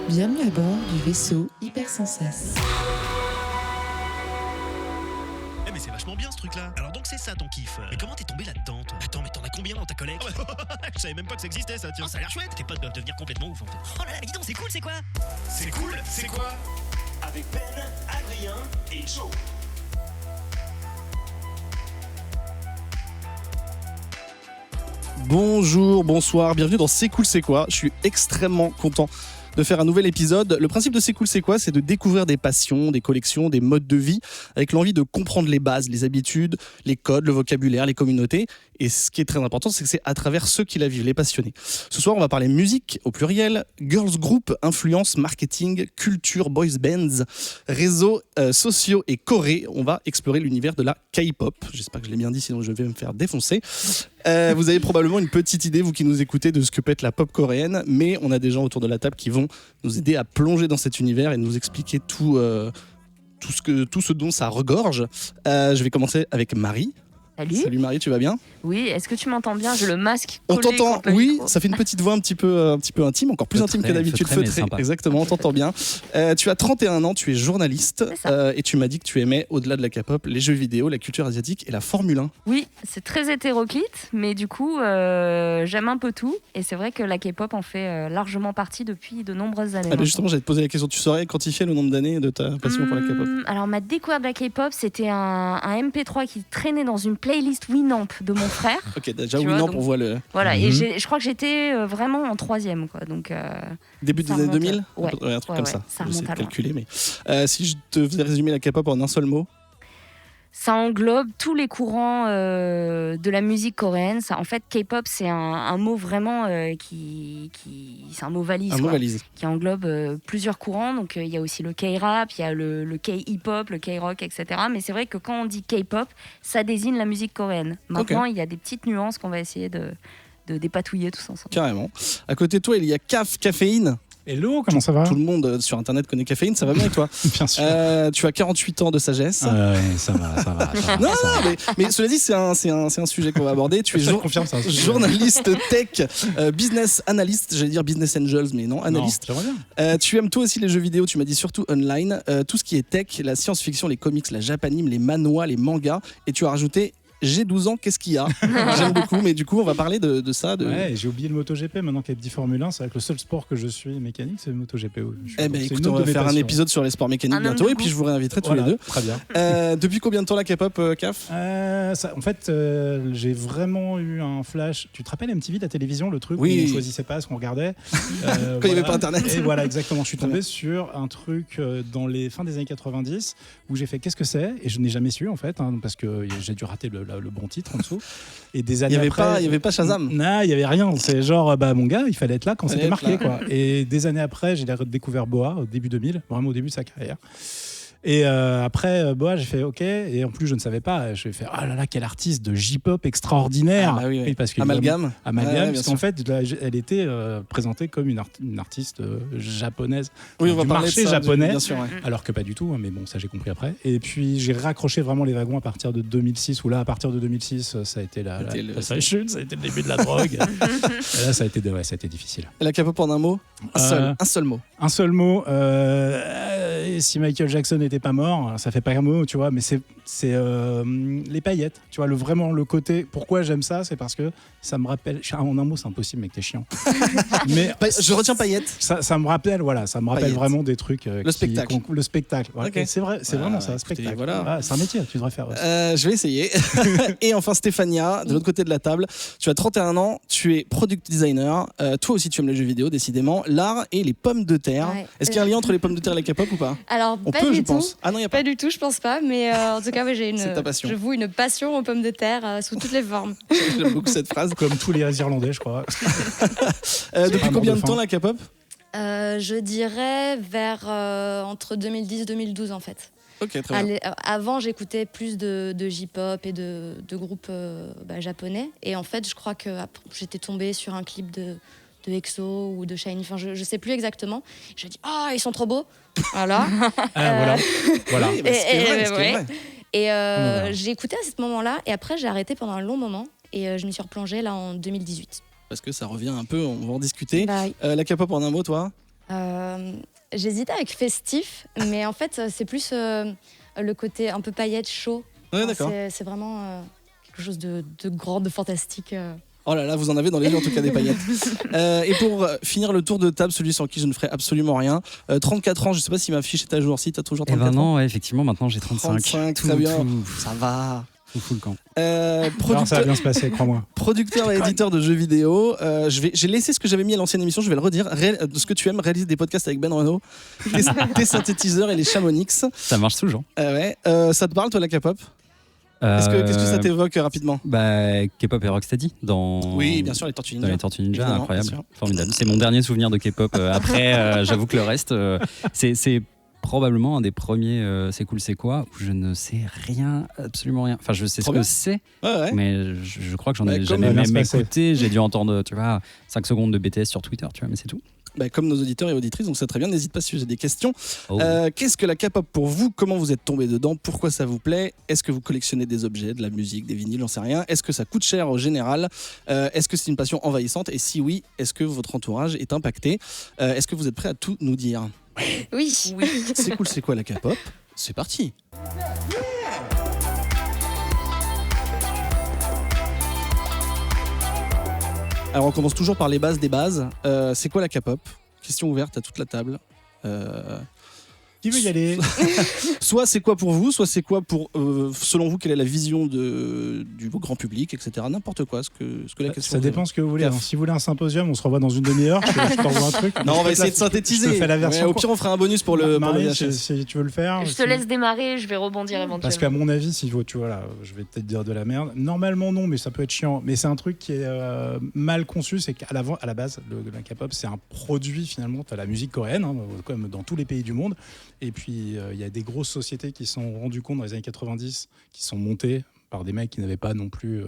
Bienvenue à bord du vaisseau Hypersensas. Mais c'est vachement bien ce truc-là. Alors donc c'est ça ton kiff. Mais comment t'es tombé là-dedans toi? Attends, mais t'en as combien dans ta collecte? Je savais même pas que ça existait ça, tiens. Ça a l'air chouette. Tes potes doivent devenir complètement ouf en fait. Oh là là, dis donc, c'est cool, c'est quoi? C'est cool, c'est quoi? Avec Ben, Adrien et Joe. Bonjour, bonsoir, bienvenue dans C'est cool, c'est quoi? Je suis extrêmement content de faire un nouvel épisode. Le principe de C'est cool, c'est quoi? C'est de découvrir des passions, des collections, des modes de vie, avec l'envie de comprendre les bases, les habitudes, les codes, le vocabulaire, les communautés. Et ce qui est très important, c'est que c'est à travers ceux qui la vivent, les passionnés. Ce soir, on va parler musique au pluriel, girls group, influence, marketing, culture, boys bands, réseaux sociaux et Corée. On va explorer l'univers de la K-pop. J'espère que je l'ai bien dit, sinon je vais me faire défoncer. Vous avez probablement une petite idée, vous qui nous écoutez, de ce que peut être la pop coréenne, mais on a des gens autour de la table qui vont nous aider à plonger dans cet univers et nous expliquer tout ce dont ça regorge. Je vais commencer avec Marie. Salut Marie, tu vas bien? Oui, est-ce que tu m'entends bien? J'ai le masque On collé t'entend, contre le oui, micro. ça fait une petite voix un petit peu intime, encore plus intime que d'habitude, feutrée. Exactement, on t'entend bien. Tu as 31 ans, tu es journaliste et tu m'as dit que tu aimais, au-delà de la K-pop, les jeux vidéo, la culture asiatique et la Formule 1. Oui, c'est très hétéroclite, mais du coup, j'aime un peu tout. Et c'est vrai que la K-pop en fait largement partie depuis de nombreuses années. Justement, j'allais te poser la question, tu saurais quantifier le nombre d'années de ta passion pour la K-pop? Alors, ma découverte de la K-pop, c'était un MP3 qui traînait dans une playlist Winamp de mon frère. Ok, déjà Tu Winamp, vois, on voit le... Voilà, et je crois que j'étais vraiment en troisième, quoi. Donc, début des années 2000? Ouais, un truc comme ça. Ça J'essaie remonte de à loin. calculer, mais si je te faisais résumer la K-pop en un seul mot? Ça englobe tous les courants de la musique coréenne. Ça, en fait, K-pop, c'est un mot vraiment c'est un mot valise. Un mot valise. Qui englobe plusieurs courants. Donc, il y a aussi le K-rap, il y a le K-hip-hop, le K-rock, etc. Mais c'est vrai que quand on dit K-pop, ça désigne la musique coréenne. Maintenant, il y a des petites nuances qu'on va essayer de dépatouiller tous ensemble. Carrément. À côté de toi, il y a Caféine. Hello, comment ça va? Tout le monde sur Internet connaît Caféine, ça va bien avec toi? Bien sûr. Tu as 48 ans de sagesse. Ouais, ça va. Non, mais cela dit, c'est un sujet qu'on va aborder. Tu es confirme, c'est un sujet. journaliste tech, business analyst, j'allais dire business angels, mais non, analyste. Non, j'aimerais bien. Tu aimes toi aussi les jeux vidéo, tu m'as dit surtout online, tout ce qui est tech, la science-fiction, les comics, la japanime, les manhwas, les mangas, et tu as rajouté... J'ai 12 ans, qu'est-ce qu'il y a? J'aime beaucoup, mais du coup, on va parler de ça. Ouais, j'ai oublié le MotoGP maintenant qu'il y a dit Formule 1. C'est vrai que le seul sport que je suis mécanique, c'est le MotoGP. Écoute, on va faire un épisode sur les sports mécaniques bientôt, et puis je vous réinviterai tous les deux. Très bien. Depuis combien de temps la K-pop, Caf? En fait, j'ai vraiment eu un flash. Tu te rappelles MTV, la télévision, le truc où on choisissait pas ce qu'on regardait Quand il n'y avait pas Internet. Et voilà, exactement. Je suis tombé sur un truc dans les fins des années 90 où j'ai fait qu'est-ce que c'est? Et je n'ai jamais su en fait, parce que j'ai dû rater le bon titre en dessous. Et des années après, il y avait pas Shazam. Non, il y avait rien. C'est genre mon gars, il fallait être là quand c'était marqué quoi. Et des années après, j'ai découvert Boa au début 2000, vraiment au début de sa carrière. Et après Boa, j'ai fait OK. Et en plus, je ne savais pas. Je vais faire oh là là, quel artiste de J-pop extraordinaire. Oui. Parce que Amalgame, parce qu'en fait, elle était présentée comme une artiste japonaise. Oui, on va du parler marché de ça, japonais. Bien sûr, ouais. Alors que pas du tout. Mais bon, ça j'ai compris après. Et puis j'ai raccroché vraiment les wagons à partir de 2006. Où là, à partir de 2006, ça a été la chute, ça a été le début de la drogue. Et là, ça a été difficile. La K-pop en un mot? Un seul mot. Un seul mot. Si Michael Jackson n'était pas mort, ça fait pas un mot, tu vois, mais c'est les paillettes, tu vois, vraiment le côté. Pourquoi j'aime ça, c'est parce que ça me rappelle. En un mot, c'est impossible, mec, t'es chiant. Mais je retiens paillettes. Ça me rappelle, Paillettes. vraiment des trucs. Le spectacle. Le spectacle. Ouais. Okay. C'est vrai, c'est vraiment ça, écoutez, spectacle. Voilà. C'est un métier, tu devrais faire. Je vais essayer. Et enfin, Stéphania, de l'autre côté de la table, tu as 31 ans, tu es product designer. Toi aussi, tu aimes les jeux vidéo, décidément. L'art et les pommes de terre. Ouais. Est-ce qu'il y a un lien entre les pommes de terre et la K-pop ou pas? Alors, On pas peut, du je tout. pense. Ah non, il n'y a pas. Pas du tout, je pense pas. Mais en tout cas, C'est ta passion. je voue une passion aux pommes de terre sous toutes les formes. J'aime beaucoup cette phrase. Comme tous les Irlandais, je crois. Depuis combien de temps la K-pop? Je dirais vers entre 2010 et 2012 en fait. Ok, très bien. Avant, j'écoutais plus de J-pop et de groupes japonais. Et en fait, je crois que j'étais tombée sur un clip de EXO ou de SHINee. Enfin, je sais plus exactement. Je me dis, ils sont trop beaux. Voilà. Voilà. Oui, bah, c'est vrai. Et j'ai écouté à ce moment-là. Et après, j'ai arrêté pendant un long moment. Et je m'y suis replongée là en 2018. Parce que ça revient un peu, on va en discuter. Bah, La K-pop en un mot, toi? J'hésitais avec festif, mais en fait, c'est plus le côté un peu paillettes chaud. Ouais, d'accord. C'est vraiment quelque chose de grand, de fantastique. Oh là là, vous en avez dans les yeux en tout cas des paillettes. Et pour finir le tour de table, celui sur qui je ne ferai absolument rien, 34 ans, je sais pas si ma fiche est à jour, si t'as toujours 34 ans. non, ouais, effectivement, maintenant j'ai 35. 35, très bien, ça va. Tout le camp. Alors, ça va bien se passer, crois-moi. Producteur et éditeur de jeux vidéo, j'ai laissé ce que j'avais mis à l'ancienne émission, je vais le redire. Ce que tu aimes, réaliser des podcasts avec Ben Renaud, tes synthétiseurs et les Chamonix. Ça marche toujours. Ouais. Ça te parle toi la K-pop? Qu'est-ce que ça t'évoque rapidement? K-pop et Rocksteady dans. Oui, bien sûr, les Tortues Ninja. Dans les Tortues Ninja, Évidemment, incroyable, bien sûr. formidable. C'est mon dernier souvenir de K-pop. Après, j'avoue que le reste, c'est probablement un des premiers C'est cool, c'est quoi où je ne sais rien, absolument rien. Enfin, je sais Trop ce que bien. c'est, Ouais. mais je crois que j'en ai Comme jamais bien se même passer. écouté. J'ai dû entendre, 5 secondes de BTS sur Twitter, mais c'est tout. Comme nos auditeurs et auditrices, donc c'est très bien. N'hésite pas si vous avez des questions. Oh. Qu'est-ce que la K-pop pour vous? Comment vous êtes tombé dedans? Pourquoi ça vous plaît? Est-ce que vous collectionnez des objets, de la musique, des vinyles? J'en sais rien. Est-ce que ça coûte cher au général? Est-ce que c'est une passion envahissante? Et si oui, est-ce que votre entourage est impacté? Est-ce que vous êtes prêt à tout nous dire? Oui. C'est cool, c'est quoi la K-pop? C'est parti. Alors on commence toujours par les bases des bases. C'est quoi la K-pop? Question ouverte à toute la table. Qui veut y aller? Soit c'est quoi pour vous, soit c'est quoi pour, selon vous, quelle est la vision du grand public, etc. N'importe quoi, ce que la question. Ça dépend ce que vous voulez. Caf. Hein. Si vous voulez un symposium, on se revoit dans une demi-heure. Je t'envoie un truc. Non, on va Je te essayer de la- synthétiser. Je te fais la version. Ouais, au pire, on fera un bonus pour le Marie, VHS. si tu veux le faire. Je te laisse démarrer, je vais rebondir éventuellement. Parce qu'à mon avis, si tu vois là, je vais peut-être dire de la merde. Normalement non, mais ça peut être chiant. Mais c'est un truc qui est mal conçu, c'est qu'à la base, la K-pop, c'est un produit finalement. T'as la musique coréenne, hein, comme dans tous les pays du monde. Et puis il y a des grosses sociétés qui se sont rendues compte dans les années 90, qui sont montées par des mecs qui n'avaient pas non plus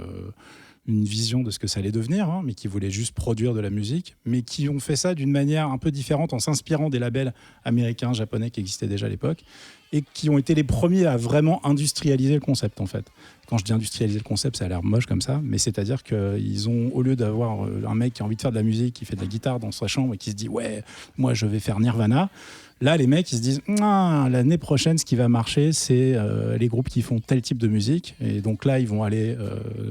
une vision de ce que ça allait devenir, hein, mais qui voulaient juste produire de la musique, mais qui ont fait ça d'une manière un peu différente en s'inspirant des labels américains, japonais qui existaient déjà à l'époque, et qui ont été les premiers à vraiment industrialiser le concept en fait. Quand je dis industrialiser le concept, ça a l'air moche comme ça, mais c'est-à-dire qu'ils ont, au lieu d'avoir un mec qui a envie de faire de la musique, qui fait de la guitare dans sa chambre et qui se dit « ouais, moi je vais faire Nirvana », là les mecs ils se disent « l'année prochaine ce qui va marcher c'est les groupes qui font tel type de musique » et donc là ils vont aller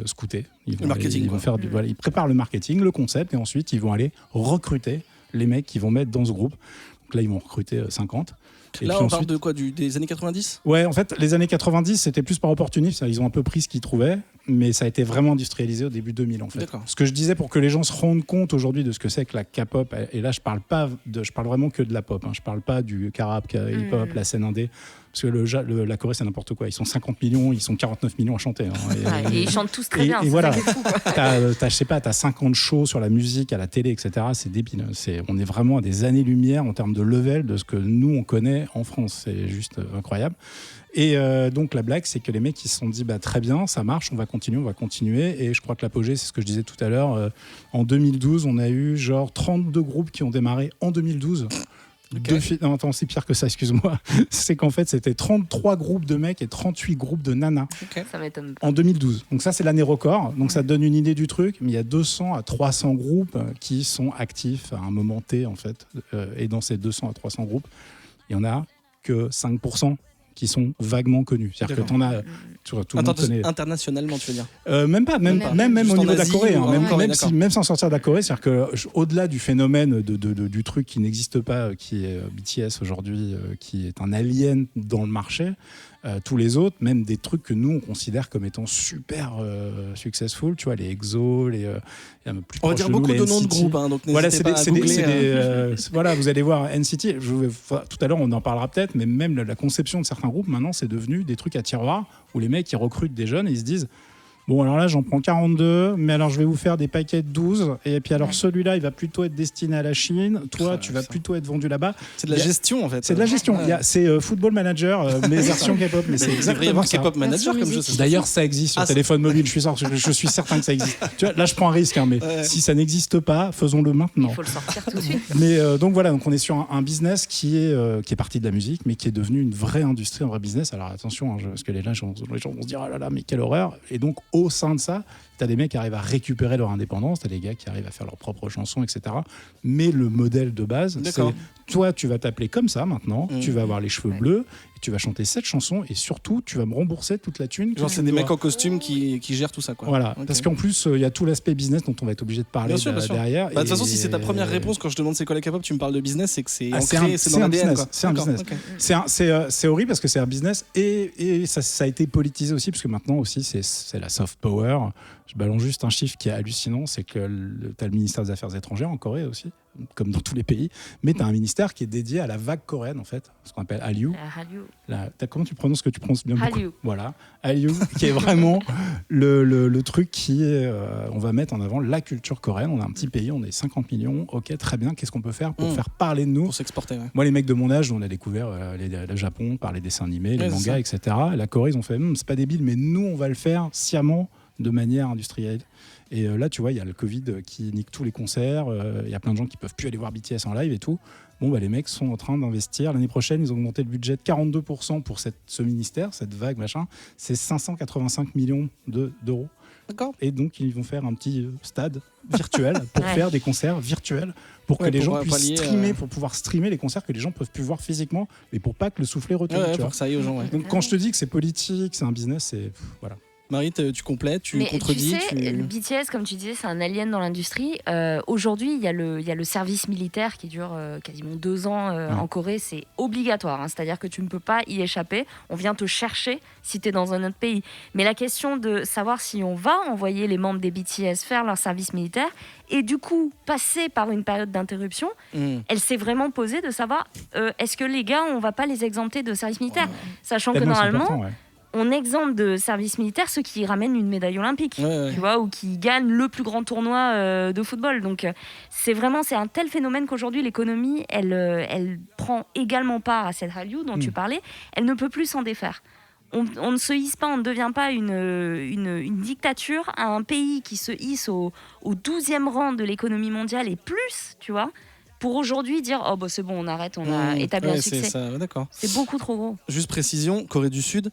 scouter. Ils vont Le marketing, ils vont quoi. faire voilà, ils préparent le marketing, le concept et ensuite ils vont aller recruter les mecs qui vont mettre dans ce groupe. Donc là ils vont recruter 50. Et Là, puis on parle ensuite- de quoi, des années 90? Ouais, en fait, les années 90, c'était plus par opportunisme. Ils ont un peu pris ce qu'ils trouvaient, mais ça a été vraiment industrialisé au début 2000, en fait. D'accord. Ce que je disais pour que les gens se rendent compte aujourd'hui de ce que c'est que la K-pop, et là, je parle vraiment que de la pop. Hein. Je parle pas du K-rap, K-hip-hop, la scène indé. Parce que la Corée, c'est n'importe quoi. Ils sont 50 millions, ils sont 49 millions à chanter. Hein. Et ils chantent tous très bien. Et c'est voilà, ça qui est fou, quoi. je sais pas, t'as 50 shows sur la musique, à la télé, etc. C'est débile. On est vraiment à des années-lumière en termes de level de ce que nous, on connaît en France. C'est juste incroyable. Et donc, la blague, c'est que les mecs, ils se sont dit, très bien, ça marche, on va continuer. Et je crois que l'apogée, c'est ce que je disais tout à l'heure. En 2012, on a eu genre 32 groupes qui ont démarré en 2012. Non, attends, c'est pire que ça, excuse-moi. C'est qu'en fait, c'était 33 groupes de mecs et 38 groupes de nanas Ça m'étonne pas. en 2012. Donc ça, c'est l'année record. Donc ça donne une idée du truc. Mais il y a 200 à 300 groupes qui sont actifs à un moment T, en fait. Et dans ces 200 à 300 groupes, il y en a que 5% qui sont vaguement connus. C'est-à-dire que D'accord. t'en as... tout le monde connaît. Internationalement, tu veux dire? Même pas, même Juste au en niveau de la Asie Corée, ou hein, en Corée, d'accord. même sans sortir de la Corée, c'est-à-dire que au-delà du phénomène du truc qui n'existe pas, qui est BTS aujourd'hui, qui est un alien dans le marché, tous les autres, même des trucs que nous on considère comme étant super successful, tu vois, les EXO, les plus On va proches dire de nous, beaucoup les de noms de NCT. groupes, hein, donc Voilà, n'hésitez c'est pas à des, googler. voilà, vous allez voir NCT. Tout à l'heure, on en parlera peut-être, mais même la conception de certains groupes, maintenant, c'est devenu des trucs à tiroir où les mecs ils recrutent des jeunes et ils se disent. Bon, alors là, j'en prends 42, mais alors je vais vous faire des paquets de 12. Et puis alors, celui-là, il va plutôt être destiné à la Chine. Toi, tu vas plutôt être vendu là-bas. C'est de la gestion, en fait. C'est de la gestion. Ouais. C'est Football Manager, mais version K-pop. Mais c'est Il devrait y exactement avoir ça. K-pop Manager Version comme jeu. musique. ça. D'ailleurs, ça existe sur Ah, téléphone mobile. Je suis certain que ça existe. Tu vois, là, je prends un risque, hein, mais Ouais. si ça n'existe pas, faisons-le maintenant. Il faut le sortir tout de suite. Mais donc voilà, donc on est sur un business qui est parti de la musique, mais qui est devenu une vraie industrie, un vrai business. Alors attention, hein, parce que les gens vont se dire, ah là là, mais quelle horreur. Et donc au sein de ça, t'as des mecs qui arrivent à récupérer leur indépendance, t'as des gars qui arrivent à faire leurs propres chansons, etc. Mais le modèle de base, c'est D'accord. toi, tu vas t'appeler comme ça maintenant, tu vas avoir les cheveux bleus, et tu vas chanter cette chanson, et surtout, tu vas me rembourser toute la thune. Genre, c'est des mecs en costume qui gèrent tout ça, quoi. Voilà, Okay. parce qu'en plus, il y a tout l'aspect business dont on va être obligé de parler derrière. De toute façon, si c'est ta première réponse quand je te demande c'est quoi la K-pop, tu me parles de business, c'est que c'est ancré, c'est dans l'ADN. C'est un business. Okay. C'est horrible parce que c'est un business et ça a été politisé aussi, parce que maintenant aussi, c'est la soft power. Je balance juste un chiffre qui est hallucinant, c'est que tu as le ministère des Affaires étrangères en Corée aussi, comme dans tous les pays, mais tu as un ministère qui est dédié à la vague coréenne, en fait, ce qu'on appelle Hallyu. Comment tu prononces, que tu prononces bien beaucoup. Voilà, Hallyu, qui est vraiment le truc qui est, on va mettre en avant la culture coréenne. On a un petit pays, on est 50 millions, ok, très bien, qu'est-ce qu'on peut faire pour faire parler de nous, pour s'exporter, ouais. Moi, les mecs de mon âge, on a découvert le Japon par les dessins animés, les mangas, etc. Et la Corée, ils ont fait, c'est pas débile, mais nous, on va le faire sciemment, de manière industrielle. Et là, tu vois, il y a le Covid qui nique tous les concerts. Il y a plein de gens qui peuvent plus aller voir BTS en live et tout. Bon, bah, les mecs sont en train d'investir. L'année prochaine, ils ont augmenté le budget de 42% pour ce ministère, cette vague, machin. C'est 585 millions d'euros. D'accord. Et donc, ils vont faire un petit stade virtuel pour faire des concerts virtuels, pour que les gens puissent streamer, pour pouvoir streamer les concerts que les gens peuvent plus voir physiquement, mais pour pas que le soufflet retourne. Tu vois. Que ça aille aux gens. Ouais. Donc, quand je te dis que c'est politique, c'est un business, c'est voilà. Marie, tu complètes, tu contredis. Tu sais, le BTS, comme tu disais, c'est un alien dans l'industrie. Aujourd'hui, il y a le service militaire qui dure quasiment 2 ans en Corée. C'est obligatoire, hein, c'est-à-dire que tu ne peux pas y échapper. On vient te chercher si tu es dans un autre pays. Mais la question de savoir si on va envoyer les membres des BTS faire leur service militaire et du coup passer par une période d'interruption, elle s'est vraiment posée de savoir est-ce que les gars, on va pas les exempter de service militaire, sachant que normalement... On exempte de service militaire ceux qui ramènent une médaille olympique, tu vois, ou qui gagnent le plus grand tournoi de football. Donc c'est un tel phénomène qu'aujourd'hui l'économie, elle prend également part à cette Hallyu dont tu parlais. Elle ne peut plus s'en défaire. On ne se hisse pas, on ne devient pas une dictature à un pays qui se hisse au 12e rang de l'économie mondiale et plus, tu vois. Pour aujourd'hui dire oh bah c'est bon, on arrête, on a établi un succès. C'est beaucoup trop gros. Juste précision, Corée du Sud.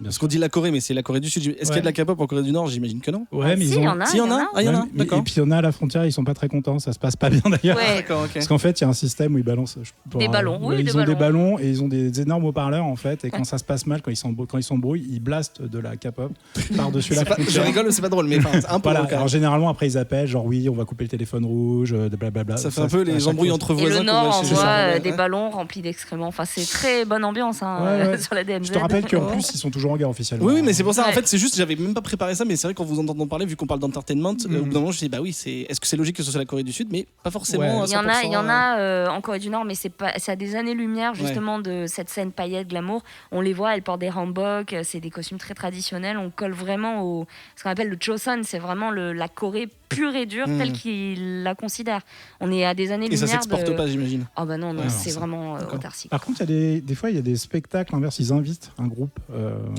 Parce qu'on dit la Corée, mais c'est la Corée du Sud. Est-ce qu'il y a de la K-pop en Corée du Nord? J'imagine que non. Ouais, mais il y en a. Il y en a. D'accord. Et puis il y en a à la frontière, ils sont pas très contents, ça se passe pas bien d'ailleurs. Ouais. D'accord, ok. Parce qu'en fait, il y a un système où ils balancent des ballons. Ils ont des ballons et ils ont des énormes haut-parleurs en fait. Et quand ça se passe mal, quand ils s'embrouillent, ils blastent de la K-pop par-dessus la frontière. Je rigole, c'est pas drôle, mais un peu. Voilà. Alors généralement après ils appellent, genre oui, on va couper le téléphone rouge, blablabla. Ça fait un peu les embrouilles entre voisins. Et le Nord envoie des ballons remplis d'excréments. Enfin, c'est très bonne ambiance sur la DMZ. Je te rappelle qu'en plus ils sont toujours en guerre officiellement. Oui, mais c'est pour ça. En fait, c'est juste, j'avais même pas préparé ça, mais c'est vrai qu'en vous entendant parler, vu qu'on parle d'entertainment, au bout d'un moment, je me suis dit, bah oui, est-ce que c'est logique que ce soit la Corée du Sud, mais pas forcément. Il y en a en Corée du Nord, mais c'est à des années-lumière justement de cette scène paillette glamour. On les voit, elles portent des hanboks, c'est des costumes très traditionnels. On colle vraiment ce qu'on appelle le Chosun, c'est vraiment la Corée pure et dure telle qu'ils la considèrent. On est à des années-lumière. Et ça s'exporte pas, j'imagine. Ah bah non, c'est vraiment autarcique. Par contre, des fois, il y a des spectacles inverses. Ils invitent un groupe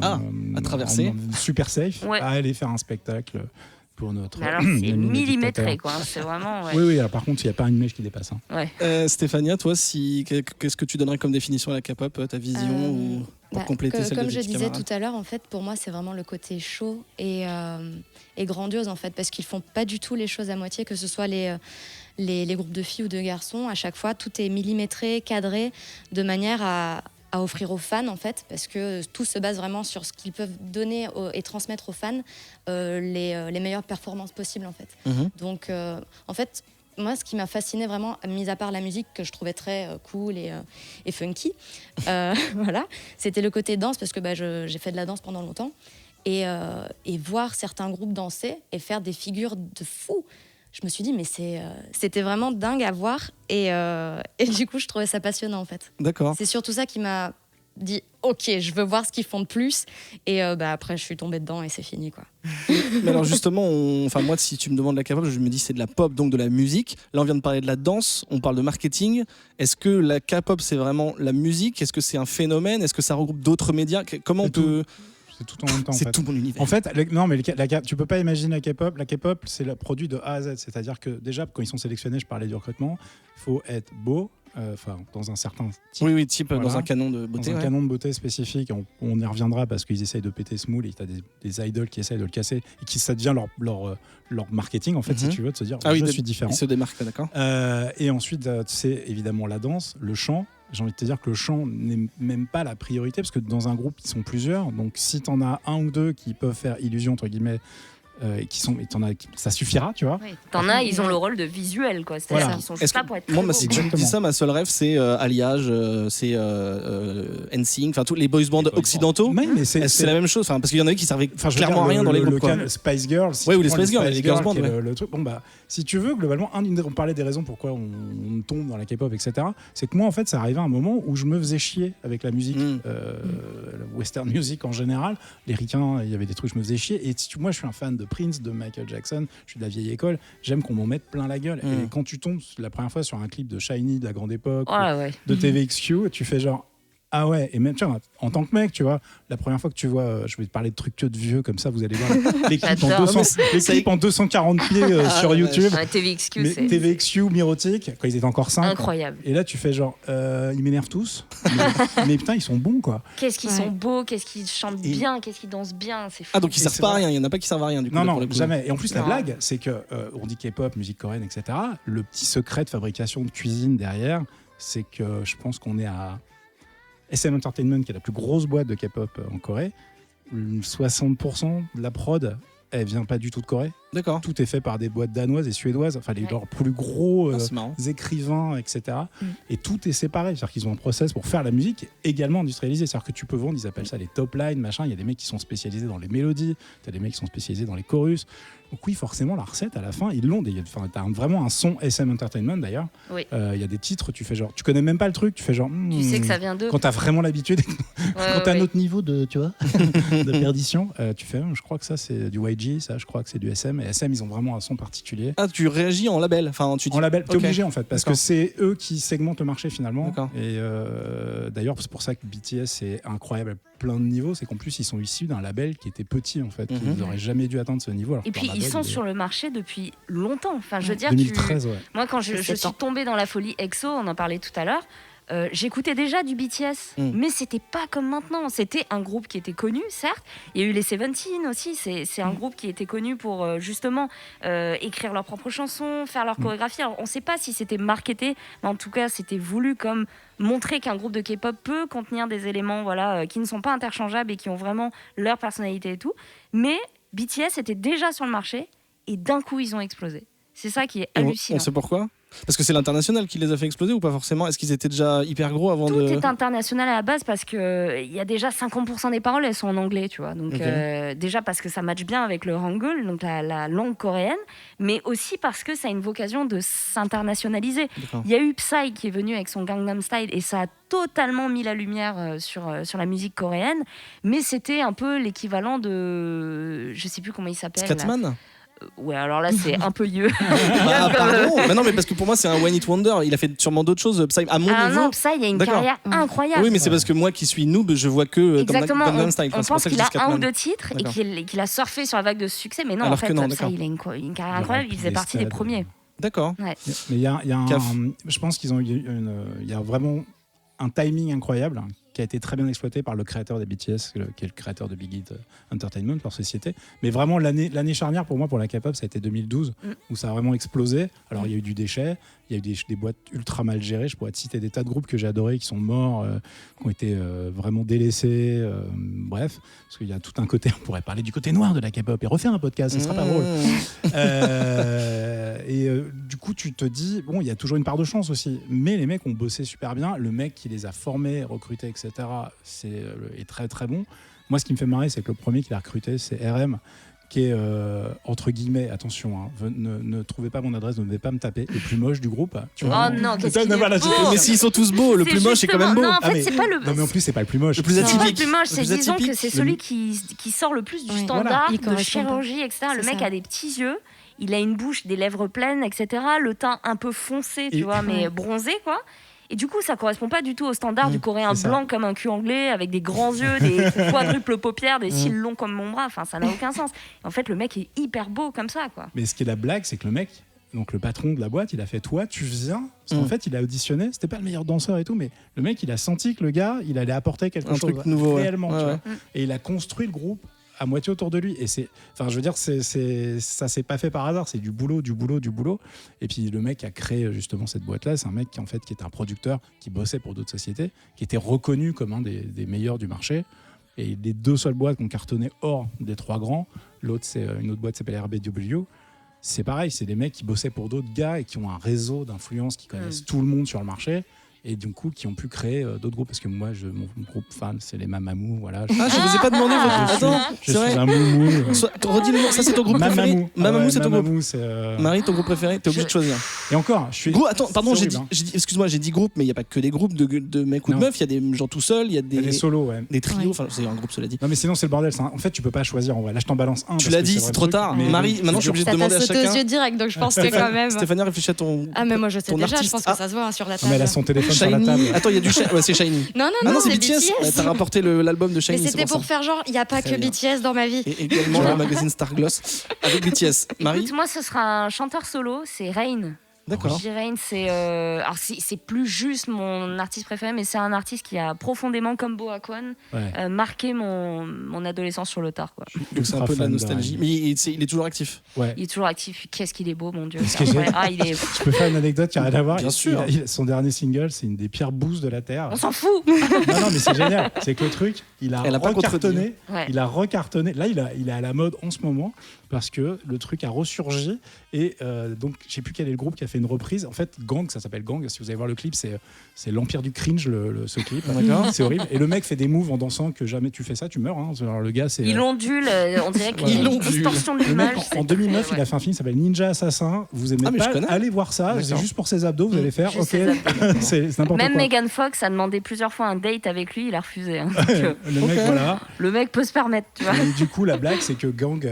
à traverser. Super safe à aller faire un spectacle pour notre. Mais alors, c'est millimétré, quoi. C'est vraiment. Oui. Alors, par contre, il n'y a pas une mèche qui dépasse. Hein. Stéphania, toi, qu'est-ce que tu donnerais comme définition à la K-pop, ta vision ou pour compléter celle de comme je disais camarades. tout à l'heure, en fait, pour moi, c'est vraiment le côté chaud et grandiose, en fait, parce qu'ils font pas du tout les choses à moitié, que ce soit les groupes de filles ou de garçons. À chaque fois, tout est millimétré, cadré, de manière à offrir aux fans, en fait, parce que tout se base vraiment sur ce qu'ils peuvent donner et transmettre aux fans les meilleures performances possibles, en fait. Donc, en fait, moi, ce qui m'a fasciné vraiment, mis à part la musique que je trouvais très cool et funky, voilà, c'était le côté danse, parce que j'ai fait de la danse pendant longtemps, et voir certains groupes danser et faire des figures de fous. Je me suis dit, mais c'était vraiment dingue à voir. Et du coup, je trouvais ça passionnant, en fait. D'accord. C'est surtout ça qui m'a dit, OK, je veux voir ce qu'ils font de plus. Et après, je suis tombée dedans et c'est fini, quoi. Mais alors justement, moi, si tu me demandes la K-pop, je me dis c'est de la pop, donc de la musique. Là, on vient de parler de la danse, on parle de marketing. Est-ce que la K-pop, c'est vraiment la musique? Est-ce que c'est un phénomène? Est-ce que ça regroupe d'autres médias? Comment on peut... C'est tout en même temps. C'est tout mon univers. En fait, non, mais tu peux pas imaginer la K-pop. La K-pop, c'est le produit de A à Z. C'est-à-dire que déjà, quand ils sont sélectionnés, je parlais du recrutement, il faut être beau, enfin dans un certain Oui, oui, type Voilà. dans un canon de beauté. dans un ouais. canon de beauté spécifique. On y reviendra parce qu'ils essayent de péter ce moule et t'as des idoles qui essayent de le casser et qui ça devient leur marketing en fait, si tu veux, de se dire Ah oui, je suis différent. Il se démarque, d'accord. Et ensuite, c'est évidemment la danse, le chant. J'ai envie de te dire que le chant n'est même pas la priorité parce que dans un groupe, ils sont plusieurs. Donc, si t'en as un ou deux qui peuvent faire illusion, entre guillemets, et ça suffira, tu vois. Oui. T'en as, ils ont le rôle de visuel, quoi. C'est-à-dire Voilà. qu'ils sont Est-ce juste là que- pour être Moi, très bah, beaux, si quoi. tu me dis Exactement. ça, ma seule rêve, c'est Alliage, c'est NSYNC, enfin tous les boys bands occidentaux. Mais C'est la même chose, parce qu'il y en avait qui servaient Enfin, je veux clairement à dire, rien dans les groupes. quoi. Spice Girls. Si Ouais, tu ou les prends Spice Girls, les girls band, qui est ouais. le truc. Bon, bah, si tu veux, globalement, on parlait des raisons pourquoi on tombe dans la K-pop, etc. C'est que moi, en fait, ça arrivait à un moment où je me faisais chier avec la musique, la western music en général. Les ricains, il y avait des trucs, je me faisais chier. Et moi, je suis un fan de Prince, de Michael Jackson, je suis de la vieille école. J'aime qu'on m'en mette plein la gueule. Et quand tu tombes la première fois sur un clip de Shiny de la grande époque, Ouais, ouais. de TVXQ, tu fais genre. Ah ouais, et même, tu vois, en tant que mec, tu vois, la première fois que tu vois, je vais te parler de trucs que de vieux, comme ça, vous allez voir les clips en, J'adore. 200, les clips en 240p sur YouTube. Ouais, TVXQ, Mais c'est TVXQ, Mirotic, quand ils étaient encore 5. incroyable. Et là, tu fais genre, ils m'énervent tous, mais putain, ils sont bons, quoi. Qu'est-ce qu'ils Ouais. sont beaux, qu'est-ce qu'ils chantent Et- bien, qu'est-ce qu'ils dansent bien, c'est fou. Ah, donc ils Et servent c'est pas à vrai. rien, il y en a pas qui servent à rien du coup. Non, là, pour non, le coup. jamais. Et en plus, la Non. blague, c'est que on dit K-pop, musique coréenne, etc. Le petit secret de fabrication de cuisine derrière, c'est que je pense qu'on est à SM Entertainment, qui est la plus grosse boîte de K-pop en Corée. 60% de la prod, elle vient pas du tout de Corée. D'accord. Tout est fait par des boîtes danoises et suédoises, enfin les Ouais. leurs plus gros Ah, c'est marrant. écrivains, etc. Mm. Et tout est séparé, c'est-à-dire qu'ils ont un process pour faire la musique également industrialisée, c'est-à-dire que tu peux vendre, ils appellent ça les top lines, machin. Il y a des mecs qui sont spécialisés dans les mélodies, t'as des mecs qui sont spécialisés dans les chorus. Donc oui, forcément, la recette à la fin, ils l'ont. Enfin, t'as vraiment un son SM Entertainment d'ailleurs. Oui. Il y a des titres, tu fais genre, tu connais même pas le truc, tu fais genre. Tu sais que ça vient d'eux. Quand t'as vraiment l'habitude, quand t'as un autre niveau de, tu vois, de perdition, tu fais, je crois que ça c'est du YG, ça je crois que c'est du SM. Et SM, ils ont vraiment un son particulier. Ah, tu réagis en label. Enfin, tu dis. En label, t'es Ok. obligé en fait, parce D'accord. que c'est eux qui segmentent le marché finalement. D'accord. Et d'ailleurs, c'est pour ça que BTS est incroyable à plein de niveaux, c'est qu'en plus ils sont issus d'un label qui était petit en fait, Mhm. ils n'auraient jamais dû atteindre ce niveau. Alors Et que puis leur ils label, sont il est- sur le marché depuis longtemps. Enfin, je veux dire, 2013, ouais. moi quand je 7 suis ans. tombée dans la folie EXO, on en parlait tout à l'heure. J'écoutais déjà du BTS, Mm. mais c'était pas comme maintenant. C'était un groupe qui était connu, certes. Il y a eu les Seventeen aussi. C'est un groupe qui était connu pour justement écrire leurs propres chansons, faire leur chorégraphie. Alors, on sait pas si c'était marketé, mais en tout cas, c'était voulu comme montrer qu'un groupe de K-pop peut contenir des éléments, voilà, qui ne sont pas interchangeables et qui ont vraiment leur personnalité et tout. Mais BTS était déjà sur le marché et d'un coup, ils ont explosé. C'est ça qui est Et hallucinant. on sait pourquoi. Parce que c'est l'international qui les a fait exploser ou pas forcément. Est-ce qu'ils étaient déjà hyper gros avant Tout de. est international à la base parce que il y a déjà 50% des paroles, elles sont en anglais, tu vois. Donc Ok. déjà parce que ça matche bien avec le hangul, donc la langue coréenne, mais aussi parce que ça a une vocation de s'internationaliser. D'accord. Il y a eu Psy qui est venu avec son Gangnam Style et ça a totalement mis la lumière sur la musique coréenne, mais c'était un peu l'équivalent de, je sais plus comment il s'appelle. là. Scatman. Ouais, alors là c'est un peu lieu. Ah, pardon. Mais non, mais parce que pour moi c'est un One Hit Wonder. Il a fait sûrement d'autres choses. Psy, à mon Ah niveau. non, Psy, il y a une D'accord. carrière incroyable. Oui, mais c'est parce que moi qui suis noob, je vois que Exactement, Gangnam on, Style. on C'est pour pense ça que qu'il je a dis un ou Scatman. deux titres et D'accord. qu'il a surfé sur la vague de succès, mais non, Alors en fait, que non, ça, d'accord. il a une carrière Il incroyable, il remplit faisait des partie des stades. premiers. D'accord. Mais il y a un. Caf. Je pense qu'ils ont eu il y a vraiment un timing incroyable qui a été très bien exploité par le créateur des BTS, qui est le créateur de Big Hit Entertainment, leur société. Mais vraiment, l'année charnière pour moi, pour la K-pop, ça a été 2012, où ça a vraiment explosé. Alors, il y a eu du déchet, il y a eu des boîtes ultra mal gérées. Je pourrais te citer des tas de groupes que j'ai adorés, qui sont morts, qui ont été vraiment délaissés. Bref, parce qu'il y a tout un côté, on pourrait parler du côté noir de la K-pop et refaire un podcast, ce sera pas drôle. Du coup, tu te dis, bon, il y a toujours une part de chance aussi. Mais les mecs ont bossé super bien. Le mec qui les a formés, recrutés, etc., est très très bon. Moi, ce qui me fait marrer, c'est que le premier qu'il a recruté, c'est RM, qui est, entre guillemets, attention, hein, ne trouvez pas mon adresse, ne venez pas me taper, le plus moche du groupe. Tu vois. Oh non, qu'est-ce qu'il est Voilà, beau. Mais s'ils sont tous beaux, le C'est plus moche est quand même beau. justement- Non, en Ah, fait, mais- c'est pas le. Non, mais en plus, c'est pas le plus moche. Le plus C'est pas le atypique. plus moche, Le c'est plus disons que atypique. c'est celui qui sort le plus du Oui. standard Voilà. Il de correspond pas. chirurgie, etc. Le C'est mec ça. a des petits yeux, il a une bouche, des lèvres pleines, etc. Le teint un peu foncé, tu Et- vois, mais Ouais. bronzé, quoi. Et du coup, ça correspond pas du tout au standard du coréen c'est ça. blanc comme un cul anglais, avec des grands yeux, des quadruples paupières, des cils longs comme mon bras. Enfin, ça n'a aucun sens. En fait, le mec est hyper beau comme ça, quoi. Mais ce qui est la blague, c'est que le mec, donc le patron de la boîte, il a fait toi, tu viens. Parce qu'en fait, il a auditionné. C'était pas le meilleur danseur et tout, mais le mec, il a senti que le gars, il allait apporter quelque Un chose truc nouveau, réellement. ouais. Tu Ouais, vois. Et il a construit le groupe à moitié autour de lui. Et enfin, je veux dire, ça s'est pas fait par hasard. C'est du boulot. Et puis le mec a créé justement cette boîte-là. C'est un mec qui en fait qui était un producteur qui bossait pour d'autres sociétés, qui était reconnu comme un des meilleurs du marché. Et les 2 seules boîtes qui ont cartonné hors des 3 grands, l'autre c'est une autre boîte qui s'appelle RBW. C'est pareil, c'est des mecs qui bossaient pour d'autres gars et qui ont un réseau d'influence, qui connaissent tout le monde sur le marché. Et du coup, qui ont pu créer d'autres groupes. Parce que moi, mon groupe fan, c'est les Mamamou. Voilà. Ah, je vous ai pas demandé votre. Attends, Je c'est suis vrai. un moumou. Redis le nom, ça c'est ton groupe préféré. Mamamou. Mamamou, c'est ton groupe. Mamamou, c'est. Marie, ton groupe préféré, t'es obligé de choisir. Et encore, je suis. Attends, pardon, c'est j'ai horrible, dit, excuse-moi, j'ai dit groupe, mais il n'y a pas que des groupes de mecs ou de Non. meufs, il y a des gens tout seuls, il y a Il y a des solos, ouais. des trios, Ouais. enfin, c'est un groupe, cela dit. Non, mais sinon, c'est le bordel. En fait, tu peux pas choisir. En vrai. Là, je t'en balance un. Tu parce l'as que dit, le c'est vrai trop truc, tard. mais- Marie, maintenant, je suis obligé de Ça t'a demander à sauté aux chacun. yeux direct, donc je pense que quand même. Stéphanie, réfléchis à ton. Ah, mais moi je sais ton déjà, je artiste. pense que ça se voit hein, sur la Non, mais elle table. a son téléphone sur la Shiny. table. Attends, il y a du ouais, c'est Shiny. Non, Ah non, c'est c'est BTS. Ouais, BTS. T'as rapporté l'album de Mais Shiny. c'était pour faire genre, il n'y a pas Très que bien. BTS dans ma vie. Et également le magazine Stargloss avec BTS. Marie, Écoute, moi, ce sera un chanteur solo, c'est Rain. d'accord. J-Rain, c'est alors c'est plus juste mon artiste préféré, mais c'est un artiste qui a profondément, comme Boakwon, Ouais. marqué mon adolescence sur le tard. Quoi. Donc c'est un peu de la nostalgie. Mais il est toujours actif. Ouais. Il est toujours actif. Qu'est-ce qu'il est beau, mon Dieu. Ce que C'est j'ai- vrai. Ah, il est. Je peux faire une anecdote qui n'a rien à voir. Bien sûr. Son dernier single, c'est une des pires boosts de la Terre. On s'en fout. Non, mais c'est génial. C'est que le truc, il a Elle a pas recartonné. Ouais. Il a recartonné. Là, il est à la mode en ce moment parce que le truc a ressurgi. Et donc, je sais plus quel est le groupe qui a fait une reprise. En fait, Gang, ça s'appelle Gang. Si vous allez voir le clip, c'est l'empire du cringe, ce clip. D'accord. C'est horrible. Et le mec fait des moves en dansant que jamais tu fais ça, tu meurs. Hein. Alors, le gars, c'est. Il ondule. On dirait qu'il y a Il une ondule. distorsion de Le mec, l'image. en 2009, il a fait un film qui s'appelle Ninja Assassin. Vous aimez Ah, mais je pas connais. allez voir ça. C'est D'accord. juste pour ses abdos. Vous allez faire. Juste Ok, ses abdos. c'est n'importe Même quoi. Megan Fox a demandé plusieurs fois un date avec lui, il a refusé. Hein. Donc, Le mec, voilà. le mec peut se permettre, tu vois. Et du coup, la blague, c'est que Gang,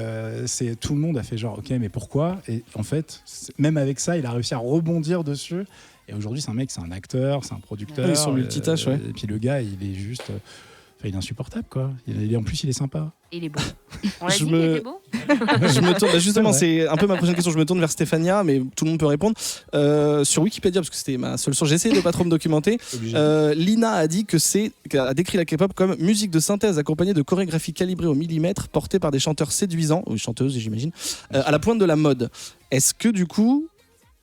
c'est tout le monde a fait genre, ok, mais pourquoi? Et en fait, même avec ça, il a réussi à rebondir dessus. Et aujourd'hui, c'est un mec, c'est un acteur, c'est un producteur. Oui, ils sont multitâches, ouais. Et puis le gars, il est juste, enfin, il est insupportable, quoi. En plus, il est sympa. Il est beau. On l'a Je dit, me- il était beau. Je me tourne, justement, C'est c'est un peu ma prochaine question. Je me tourne vers Stéphania, mais tout le monde peut répondre. Sur Wikipédia, parce que c'était ma seule source, j'ai essayé de pas trop me documenter. Lina a dit a décrit la K-pop comme musique de synthèse accompagnée de chorégraphies calibrées au millimètre, portée par des chanteurs séduisants, ou chanteuses, j'imagine, à la pointe de la mode. Est-ce que du coup,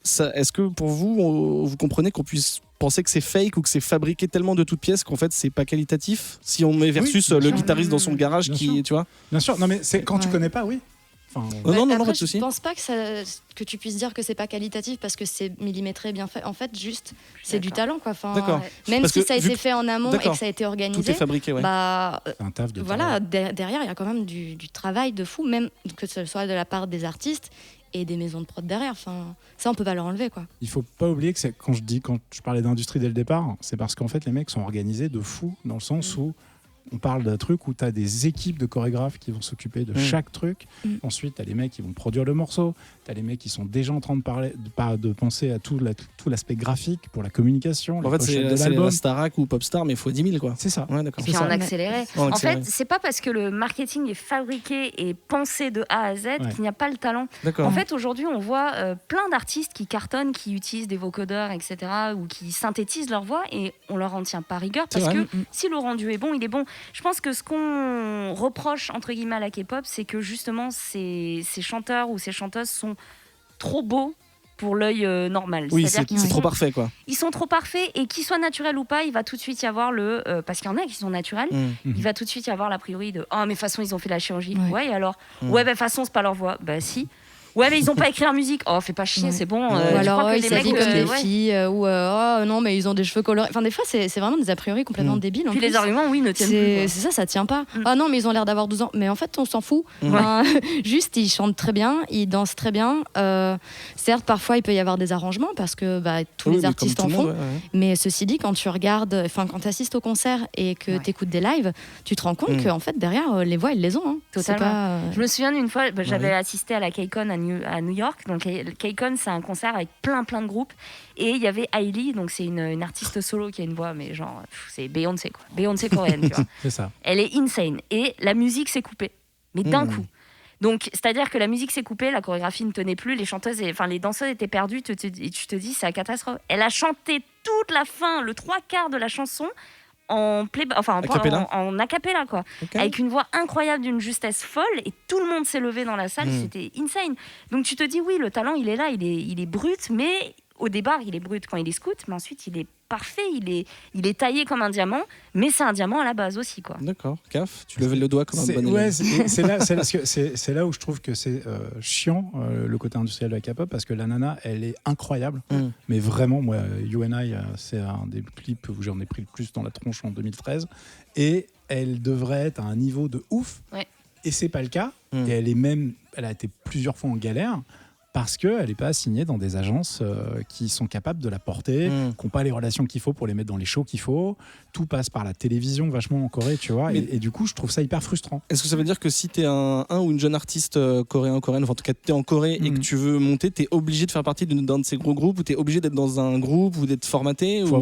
est-ce que pour vous, vous comprenez qu'on puisse penser que c'est fake ou que c'est fabriqué tellement de toutes pièces qu'en fait c'est pas qualitatif si on met versus bien le sûr. guitariste dans son garage Bien qui, sûr. tu vois. Bien sûr, non, mais c'est quand tu Ouais. connais pas, oui. Enfin, Non, non, Après, pas de souci. Je pense pas que tu puisses dire que c'est pas qualitatif parce que c'est millimétré bien fait. En fait, juste, c'est du talent, quoi. Enfin, D'accord. même Parce si que ça a vu été que- fait en amont et D'accord. que ça a été Tout organisé, est fabriqué, ouais. bah c'est un taf de voilà, derrière, il y a quand même du travail de fou, même que ce soit de la part des artistes et des maisons de prod derrière. Enfin, ça, on peut pas leur enlever, quoi. Il faut pas oublier que quand je parlais d'industrie dès le départ, c'est parce qu'en fait les mecs sont organisés de fou dans le sens où on parle d'un truc où tu as des équipes de chorégraphes qui vont s'occuper de chaque truc. Ensuite, tu as les mecs qui vont produire le morceau. Tu as les mecs qui sont déjà en train de penser à tout l'aspect graphique pour la communication, En la fait, pochette c'est de la l'album. Starac ou Popstar, mais fois 10 000, quoi. C'est ça. Ouais, d'accord. Et puis C'est en ça. accéléré. En En accéléré. fait, c'est pas parce que le marketing est fabriqué et pensé de A à Z qu'il n'y a pas le talent. D'accord. En fait, aujourd'hui, on voit plein d'artistes qui cartonnent, qui utilisent des vocodeurs, etc., ou qui synthétisent leur voix, et on leur en tient pas rigueur C'est parce vrai. que si le rendu est bon, il est bon. Je pense que ce qu'on reproche entre guillemets à la K-pop, c'est que justement ces chanteurs ou ces chanteuses sont trop beaux pour l'œil normal. Oui, C'est-à-dire qu'ils c'est sont- trop parfait, quoi. Ils sont trop parfaits, et qu'ils soient naturels ou pas, il va tout de suite y avoir parce qu'il y en a qui sont naturels, il va tout de suite y avoir l'a priori de oh mais de toute façon ils ont fait la chirurgie. Ouais, et alors ouais, bah de toute façon c'est pas leur voix. Bah si. Ouais, mais ils ont pas écrit leur musique. Oh, fais pas chier, Ouais. c'est bon. Ou je alors, crois que ils les s'habillent mecs, comme des ouais. filles, ou oh non, mais ils ont des cheveux colorés. Enfin, des fois, c'est vraiment des a priori complètement débiles. en Puis les plus. arguments, oui, ne tiennent plus. C'est ça tient pas. Ah non, mais ils ont l'air d'avoir 12 ans. Mais en fait, on s'en fout. Enfin, juste, ils chantent très bien, ils dansent très bien. Certes, parfois, il peut y avoir des arrangements parce que bah, tous Oui, les mais artistes comme en tout le font. monde, ouais. Mais ceci dit, quand tu regardes, enfin, quand tu assistes au concert et que tu écoutes des lives, tu te rends compte qu'en fait, derrière, les voix, ils les ont. Hein. C'est Totalement. pas, Je me souviens d'une fois, j'avais assisté à la KCON à New York. Donc, KCON, c'est un concert avec plein de groupes. Et il y avait Hailey, donc c'est une artiste solo qui a une voix, mais genre, c'est Beyoncé, quoi. Beyoncé coréenne, tu vois. C'est ça. Elle est insane. Et la musique s'est coupée. Mais d'un coup. Donc, c'est-à-dire que la musique s'est coupée, la chorégraphie ne tenait plus, les danseuses étaient perdues, et tu te dis, c'est la catastrophe. Elle a chanté toute la fin, le 3/4 de la chanson, en acapella, quoi. Okay. Avec une voix incroyable, d'une justesse folle, et tout le monde s'est levé dans la salle, c'était insane. Donc tu te dis, oui, le talent, il est là, il est brut, mais au départ, il est brut quand il est scout, mais ensuite, il est parfait, il est taillé comme un diamant, mais c'est un diamant à la base aussi, quoi. D'accord. Caf, tu levais le doigt comme un bon élève. Ouais, c'est là où je trouve que c'est chiant, le côté industriel de la K-pop, parce que la nana, elle est incroyable. Mais vraiment, moi, You and I, c'est un des clips où j'en ai pris le plus dans la tronche en 2013. Et elle devrait être à un niveau de ouf. Ouais. Et c'est pas le cas. Et elle a été plusieurs fois en galère. Parce qu'elle n'est pas signée dans des agences qui sont capables de la porter, qui n'ont pas les relations qu'il faut pour les mettre dans les shows qu'il faut. Tout passe par la télévision, vachement en Corée, tu vois. Et du coup, je trouve ça hyper frustrant. Est-ce que ça veut dire que si tu es un ou une jeune artiste coréenne, enfin en tout cas tu es en Corée et que tu veux monter, tu es obligé de faire partie d'un de ces gros groupes, ou tu es obligé d'être dans un groupe ou d'être formaté ou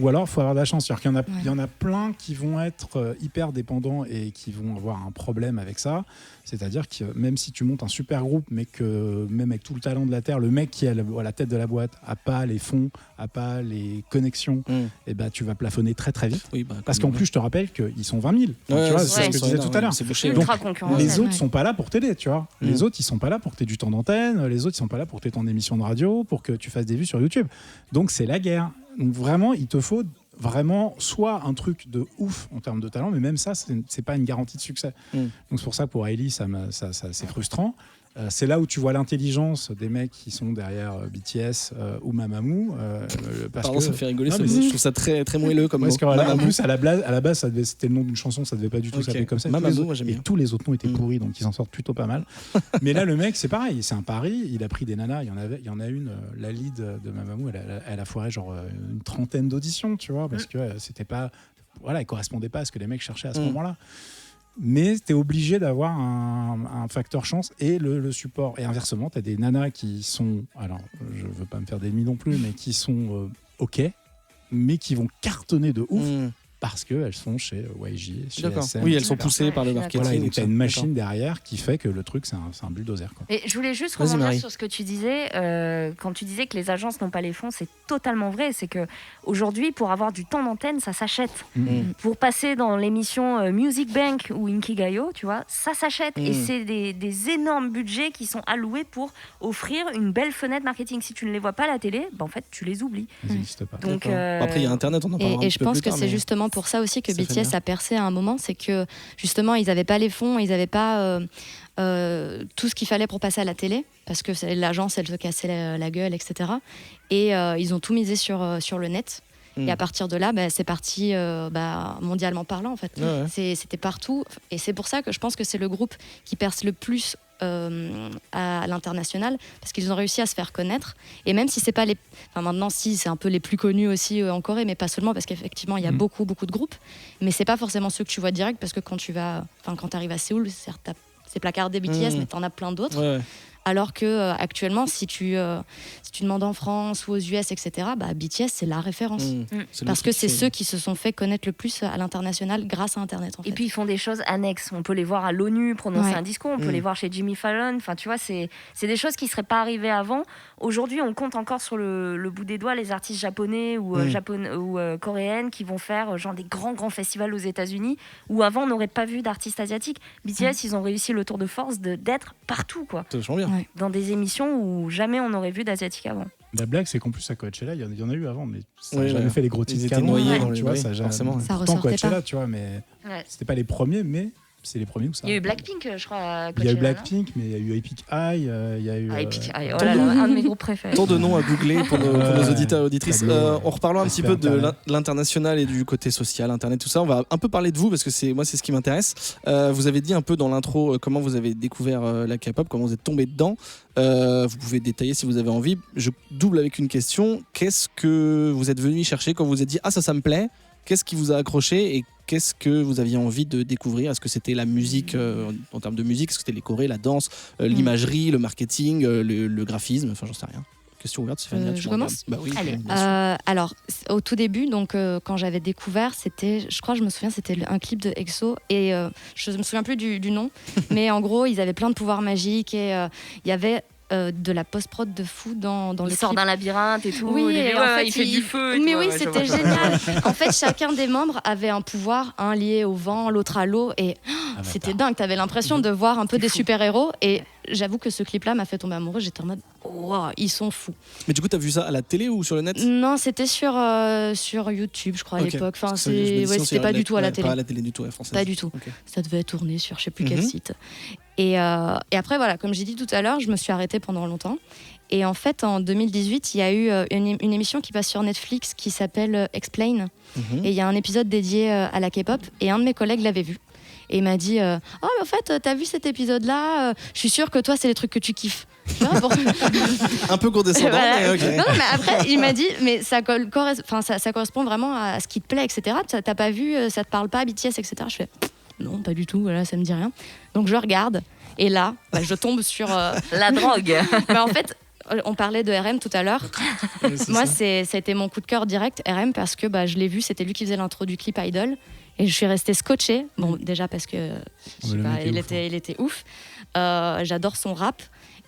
alors, il faut avoir de la chance. C'est-à-dire qu'il y en a plein qui vont être hyper dépendants et qui vont avoir un problème avec ça. C'est-à-dire que même si tu montes un super groupe, mais que même avec tout le talent de la Terre, le mec qui est à la tête de la boîte n'a pas les fonds, n'a pas les connexions, et ben tu vas plafonner très très vite. Oui, parce qu'en plus, je te rappelle qu'ils sont 20 000. Tu vois, c'est ce que je disais tout à l'heure. Donc, les autres sont pas là pour t'aider, tu vois. Les autres, ils sont pas là pour que tu aies du temps d'antenne. Les autres, ils sont pas là pour que tu aies ton émission de radio, pour que tu fasses des vues sur YouTube. Donc, c'est la guerre. Donc, vraiment, il te faut vraiment soit un truc de ouf en termes de talent, mais même ça, c'est pas une garantie de succès. Donc c'est pour ça que pour Hailey, ça c'est frustrant. C'est là où tu vois l'intelligence des mecs qui sont derrière BTS ou Mamamoo. Pardon, ça me fait rigoler, je trouve ça très, très moelleux comme mot. En plus, à la base, c'était le nom d'une chanson, ça devait pas du tout s'appeler comme ça. Mamamoo, j'aime bien. Et tous les autres noms étaient pourris, donc ils en sortent plutôt pas mal. Mais là, le mec, c'est pareil, c'est un pari. Il a pris des nanas, il y en a une, la lead de Mamamoo, elle a foiré genre une trentaine d'auditions, tu vois, parce que c'était pas, voilà, elle correspondait pas à ce que les mecs cherchaient à ce moment-là. Mais tu es obligé d'avoir un facteur chance et le support. Et inversement, tu as des nanas qui sont, alors je veux pas me faire d'ennemis non plus, mais qui sont OK, mais qui vont cartonner de ouf. Parce qu'elles sont chez YG, chez SM. Oui, elles sont poussées par le marketing. Voilà, et tu as une machine derrière qui fait que le truc, c'est un bulldozer, quoi. Et je voulais juste rebondir sur ce que tu disais. Quand tu disais que les agences n'ont pas les fonds, c'est totalement vrai. C'est qu'aujourd'hui, pour avoir du temps d'antenne, ça s'achète. Pour passer dans l'émission Music Bank ou Inkigayo, tu vois, ça s'achète. Et c'est des énormes budgets qui sont alloués pour offrir une belle fenêtre marketing. Si tu ne les vois pas à la télé, en fait, tu les oublies. Elles n'existent pas. Donc, après, il y a Internet, on en parlera un petit peu plus tard. Et je pense que c'est justement pour ça aussi que BTS a percé à un moment, c'est que justement ils n'avaient pas les fonds, ils n'avaient pas tout ce qu'il fallait pour passer à la télé, parce que l'agence elle se cassait la gueule, etc. Et ils ont tout misé sur le net. Et à partir de là, c'est parti mondialement parlant en fait. C'était partout, et c'est pour ça que je pense que c'est le groupe qui perce le plus à l'international, parce qu'ils ont réussi à se faire connaître. Et même si c'est pas maintenant, si c'est un peu les plus connus aussi en Corée, mais pas seulement, parce qu'effectivement il y a beaucoup de groupes, mais c'est pas forcément ceux que tu vois direct, parce que quand tu arrives à Séoul, certes c'est placardé BTS, mais t'en as plein d'autres. Alors que actuellement, si tu demandes en France ou aux US, etc., BTS c'est la référence. Parce que c'est ceux qui se sont fait connaître le plus à l'international grâce à Internet. En fait. Et puis ils font des choses annexes. On peut les voir à l'ONU prononcer un discours, on peut les voir chez Jimmy Fallon. Enfin, tu vois, c'est des choses qui ne seraient pas arrivées avant. Aujourd'hui, on compte encore sur le bout des doigts les artistes japonais ou coréennes qui vont faire genre des grands festivals aux États-Unis, où avant on n'aurait pas vu d'artistes asiatiques. BTS, ils ont réussi le tour de force d'être partout, quoi. C'est vachement bien. Dans des émissions où jamais on n'aurait vu d'asiatiques avant. La blague, c'est qu'en plus à Coachella, il y en a eu avant, mais ça n'a jamais fait les gros titres. Ils étaient noyés, tu vois, ça forcément. Ça pourtant ressortait Coachella, pas. tu vois, mais c'était pas les premiers, mais c'est les premiers où ça. Il y a eu Blackpink, je crois. À il y a eu Coachella, Blackpink, mais il y a eu Epic Eye, il y a eu. Epic Eye, oh là là, un de mes groupes préférés. Tant de noms à googler pour nos auditeurs et auditrices. En reparlant un petit peu de l'international et du côté social, Internet, tout ça, on va un peu parler de vous, parce que c'est ce qui m'intéresse. Vous avez dit un peu dans l'intro comment vous avez découvert la K-pop, comment vous êtes tombé dedans. Vous pouvez détailler si vous avez envie. Je double avec une question. Qu'est-ce que vous êtes venu y chercher quand vous vous êtes dit « Ah, ça me plaît ». Qu'est-ce qui vous a accroché et qu'est-ce que vous aviez envie de découvrir ? Est-ce que c'était la musique, en termes de musique ? Est-ce que c'était les chorés, la danse, l'imagerie, le marketing, le graphisme ? Enfin, j'en sais rien. Question ouverte, Stéphanie. Je commence ? Bah oui. Allez. bien sûr. Alors, au tout début, donc quand j'avais découvert, je me souviens, c'était un clip de EXO et je me souviens plus du nom, mais en gros, ils avaient plein de pouvoirs magiques et il y avait de la post-prod de fou dans le Il sort clip. d'un labyrinthe et tout. Oui, au début, et en fait, il fait du feu. et Mais tout, oui, ouais, je c'était vois. génial. En fait, chacun des membres avait un pouvoir, un lié au vent, l'autre à l'eau, et c'était dingue. T'avais l'impression de voir un peu des super-héros, et j'avoue que ce clip-là m'a fait tomber amoureux. J'étais en mode, wow, ils sont fous. Mais du coup, t'as vu ça à la télé ou sur le net? Non, c'était sur YouTube, je crois, à Ok. l'époque. Enfin, Parce que je me dis, sinon, c'était pas c'est du tout à la télé. Pas à la télé du tout, française. Pas du tout. Ok. Ça devait être tourné sur je sais plus quel Mhm. site. Et après, voilà, comme j'ai dit tout à l'heure, je me suis arrêtée pendant longtemps. Et en fait, en 2018, il y a eu une émission qui passe sur Netflix qui s'appelle Explain. Mhm. Et il y a un épisode dédié à la K-pop. Et un de mes collègues l'avait vu. Et il m'a dit Oh, mais en fait, t'as vu cet épisode-là Je suis sûre que toi, c'est les trucs que tu kiffes. Tu vois, pour- Un peu condescendant, Voilà. mais ok. Non, mais après, il m'a dit Mais ça correspond vraiment à ce qui te plaît, etc. T'as pas vu, ça te parle pas, BTS, etc. Je fais Non, pas du tout, voilà, ça me dit rien. Donc je regarde. Et là, je tombe sur. La drogue. En fait, on parlait de RM tout à l'heure. Ouais, c'est Moi, ça. ça a été mon coup de cœur direct, RM, parce que je l'ai vu, c'était lui qui faisait l'intro du clip Idol. Et je suis restée scotchée. Bon, déjà parce que je sais Le pas, mec est ouf, il était ouf. J'adore son rap.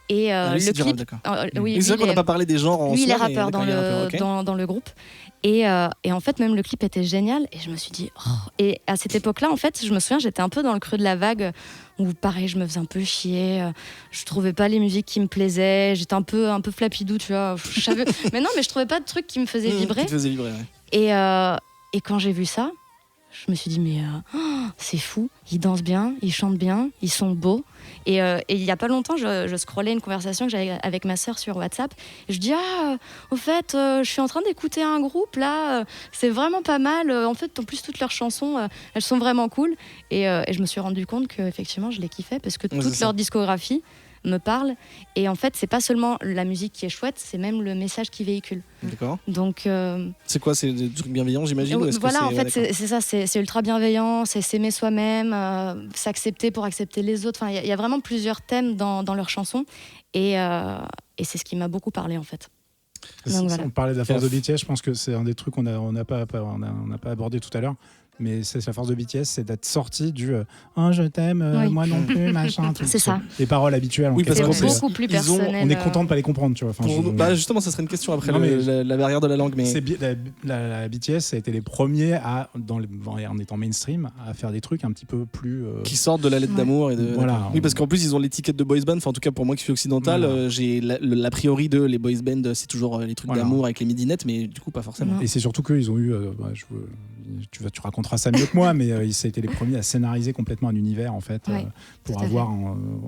Et Ah oui, le c'est du rap, clip. d'accord. Oui, Oui, c'est vrai lui, qu'on n'a il pas parlé des genres en lui, il soi, est mais rappeur d'accord, dans il est rappeur, ok. dans le groupe. Et en fait, même le clip était génial. Et je me suis dit, oh. Et à cette époque-là, en fait, je me souviens, j'étais un peu dans le creux de la vague où, pareil, je me faisais un peu chier. Je trouvais pas les musiques qui me plaisaient. J'étais un peu flapidou, tu vois. Mais non, mais je trouvais pas de trucs qui me faisaient vibrer. Qui te faisait vibrer, ouais. Et quand j'ai vu ça, je me suis dit, mais c'est fou. Ils dansent bien, ils chantent bien, ils sont beaux. Et il y a pas longtemps, je scrollais une conversation que j'avais avec ma sœur sur WhatsApp. Et je dis au fait, je suis en train d'écouter un groupe là, c'est vraiment pas mal. En fait, en plus toutes leurs chansons, elles sont vraiment cool. Et je me suis rendu compte que effectivement, je les kiffais parce que Ouais, toute c'est leur ça. discographie me parle. Et en fait, c'est pas seulement la musique qui est chouette, c'est même le message qu'ils véhiculent. D'accord. Donc C'est quoi? C'est des trucs bienveillants, j'imagine? ou est-ce que voilà, c'est- en ouais, fait, d'accord. c'est ça, c'est ultra bienveillant, c'est s'aimer soi-même, s'accepter pour accepter les autres. Enfin, il y a vraiment plusieurs thèmes dans leurs chansons, et c'est ce qui m'a beaucoup parlé, en fait. Donc, voilà. On parlait de la force de BTS, je pense que c'est un des trucs qu'on n'a pas abordé tout à l'heure. Mais c'est la force de BTS, c'est d'être sorti du oh, je t'aime, Oui. moi non plus, machin. truc. C'est ça. Les paroles habituelles. en Oui, parce quelque qu'en C'est sorte, plus, beaucoup plus ils ont- personnel. on est content de pas les comprendre, tu vois. Enfin, Pour- je- bah, justement, ça serait une question après Non, mais- la barrière de la langue. Mais... la BTS, ça a été les premiers en étant mainstream à faire des trucs un petit peu plus. Qui sortent de la lettre Ouais. d'amour. Voilà. D'accord. Oui, parce qu'en plus, ils ont l'étiquette de boys band. Enfin, en tout cas, pour moi qui suis occidental, Voilà. j'ai l'a priori de les boys band, c'est toujours les trucs Voilà. d'amour avec les midinettes, mais du coup, pas forcément. Non. Et c'est surtout qu'ils ont eu. Tu raconteras ça mieux que moi, mais ça a été les premiers à scénariser complètement un univers, en fait, Ouais, pour tout à avoir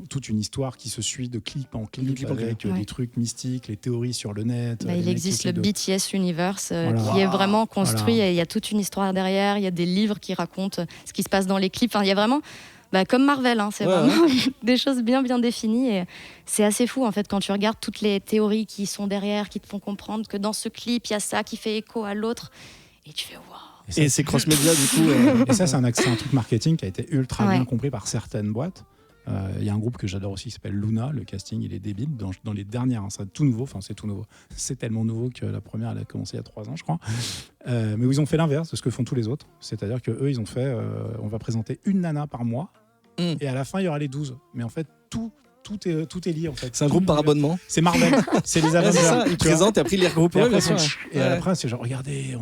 toute une histoire qui se suit de clip en clip, De clip en clip. avec Ouais. des trucs mystiques, les théories sur le net. les Il mecs existe qui le essaient de- BTS Universe Voilà. qui est vraiment construit, Voilà. et il y a toute une histoire derrière, il y a des livres qui racontent ce qui se passe dans les clips. Enfin, il y a vraiment, comme Marvel, hein, c'est Ouais, vraiment des choses bien définies, et c'est assez fou en fait quand tu regardes toutes les théories qui sont derrière, qui te font comprendre que dans ce clip, il y a ça qui fait écho à l'autre, et tu fais waouh. Et c'est cross-média, du coup. Et ça, c'est un truc marketing qui a été ultra Ouais. bien compris par certaines boîtes. Il y a un groupe que j'adore aussi qui s'appelle Luna. Le casting, il est débile. Dans les dernières, hein, c'est tout nouveau. Enfin, c'est tout nouveau. C'est tellement nouveau que la première, elle a commencé il y a 3 ans, je crois. Mais où ils ont fait l'inverse de ce que font tous les autres. C'est-à-dire qu'eux, ils ont fait on va présenter une nana par mois. Mm. Et à la fin, il y aura les 12. Mais en fait, tout est lié. En fait. C'est un groupe par abonnement. C'est Marvel. C'est les Ouais, Avengers. c'est ça, ils tu vois. présentent et après ils les regroupent. Et Ouais, après, bien sûr. et Ouais. après, c'est genre, regardez,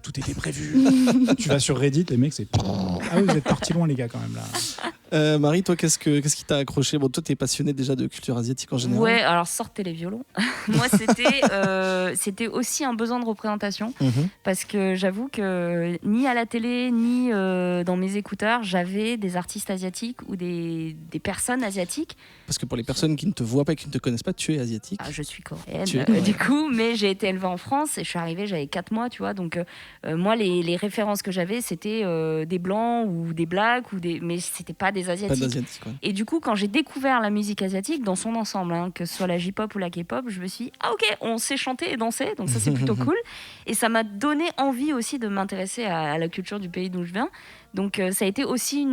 tout était prévu. Tu vas sur Reddit, les mecs, c'est. Ah oui, vous êtes partis loin, les gars, quand même, là. Marie, toi, qu'est-ce qui t'a accroché? Bon, toi, t'es passionnée déjà de culture asiatique en général. Ouais, alors sortez les violons. Moi, c'était aussi un besoin de représentation, Mhm. parce que j'avoue que ni à la télé, ni dans mes écouteurs, j'avais des artistes asiatiques ou des personnes asiatiques. Parce que pour les personnes qui ne te voient pas et qui ne te connaissent pas, tu es asiatique. Ah, je suis coréenne, Tu es- du coup, mais j'ai été élevée en France et je suis arrivée, j'avais 4 mois, tu vois. Donc, moi, les références que j'avais, c'était des blancs ou des blacks, mais c'était pas des Pas asiatiques. d'asiatique, ouais. Et du coup, quand j'ai découvert la musique asiatique dans son ensemble, hein, que ce soit la J-pop ou la K-pop, je me suis dit, ah ok, on sait chanter et danser, donc ça c'est plutôt cool. Et ça m'a donné envie aussi de m'intéresser à la culture du pays d'où je viens. Donc ça a été aussi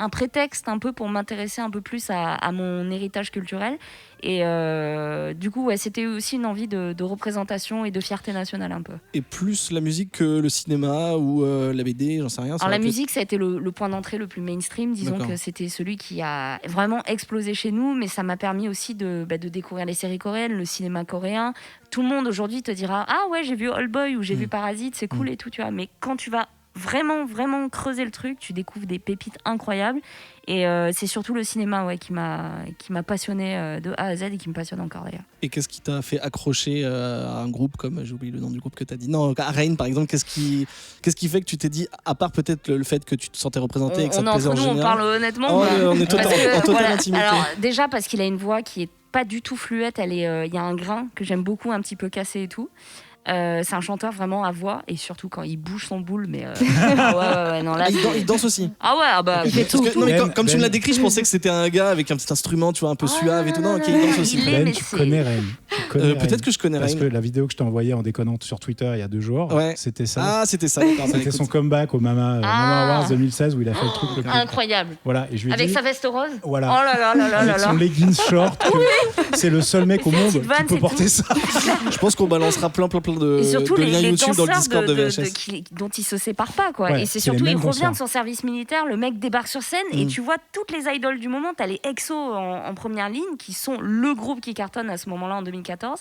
un prétexte un peu pour m'intéresser un peu plus à mon héritage culturel. Et du coup, ouais, c'était aussi une envie de représentation et de fierté nationale un peu. Et plus la musique que le cinéma ou la BD, j'en sais rien. Alors la musique, ça a été le point d'entrée le plus mainstream. Disons D'accord. que c'était celui qui a vraiment explosé chez nous, mais ça m'a permis aussi de découvrir les séries coréennes, le cinéma coréen. Tout le monde aujourd'hui te dira « Ah ouais, j'ai vu Old Boy » ou « J'ai vu Parasite », c'est cool et tout, tu vois. Mais quand tu vas vraiment, vraiment creuser le truc, tu découvres des pépites incroyables. Et c'est surtout le cinéma qui m'a passionné de A à Z et qui me passionne encore d'ailleurs. Et qu'est-ce qui t'a fait accrocher à un groupe comme, j'ai oublié le nom du groupe que t'as dit, non, à Rain par exemple, qu'est-ce qui fait que tu t'es dit, à part peut-être le fait que tu te sentais représenté et que ça te plaisait en général. On parle honnêtement. Oh, on est en totale intimité. Alors déjà parce qu'il a une voix qui est pas du tout fluette, il y a un grain que j'aime beaucoup, un petit peu cassé et tout. C'est un chanteur vraiment à voix et surtout quand il bouge son boule, mais non, là, il danse aussi. Ah ouais, il fait tout. Non, mais comme tu me l'as décrit, je pensais que c'était un gars avec un petit instrument, tu vois, un peu suave et tout. Non, ok, il danse aussi. Tu connais Rain. Peut-être que je connais Rain. Parce que la vidéo que je t'ai envoyée en déconnant sur Twitter il y a 2 jours, c'était ça. Ah, c'était ça. D'accord, c'était son comeback au Mama Awards 2016 où il a fait le truc le plus incroyable. Voilà, et je lui ai avec dit, sa veste rose. Voilà. Oh là là. Avec son leggings short. C'est le seul mec au monde qui peut porter ça. Je pense qu'on balancera plein de et surtout liens les YouTube dans le Discord de VHS. dont il se sépare pas, quoi. Ouais, et c'est surtout, il revient danseurs. de son service militaire, le mec débarque sur scène et tu vois toutes les idoles du moment. T'as les EXO en première ligne qui sont le groupe qui cartonne à ce moment-là en 2014.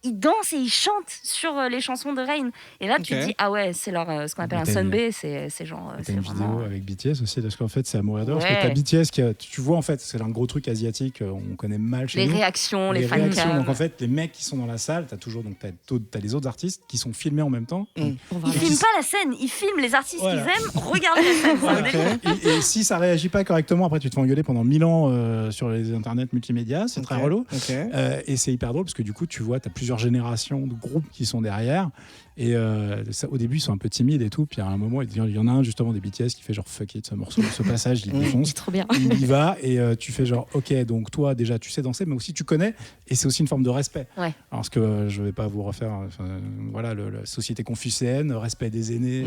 Ils dansent et ils chantent sur les chansons de Rain. Et là, tu te dis, ah ouais, c'est ce qu'on appelle un sunbae, c'est genre. T'as c'est une vraiment... vidéo avec BTS aussi, parce qu'en fait, c'est à mourir de rire. Ouais. Parce que t'as BTS tu vois, en fait, c'est un gros truc asiatique, on connaît mal chez les nous. réactions, les réactions. fancams. Donc en fait, les mecs qui sont dans la salle, t'as les autres artistes qui sont filmés en même temps. Ils filment pas la scène, ils filment les artistes qu'ils aiment, regardez la scène. Voilà. Et si ça réagit pas correctement, après tu te fais engueuler pendant 1000 ans sur les internets multimédia, c'est très relou. Et c'est hyper drôle parce que du coup, tu vois, t'as plusieurs générations de groupes qui sont derrière. Et au début, ils sont un peu timides et tout. Puis à un moment, il y en a un justement des BTS qui fait genre fuck it, ce morceau, ce passage, il défonce. C'est trop bien. Il y va et tu fais genre ok, donc toi déjà tu sais danser, mais aussi tu connais. Et c'est aussi une forme de respect. Ouais. Alors que je vais pas vous refaire. Voilà, la société confucéenne, respect des aînés.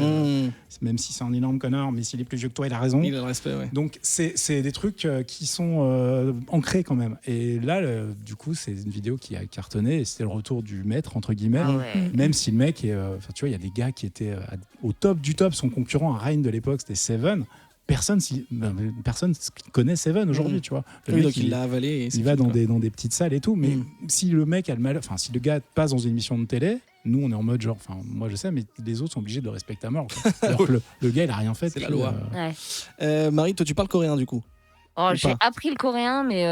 Même si c'est un énorme connard, mais s'il est plus vieux que toi, il a raison. Il a le respect, ouais. Donc c'est des trucs qui sont ancrés quand même. Et là, du coup, c'est une vidéo qui a cartonné et c'était le retour du maître entre guillemets. Ah ouais. Même si le mec est, tu vois, il y a des gars qui étaient au top du top. Son concurrent à Rain de l'époque, c'était Seven. Personne connaît Seven aujourd'hui, tu vois. Le mec, donc il l'a avalé. Et il va dans des petites salles et tout. Mais si le mec a le mal, enfin si le gars passe dans une émission de télé, nous on est en mode genre, enfin moi je sais, mais les autres sont obligés de le respecter à mort. Alors que le gars il a rien fait. C'est la loi. Ouais. Marie, toi tu parles coréen du coup? Oh, Ou j'ai pas appris le coréen, mais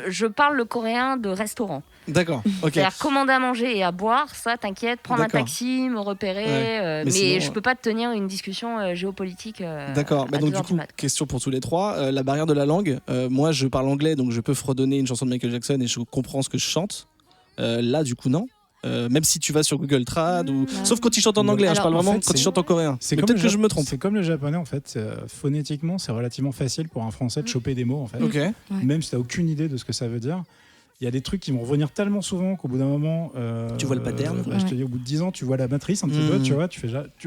je parle le coréen de restaurant. D'accord, ok. C'est-à-dire commander à manger et à boire, ça t'inquiète, prendre un D'accord. taxi, me repérer, Ouais. Mais mais sinon, je peux pas te tenir une discussion géopolitique. D'accord, à donc 2 du heures coup, mat. question pour tous les trois, la barrière de la langue, moi je parle anglais donc je peux fredonner une chanson de Michael Jackson et je comprends ce que je chante. Là du coup non. Même si tu vas sur Google Trad ou... Sauf quand il chante en anglais, je parle en vraiment fait, quand il chante en coréen. C'est Mais comme peut-être que je me trompe. C'est comme le japonais en fait. Phonétiquement, c'est relativement facile pour un français de choper des mots en fait. Ok. Même si t'as aucune idée de ce que ça veut dire. Il y a des trucs qui vont revenir tellement souvent qu'au bout d'un moment. Tu vois le pattern. Je te dis, au bout de 10 ans, tu vois la matrice un petit peu, tu vois.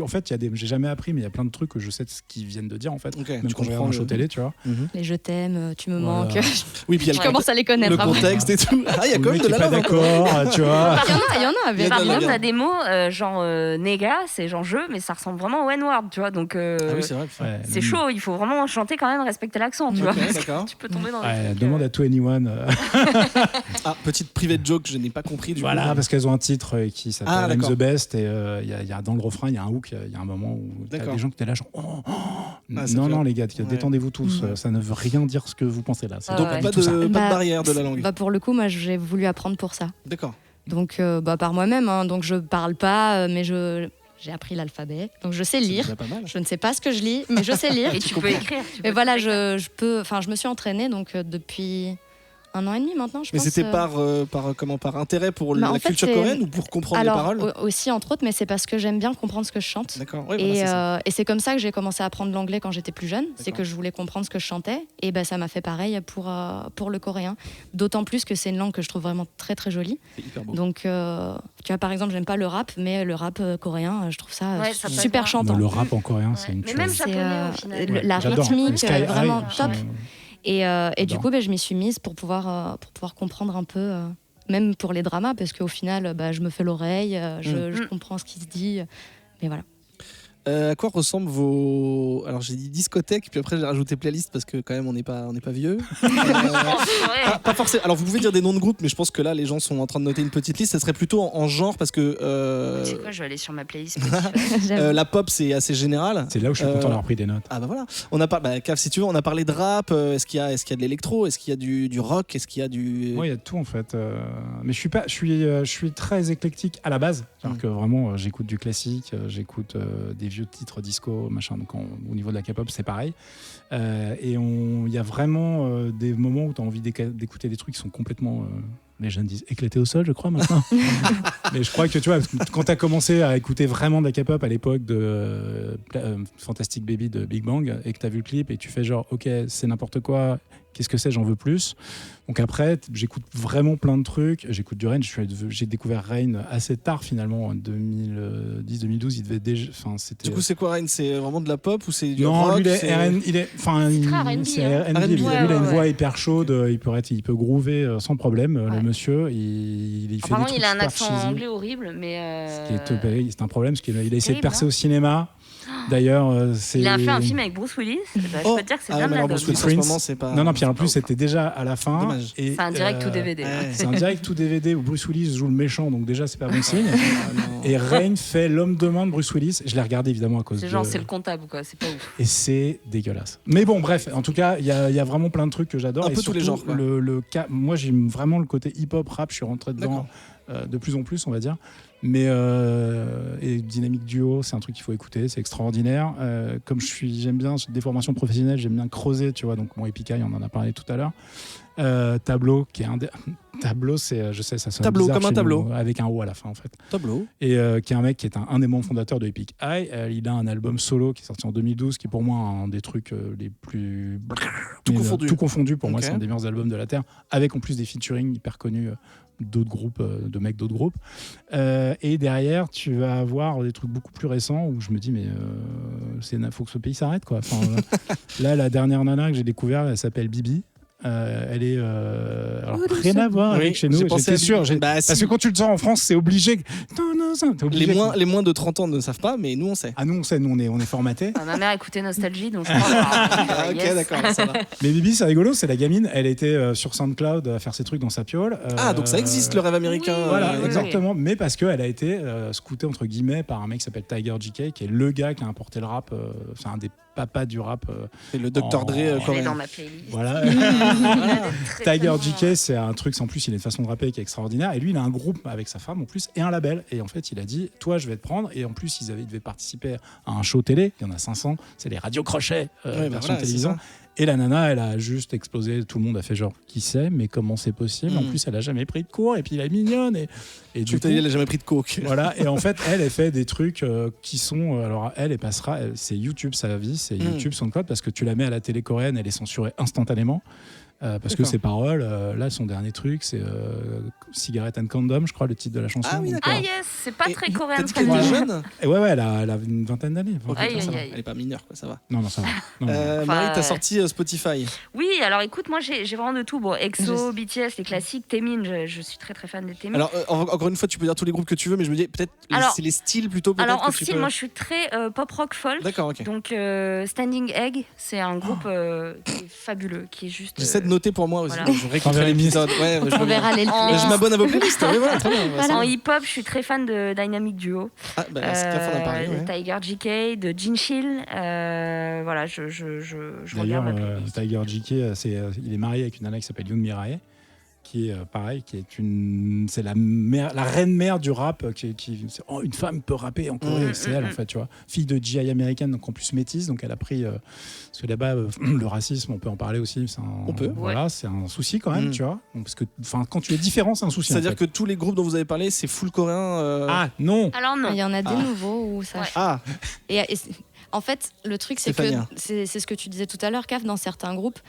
En fait, j'ai jamais appris, mais il y a plein de trucs que je sais ce qu'ils viennent de dire en fait. Ok, Même tu quand je regarde comprends un show télé, tu vois. Les je t'aime, tu me Voilà. manques. Oui, puis il y a Je commence à les connaître. le après. contexte et tout. Ah, il y a Le quand même mec de est la pas love. d'accord, tu vois. Il y en a. Il y a Par de la contre, bien. t'as des mots genre nega, c'est genre jeu, mais ça ressemble vraiment au N-word, tu vois. Donc Ah oui, c'est vrai. Ouais, c'est chaud, il faut vraiment chanter quand même, respecter l'accent, tu vois. Ok, d'accord. Tu peux tomber dans Ouais, le truc, demande à 21. Ah, petite private joke, je n'ai pas compris du Voilà, coup. parce qu'elles ont un titre qui s'appelle Ah, I'm d'accord. the Best et il y a dans le refrain, il y a un hook, il y a un moment où t'as D'accord. des gens qui étaient là genre c'est non, clair. non les gars, détendez-vous tous, ça ne veut rien dire ce que vous pensez là. C'est Ah Donc ouais. pas tout ça. de Bah, barrière de la langue. Bah pour le coup, moi j'ai voulu apprendre pour ça. D'accord. Donc par moi-même, hein. Donc je parle pas, mais j'ai appris l'alphabet. Donc je sais C'est lire. déjà pas mal. Je ne sais pas ce que je lis, mais je sais lire. Et tu peux écrire. Mais voilà, je me suis entraînée donc depuis 1 an et demi maintenant, je Mais pense. c'était par intérêt pour Bah, la en fait, culture c'est- coréenne ou pour comprendre Alors, les paroles? aussi, entre autres, mais c'est parce que j'aime bien comprendre ce que je chante. D'accord, ouais, voilà, c'est ça. Et c'est comme ça que j'ai commencé à apprendre l'anglais quand j'étais plus jeune. C'est D'accord. que je voulais comprendre ce que je chantais. Et ben, ça m'a fait pareil pour le coréen. D'autant plus que c'est une langue que je trouve vraiment très très jolie. C'est hyper beau. Donc, tu vois, par exemple, j'aime pas le rap, mais le rap coréen, je trouve ça Ouais, ça peut super être chantant. Le rap en coréen, c'est Ouais. une Mais tuerie. même C'est, japonais au final. la J'adore. rythmique, Sky High, vraiment top. sont- Et du J'adore. coup, je m'y suis mise pour pouvoir comprendre un peu, même pour les dramas, parce qu'au final, je me fais l'oreille, je comprends ce qui se dit. Mais voilà. À quoi ressemblent vos... Alors j'ai dit discothèque, puis après j'ai rajouté playlist parce que quand même on n'est pas vieux. Pas forcément. Alors vous pouvez dire des noms de groupes, mais je pense que là les gens sont en train de noter une petite liste. Ça serait plutôt en genre parce que Tu sais quoi, je vais aller sur ma playlist. la pop c'est assez général. C'est là où je suis content d'avoir pris des notes. Ah bah voilà. On a pas, Cave, si tu veux, on a parlé de rap. Est-ce qu'il y a de l'électro? Est-ce qu'il y a du rock? Est-ce qu'il y a du... Moi, il y a de tout en fait. Mais je suis très éclectique à la base. C'est-à-dire que vraiment, j'écoute du classique, j'écoute des vieux titres disco, machin. Donc au niveau de la K-pop, c'est pareil. Et il y a vraiment des moments où tu as envie d'écouter des trucs qui sont complètement. Les jeunes disent éclatés au sol, je crois, maintenant. Mais je crois que tu vois, quand tu as commencé à écouter vraiment de la K-pop à l'époque de Fantastic Baby de Big Bang et que tu as vu le clip et tu fais genre, ok, c'est n'importe quoi, qu'est-ce que c'est, j'en veux plus. Donc après, j'écoute vraiment plein de trucs. J'écoute du Rain, j'ai découvert Rain assez tard finalement, en 2010-2012. Il devait déjà. Du coup, c'est quoi Rain? C'est vraiment de la pop ou c'est du non, rock? lui, c'est très R&B, c'est hein. R&B. Lui, il a une Ouais. voix hyper chaude. Il peut groover sans problème. Le monsieur, il fait Apparemment, des trucs il a un super accent cheesy. anglais horrible, mais. C'est un problème parce qu'il a essayé de terrible, percer hein. au cinéma. D'ailleurs, c'est. Il a fait un film avec Bruce Willis. Je peux te dire que c'est bien de la alors dope. Bruce Willis, en ce Prince. moment, c'est pas... Non, puis en c'est plus, pas c'était déjà à la fin. Dommage. Et, C'est un direct ou DVD. Ouais. C'est un direct ou DVD où Bruce Willis joue le méchant, donc déjà, c'est pas bon signe. Ah, non. Et Rain fait l'homme de main de Bruce Willis. Je l'ai regardé évidemment à cause C'est de. genre, c'est le comptable, quoi. C'est pas ouf. Et c'est dégueulasse. Mais bon, bref, en tout cas, il y a vraiment plein de trucs que j'adore. Un Et peu tous les surtout, genres, quoi. moi, j'aime vraiment le côté hip-hop, rap. Je suis rentré dedans de plus en plus, on va dire. Mais et Dynamic Duo, c'est un truc qu'il faut écouter, c'est extraordinaire. Comme j'aime bien des formations professionnelles, j'aime bien creuser, tu vois. Donc, mon Epicaille, on en a parlé tout à l'heure. Tableau, qui est Tableau, c'est, je sais, ça sonne Tableau, bizarre comme un chez tableau. nous, avec un O à la fin, en fait. Tableau. Et qui est un mec qui est un des membres fondateurs de Epic High. Il a un album solo qui est sorti en 2012, qui est pour moi un des trucs les plus... Tout confondu. Tout confondu, pour moi, Ok. c'est un des meilleurs albums de la Terre, avec en plus des featuring hyper connus d'autres groupes, de mecs d'autres groupes. Et derrière, tu vas avoir des trucs beaucoup plus récents où je me dis, mais faut que ce pays s'arrête, quoi. Enfin, là, la dernière nana que j'ai découvert, elle s'appelle Bibi. Elle est alors, rien à voir avec chez nous. j'ai pensé J'étais à sûr. Bibi. Bah, si. Parce que quand tu le sors en France, c'est obligé. Non, t'es obligé. Les moins de 30 ans ne savent pas, mais nous on sait. Ah, nous, on sait, nous, on est formatés. Ma mère écoutait Nostalgie, donc je crois. Ah, ok, Yes. d'accord, ça va. Mais Bibi, c'est rigolo, c'est la gamine. Elle était sur SoundCloud à faire ses trucs dans sa piole. Ah, donc ça existe le rêve américain. oui, Voilà, oui. exactement. Mais parce qu'elle a été scoutée, entre guillemets, par un mec qui s'appelle Tiger JK, qui est le gars qui a importé le rap. C'est un des papas du rap. Et le Dr. Dre Elle est coréen. dans ma playlist. Voilà. Très, Tiger très JK, c'est un truc, en plus, il a une façon de rapper qui est extraordinaire. Et lui, il a un groupe avec sa femme, en plus, et un label. Et en fait, il a dit, toi, je vais te prendre. Et en plus, ils devaient participer à un show télé. Il y en a 500. C'est les radios crochets, Ouais, bah version voilà, télévision. c'est ça. Et la nana, elle a juste explosé. Tout le monde a fait genre, qui sait, mais comment c'est possible? En plus, elle a jamais pris de cours. Et puis, elle est mignonne. Et du Tu t'as dit, elle a jamais pris de coke. voilà, et en fait, elle fait des trucs qui sont. Alors, elle passera. C'est YouTube, sa vie, c'est YouTube, SoundCloud, parce que tu la mets à la télé coréenne, elle est censurée instantanément. Parce que D'accord. ses paroles, là, son dernier truc, c'est Cigarette and Condom, je crois, le titre de la chanson. Ah oui, Donc, d'accord. Ah yes, c'est pas très coréen. T'as dit très qu'elle était bien. jeune? et ouais, elle a une vingtaine d'années. Ok, Aïe, ça aïe, va. aïe. Elle est pas mineure, quoi, ça va. Non, ça va. Non, non. Marie, t'as ouais. sorti Spotify. Oui, alors écoute, moi j'ai vraiment de tout. Bon, EXO, BTS, les classiques, Taemin, je suis très très fan de Taemin. Alors, encore une fois, tu peux dire tous les groupes que tu veux, mais je me dis peut-être Alors- c'est les styles plutôt. peut-être Alors en que tu style, peux- moi je suis très pop rock folk. D'accord, ok. Donc Standing Egg, c'est un groupe qui est fabuleux, qui est juste. J'essaie de noter pour moi aussi. voilà. Je réécouterai T'enverras une liste. l'épisode. Ouais, je veux On bien. verra les En- Je m'abonne à vos playlists. Oui, voilà, très bien. Ouais, ça En va. hip-hop, je suis très fan de Dynamic Duo, Ah, bah, c'est Caf, on a parlé. Ouais. Tiger JK, de Jin Chill. Voilà, je D'ailleurs, regarde ma playlist. Tiger JK, il est marié avec une nana qui s'appelle Yoon Mirae, qui est pareil, c'est la reine mère du rap, une femme peut rapper en Corée, c'est elle en fait, tu vois, fille de GI américaine, donc en plus métisse, donc elle a pris parce que là-bas le racisme, on peut en parler aussi, c'est un souci quand même, tu vois, donc, parce que quand tu es différent, c'est un souci. C'est-à-dire que tous les groupes dont vous avez parlé, c'est full coréen. Ah non. Alors non. Il y en a des nouveaux où ça. Ouais. Et en fait, le truc, c'est que c'est ce que tu disais tout à l'heure, Caf, dans certains groupes,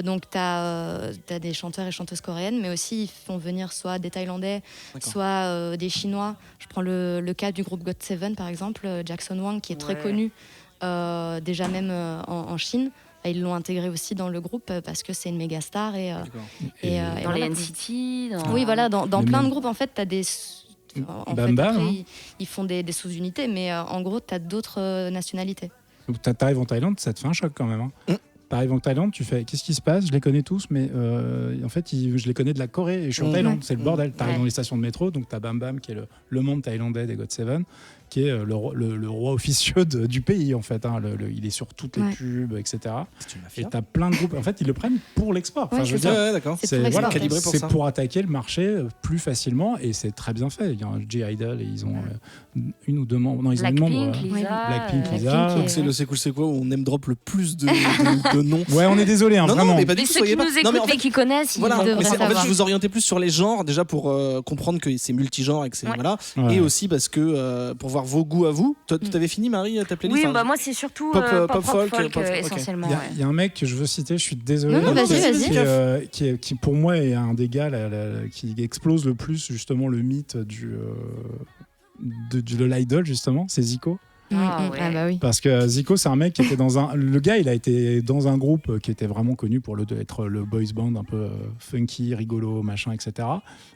donc tu as des chanteurs et chanteuses coréennes, mais aussi ils font venir soit des Thaïlandais, soit des Chinois. Je prends le cas du groupe GOT7, par exemple, Jackson Wang, qui est très connu, déjà même en Chine. Ils l'ont intégré aussi dans le groupe parce que c'est une méga star. Dans les NCT. Oui, voilà, dans plein de groupes, en fait, tu as des... En fait, après, ils font des sous-unités, mais en gros, tu as d'autres nationalités. Donc, t'arrives en Thaïlande, ça te fait un choc quand même. Hein. T'arrives en Thaïlande, tu fais qu'est-ce qui se passe? Je les connais tous, mais en fait, je les connais de la Corée et je suis en Thaïlande. C'est le bordel. T'arrives dans les stations de métro, donc t'as Bam Bam, qui est le membre thaïlandais des GOT7, qui est le roi officieux du pays, en fait. Hein. Il est sur toutes les pubs, etc. Et t'as plein de groupes. En fait, ils le prennent pour l'export. Enfin, je veux dire, d'accord. C'est calibré pour ça. C'est pour attaquer le marché plus facilement et c'est très bien fait. Il y a un J-Idol et ils ont une ou deux membres. Non, ils ont une membre. Blackpink, Lisa. Donc c'est le C'est cool, c'est quoi où on name drop le plus de noms. Ouais, on est désolé, hein, vraiment. Non, mais pas du Mais tout. ceux qui nous écoutent et qui connaissent, ils devraient en savoir. fait, je vous orientais plus sur les genres, déjà pour comprendre que c'est multigenre et que c'est. Voilà. Et aussi parce que pour voir vos goûts à vous. Toi, tu avais fini, Marie, ta playlist? Oui, moi, c'est surtout pop folk essentiellement. Il y a un mec que je veux citer, je suis désolé. Non, vas-y. Qui, pour moi, est un des gars qui explose le plus, justement, le mythe de l'idol, justement, c'est Zico. Bah oui. Parce que Zico, c'est un mec qui était le gars, il a été dans un groupe qui était vraiment connu pour être le boys band un peu funky, rigolo, machin, etc.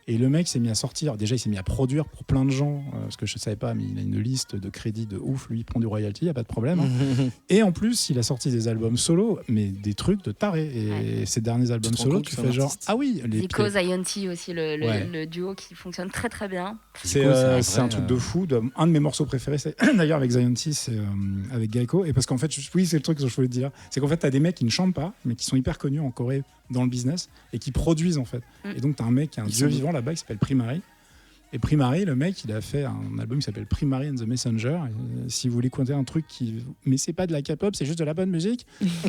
Et le mec s'est mis à sortir. Déjà, il s'est mis à produire pour plein de gens, parce que je savais pas, mais il a une liste de crédits de ouf. Lui, il prend du royalty, y a pas de problème. Et en plus, il a sorti des albums solo, mais des trucs de taré. Et ces derniers albums solo, tu fais genre, ah oui, Zico, Zion T aussi, le duo qui fonctionne très très bien. C'est un truc de fou. Un de mes morceaux préférés, c'est d'ailleurs avec Zion T, c'est avec Gaeko. Et parce qu'en fait, oui, c'est le truc que je voulais te dire. C'est qu'en fait, t'as des mecs qui ne chantent pas, mais qui sont hyper connus en Corée dans le business et qui produisent en fait. Et donc, t'as un mec qui est un dieu vivant là-bas qui s'appelle Primary. Et Primary, le mec, il a fait un album qui s'appelle Primary and the Messenger. Et si vous voulez écouter un truc mais c'est pas de la K-pop, c'est juste de la bonne musique,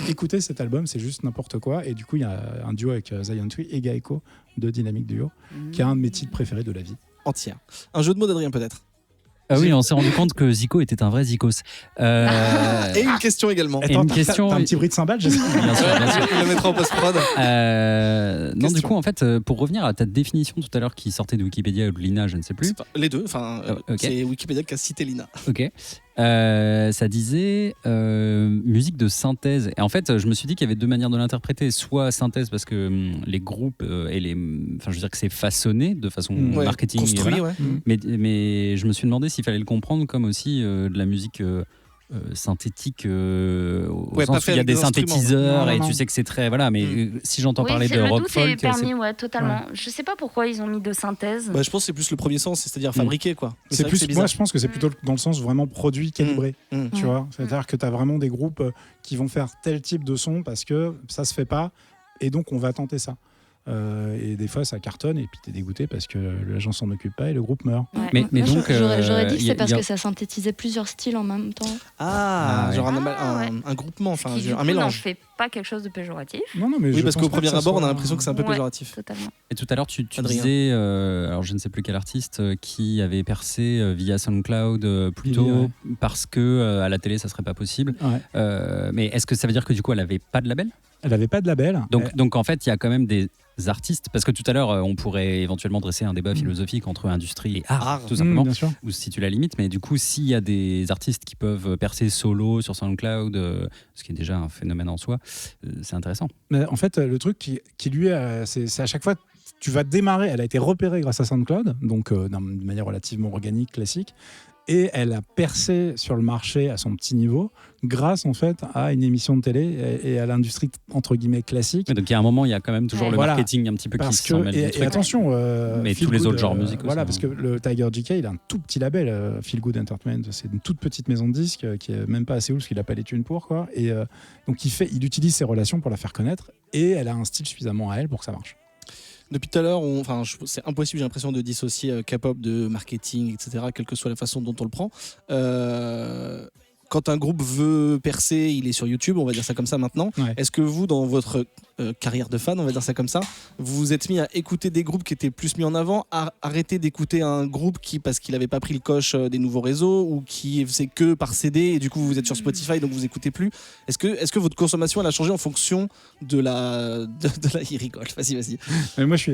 écoutez cet album, c'est juste n'importe quoi. Et du coup, il y a un duo avec Zion T et Gaeko, de Dynamic Duo, qui est un de mes titres préférés de la vie. Entière. Un jeu de mots d'Adrien, peut-être? Ah oui, on s'est rendu compte que Zico était un vrai Zikos. Et une question également. Attends, t'as un petit bruit de cymbale, j'espère. Bien sûr. Il le mettra en post-prod. Non, du coup, en fait, pour revenir à ta définition tout à l'heure qui sortait de Wikipédia ou de Lina, je ne sais plus. Les deux, c'est Wikipédia qui a cité Lina. Ok. Ça disait musique de synthèse. Et en fait, je me suis dit qu'il y avait deux manières de l'interpréter. Soit synthèse parce que les groupes enfin, je veux dire que c'est façonné de façon marketing, construit, voilà. Mais je me suis demandé s'il fallait le comprendre comme aussi de la musique synthétique au sens où il y a des synthétiseurs et tu sais que c'est très voilà, mais si j'entends parler de rock folk, c'est permis, totalement. Je sais pas pourquoi ils ont mis de synthèse. Je pense que c'est plus le premier sens, c'est-à-dire fabriqué quoi. Moi je pense que c'est plutôt dans le sens vraiment produit, calibré. Tu vois, c'est-à-dire que tu as vraiment des groupes qui vont faire tel type de son parce que ça se fait pas et donc on va tenter ça. Et des fois ça cartonne et puis t'es dégoûté parce que l'agent s'en occupe pas et le groupe meurt. Mais donc j'aurais dit que c'est parce que ça synthétisait plusieurs styles en même temps. Genre un groupement, enfin un mélange. Non, je fais pas quelque chose de péjoratif. Non, mais oui, parce qu'au premier abord on a l'impression que c'est un peu péjoratif. Totalement. Et tout à l'heure tu disais, alors je ne sais plus quel artiste qui avait percé via SoundCloud plutôt parce que à la télé ça serait pas possible. Mais est-ce que ça veut dire que du coup elle avait pas de label? Elle avait pas de label. Donc en fait il y a quand même des artistes, parce que tout à l'heure on pourrait éventuellement dresser un débat philosophique entre industrie et art tout simplement, ou si tu la limites, mais du coup s'il y a des artistes qui peuvent percer solo sur SoundCloud, ce qui est déjà un phénomène en soi, c'est intéressant. Mais en fait le truc qui lui c'est à chaque fois tu vas démarrer, elle a été repérée grâce à SoundCloud, donc d'une manière relativement organique, classique, et elle a percé sur le marché à son petit niveau grâce en fait à une émission de télé et à l'industrie entre guillemets classique. Mais donc il y a un moment, il y a quand même toujours le marketing un petit peu qui s'en mêle du truc. Et attention, mais tous les autres genres musicaux. Voilà, parce que le Tiger JK, il a un tout petit label, Feel Good Entertainment, c'est une toute petite maison de disques qui est même pas assez ouf parce qu'il a pas les thunes pour quoi. Et donc il utilise ses relations pour la faire connaître et elle a un style suffisamment à elle pour que ça marche. Depuis tout à l'heure, c'est impossible, j'ai l'impression de dissocier K-pop de marketing, etc., quelle que soit la façon dont on le prend. Quand un groupe veut percer, il est sur YouTube, on va dire ça comme ça maintenant. Ouais. Est-ce que vous, dans votre carrière de fan, on va dire ça comme ça, vous vous êtes mis à écouter des groupes qui étaient plus mis en avant, à arrêter d'écouter un groupe parce qu'il n'avait pas pris le coche des nouveaux réseaux ou qui faisait que par CD et du coup vous êtes sur Spotify donc vous écoutez plus. Est-ce que votre consommation elle a changé en fonction de la... Il rigole, vas-y. Mais moi je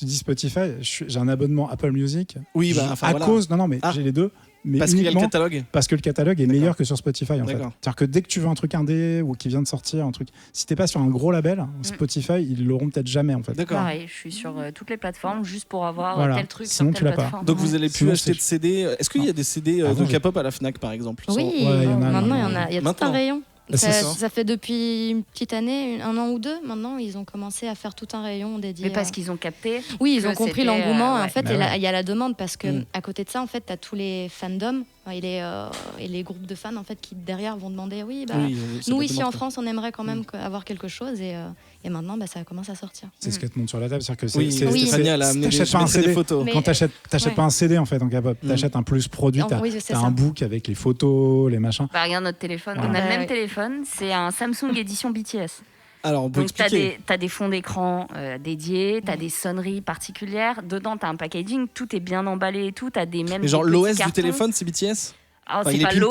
dis Spotify, j'ai un abonnement Apple Music. Oui, cause, j'ai les deux. Mais parce qu'il y a le catalogue. Parce que le catalogue est meilleur que sur Spotify en fait. C'est-à-dire que dès que tu veux un truc indé ou qui vient de sortir un truc, si t'es pas sur un gros label, Spotify ils l'auront peut-être jamais en fait. D'accord. Pareil, je suis sur toutes les plateformes juste pour avoir tel truc. Sinon sur tu l'as pas. Donc vous allez plus acheter de CD. Est-ce qu'il y a des CD de K-pop à la Fnac par exemple? Oui, maintenant il y a tout un rayon. Ça fait depuis une petite année, 1 an ou 2, maintenant, ils ont commencé à faire tout un rayon dédié. Mais parce qu'ils ont capté. Oui, ils ont compris l'engouement. En fait, il y a la demande parce que à côté de ça, en fait, tu as tous les fandoms et les groupes de fans en fait qui derrière vont demander nous ici en France, on aimerait quand même avoir quelque chose et maintenant, ça commence à sortir. C'est ce que te montre sur la table, c'est-à-dire que Stéphanie elle a amené des photos. Quand t'achètes pas un CD en fait en K-pop, t'achètes un plus produit, t'as un book avec les photos, les machins. Regarde notre téléphone, on a le même téléphone. C'est un Samsung édition BTS. Alors, donc, t'as des fonds d'écran dédiés, t'as des sonneries particulières. Dedans, t'as un packaging, tout est bien emballé et tout. T'as des mêmes. Mais genre, l'OS du téléphone, c'est BTS? Alors, c'est pas l'OS,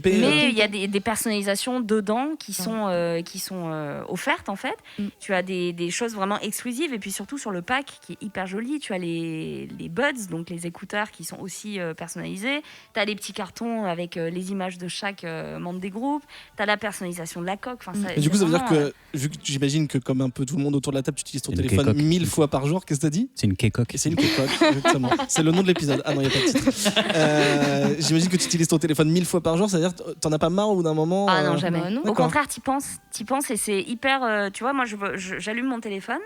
mais il y a des personnalisations dedans qui sont offertes en fait. Tu as des choses vraiment exclusives et puis surtout sur le pack qui est hyper joli, tu as les buds, donc les écouteurs qui sont aussi personnalisés. Tu as les petits cartons avec les images de chaque membre des groupes. Tu as la personnalisation de la coque. Et du coup, ça veut dire que, vu que j'imagine que comme un peu tout le monde autour de la table, tu utilises ton téléphone 1000 fois par jour, qu'est-ce que t'as dit? C'est une K-coque. C'est une K-coque, exactement. C'est le nom de l'épisode. Ah non, il n'y a pas de titre. J'imagine que tu utilises ton téléphone 1000 fois par jour, c'est-à-dire t'en as pas marre au bout d'un moment? Ah non, jamais. Au contraire, t'y penses et c'est hyper. Tu vois, moi, j'allume mon téléphone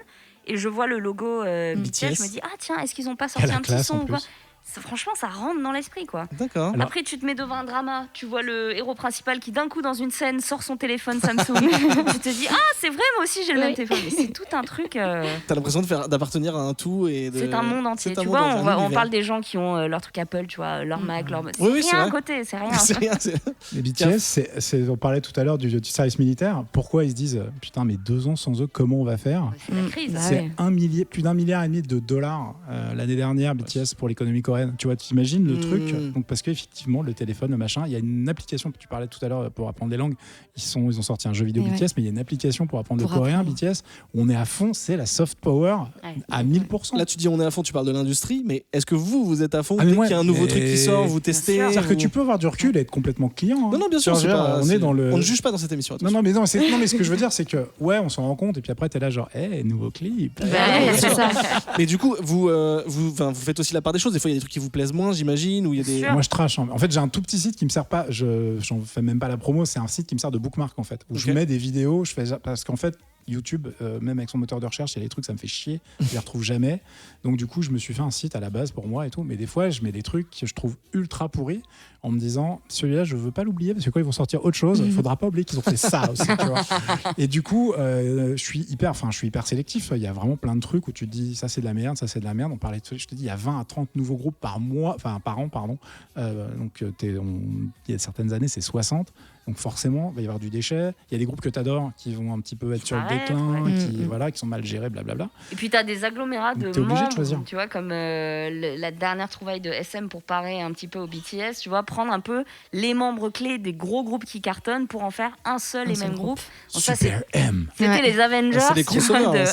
et je vois le logo BTS. Je me dis, ah tiens, est-ce qu'ils ont pas sorti un petit son ou quoi? Franchement, ça rentre dans l'esprit, quoi. D'accord. Après, tu te mets devant un drama, tu vois le héros principal qui, d'un coup, dans une scène, sort son téléphone Samsung. Tu te dis, ah, c'est vrai, moi aussi, j'ai le même téléphone. Mais c'est tout un truc. T'as l'impression d'appartenir à un tout et c'est un monde entier. Tu vois, on parle des gens qui ont leur truc Apple, tu vois, leur Mac, leur. C'est rien à côté, c'est rien. C'est rien. Les BTS, on parlait tout à l'heure du service militaire. Pourquoi ils se disent, putain, mais 2 ans sans eux, comment on va faire? C'est la crise. C'est plus d'1,5 milliard de dollars l'année dernière, BTS, pour l'économie coréenne. Tu vois, tu imagines le truc. Donc, parce qu'effectivement, le téléphone, le machin, il y a une application que tu parlais tout à l'heure pour apprendre les langues. Ils ont sorti un jeu vidéo BTS, mais il y a une application pour apprendre le coréen BTS où on est à fond, c'est la soft power à 1000%. Là, tu dis on est à fond, tu parles de l'industrie, mais est-ce que vous êtes à fond dès qu'il y a un nouveau truc qui sort, vous testez? C'est-à-dire que tu peux avoir du recul et être complètement client. Non, bien sûr, on ne juge pas dans cette émission. Non, mais ce que je veux dire, c'est que on s'en rend compte et puis après, t'es là genre, nouveau clip. C'est ça. Mais du coup, vous faites aussi la part des choses. Des fois, il y a des trucs qui vous plaisent moins, j'imagine, ou il y a des. Moi, je trash. En fait, j'ai un tout petit site qui me sert pas. J'en fais même pas la promo. C'est un site qui me sert de bookmark en fait, où je mets des vidéos. Parce qu'en fait, YouTube, même avec son moteur de recherche, il y a des trucs, ça me fait chier. Je les retrouve jamais. Donc du coup, je me suis fait un site à la base pour moi et tout. Mais des fois, je mets des trucs que je trouve ultra pourris en me disant, celui-là, je veux pas l'oublier parce que quand ils vont sortir autre chose, il faudra pas oublier qu'ils ont fait ça aussi. Tu vois. Et du coup, je suis hyper sélectif. Il y a vraiment plein de trucs où tu te dis, ça c'est de la merde, ça c'est de la merde. On parlait je te dis, il y a 20 à 30 nouveaux groupes par an, pardon. Donc il y a certaines années, c'est 60. Donc forcément, il va y avoir du déchet. Il y a des groupes que tu adores qui vont un petit peu être sur le déclin, qui sont mal gérés, blablabla. Et puis tu as des agglomérats de membres, tu vois, comme la dernière trouvaille de SM pour parer un petit peu au BTS, tu vois, prendre un peu les membres clés des gros groupes qui cartonnent pour en faire un seul et même groupe. Donc Super M. C'était les Avengers. C'est des crossovers,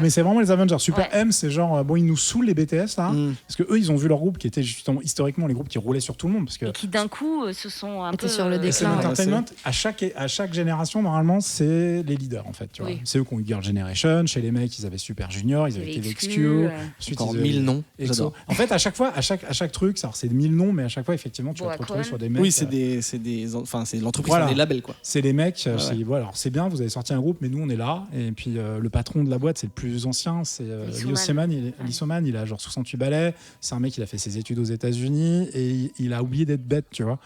mais c'est vraiment les Avengers. Super M, c'est genre, ils nous saoulent les BTS, là, parce que eux, ils ont vu leur groupe qui était justement historiquement les groupes qui roulaient sur tout le monde. Parce que... Et qui d'un coup se sont un peu... sur le déclin. Entertainment, à chaque génération, normalement, c'est les leaders, en fait. Tu vois. C'est eux qui ont eu Girl Generation. Chez les mecs, ils avaient Super Junior, ils avaient TVXQ. Ensuite, ils 1000 noms. EXO. En fait, à chaque fois, à chaque truc, c'est 1000 noms, mais à chaque fois, effectivement, tu vas te retrouver sur des mecs. Oui, c'est l'entreprise, c'est des labels, quoi. C'est les mecs, alors c'est bien, vous avez sorti un groupe, mais nous, on est là. Et puis, le patron de la boîte, c'est le plus ancien, c'est Lissoman, il a genre 68 balais. C'est un mec, il a fait ses études aux États-Unis et il a oublié d'être bête, tu vois.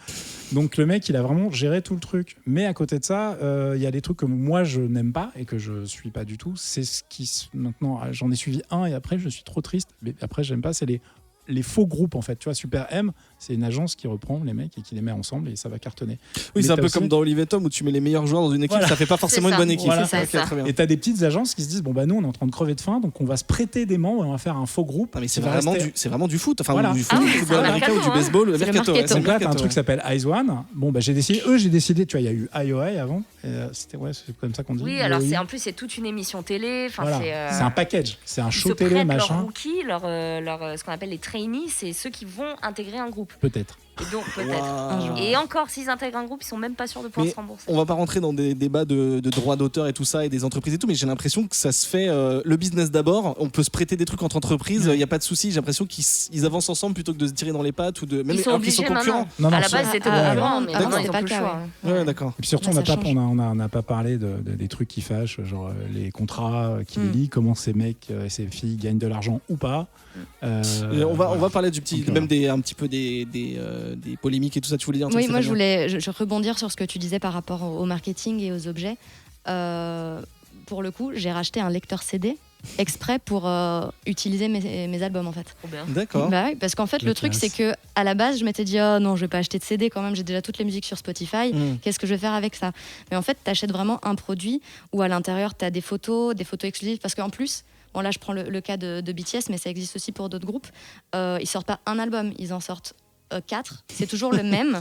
Donc, le mec, il a vraiment géré tout le truc. Mais à côté de ça, il y a des trucs que moi je n'aime pas et que je suis pas du tout. C'est ce qui maintenant, j'en ai suivi un et après je suis trop triste. Mais après j'aime pas, c'est les faux groupes en fait. Tu vois, Super M, c'est une agence qui reprend les mecs et qui les met ensemble et ça va cartonner. Oui, c'est un peu comme dans Olivier Tom où tu mets les meilleurs joueurs dans une équipe, ça fait pas forcément une bonne équipe. Voilà. C'est ça. Et t'as des petites agences qui se disent bon bah nous on est en train de crever de faim donc on va se prêter des membres et on va faire un faux groupe. Ah, mais c'est vraiment du foot, enfin Voilà. du football américain ou du baseball, le mercato. Donc là t'as un truc qui s'appelle Eyes One. Bon bah j'ai décidé, tu vois, il y a eu IOI avant. C'était c'est comme ça qu'on dit. Oui, alors en plus c'est toute une émission télé. Voilà. C'est un package, c'est un show ils se télé prêtent machin. Leurs rookies, ce qu'on appelle les trainees, c'est ceux qui vont intégrer un groupe. Peut-être. Et donc peut-être. Et encore, s'ils intègrent un groupe, ils sont même pas sûrs de pouvoir se rembourser. On va pas rentrer dans des débats de droits d'auteur et tout ça et des entreprises et tout, mais j'ai l'impression que ça se fait le business d'abord. On peut se prêter des trucs entre entreprises, il y a pas de souci. J'ai l'impression qu'ils avancent ensemble plutôt que de se tirer dans les pattes ou de même ils sont obligés concurrents. Non, à la base c'était avant, mais maintenant ils ont pas le choix. Ouais, d'accord. Et puis surtout on n'a pas parlé des trucs qui fâchent, genre les contrats qui les lient, comment ces mecs et ces filles gagnent de l'argent ou pas. On va parler du petit, même un petit peu des polémiques et tout ça. Tu voulais dire un truc? Oui, moi je voulais rebondir sur ce que tu disais par rapport au marketing et aux objets. Pour le coup, j'ai racheté un lecteur CD exprès pour utiliser mes albums en fait. Trop bien. D'accord. Bah oui, parce qu'en fait le truc c'est que à la base je m'étais dit oh non je vais pas acheter de CD quand même, j'ai déjà toutes les musiques sur Spotify, qu'est-ce que je vais faire avec ça? Mais en fait t'achètes vraiment un produit où à l'intérieur t'as des photos exclusives, parce qu'en plus bon là je prends le cas de BTS mais ça existe aussi pour d'autres groupes, ils sortent pas un album, ils en sortent 4, c'est toujours le même,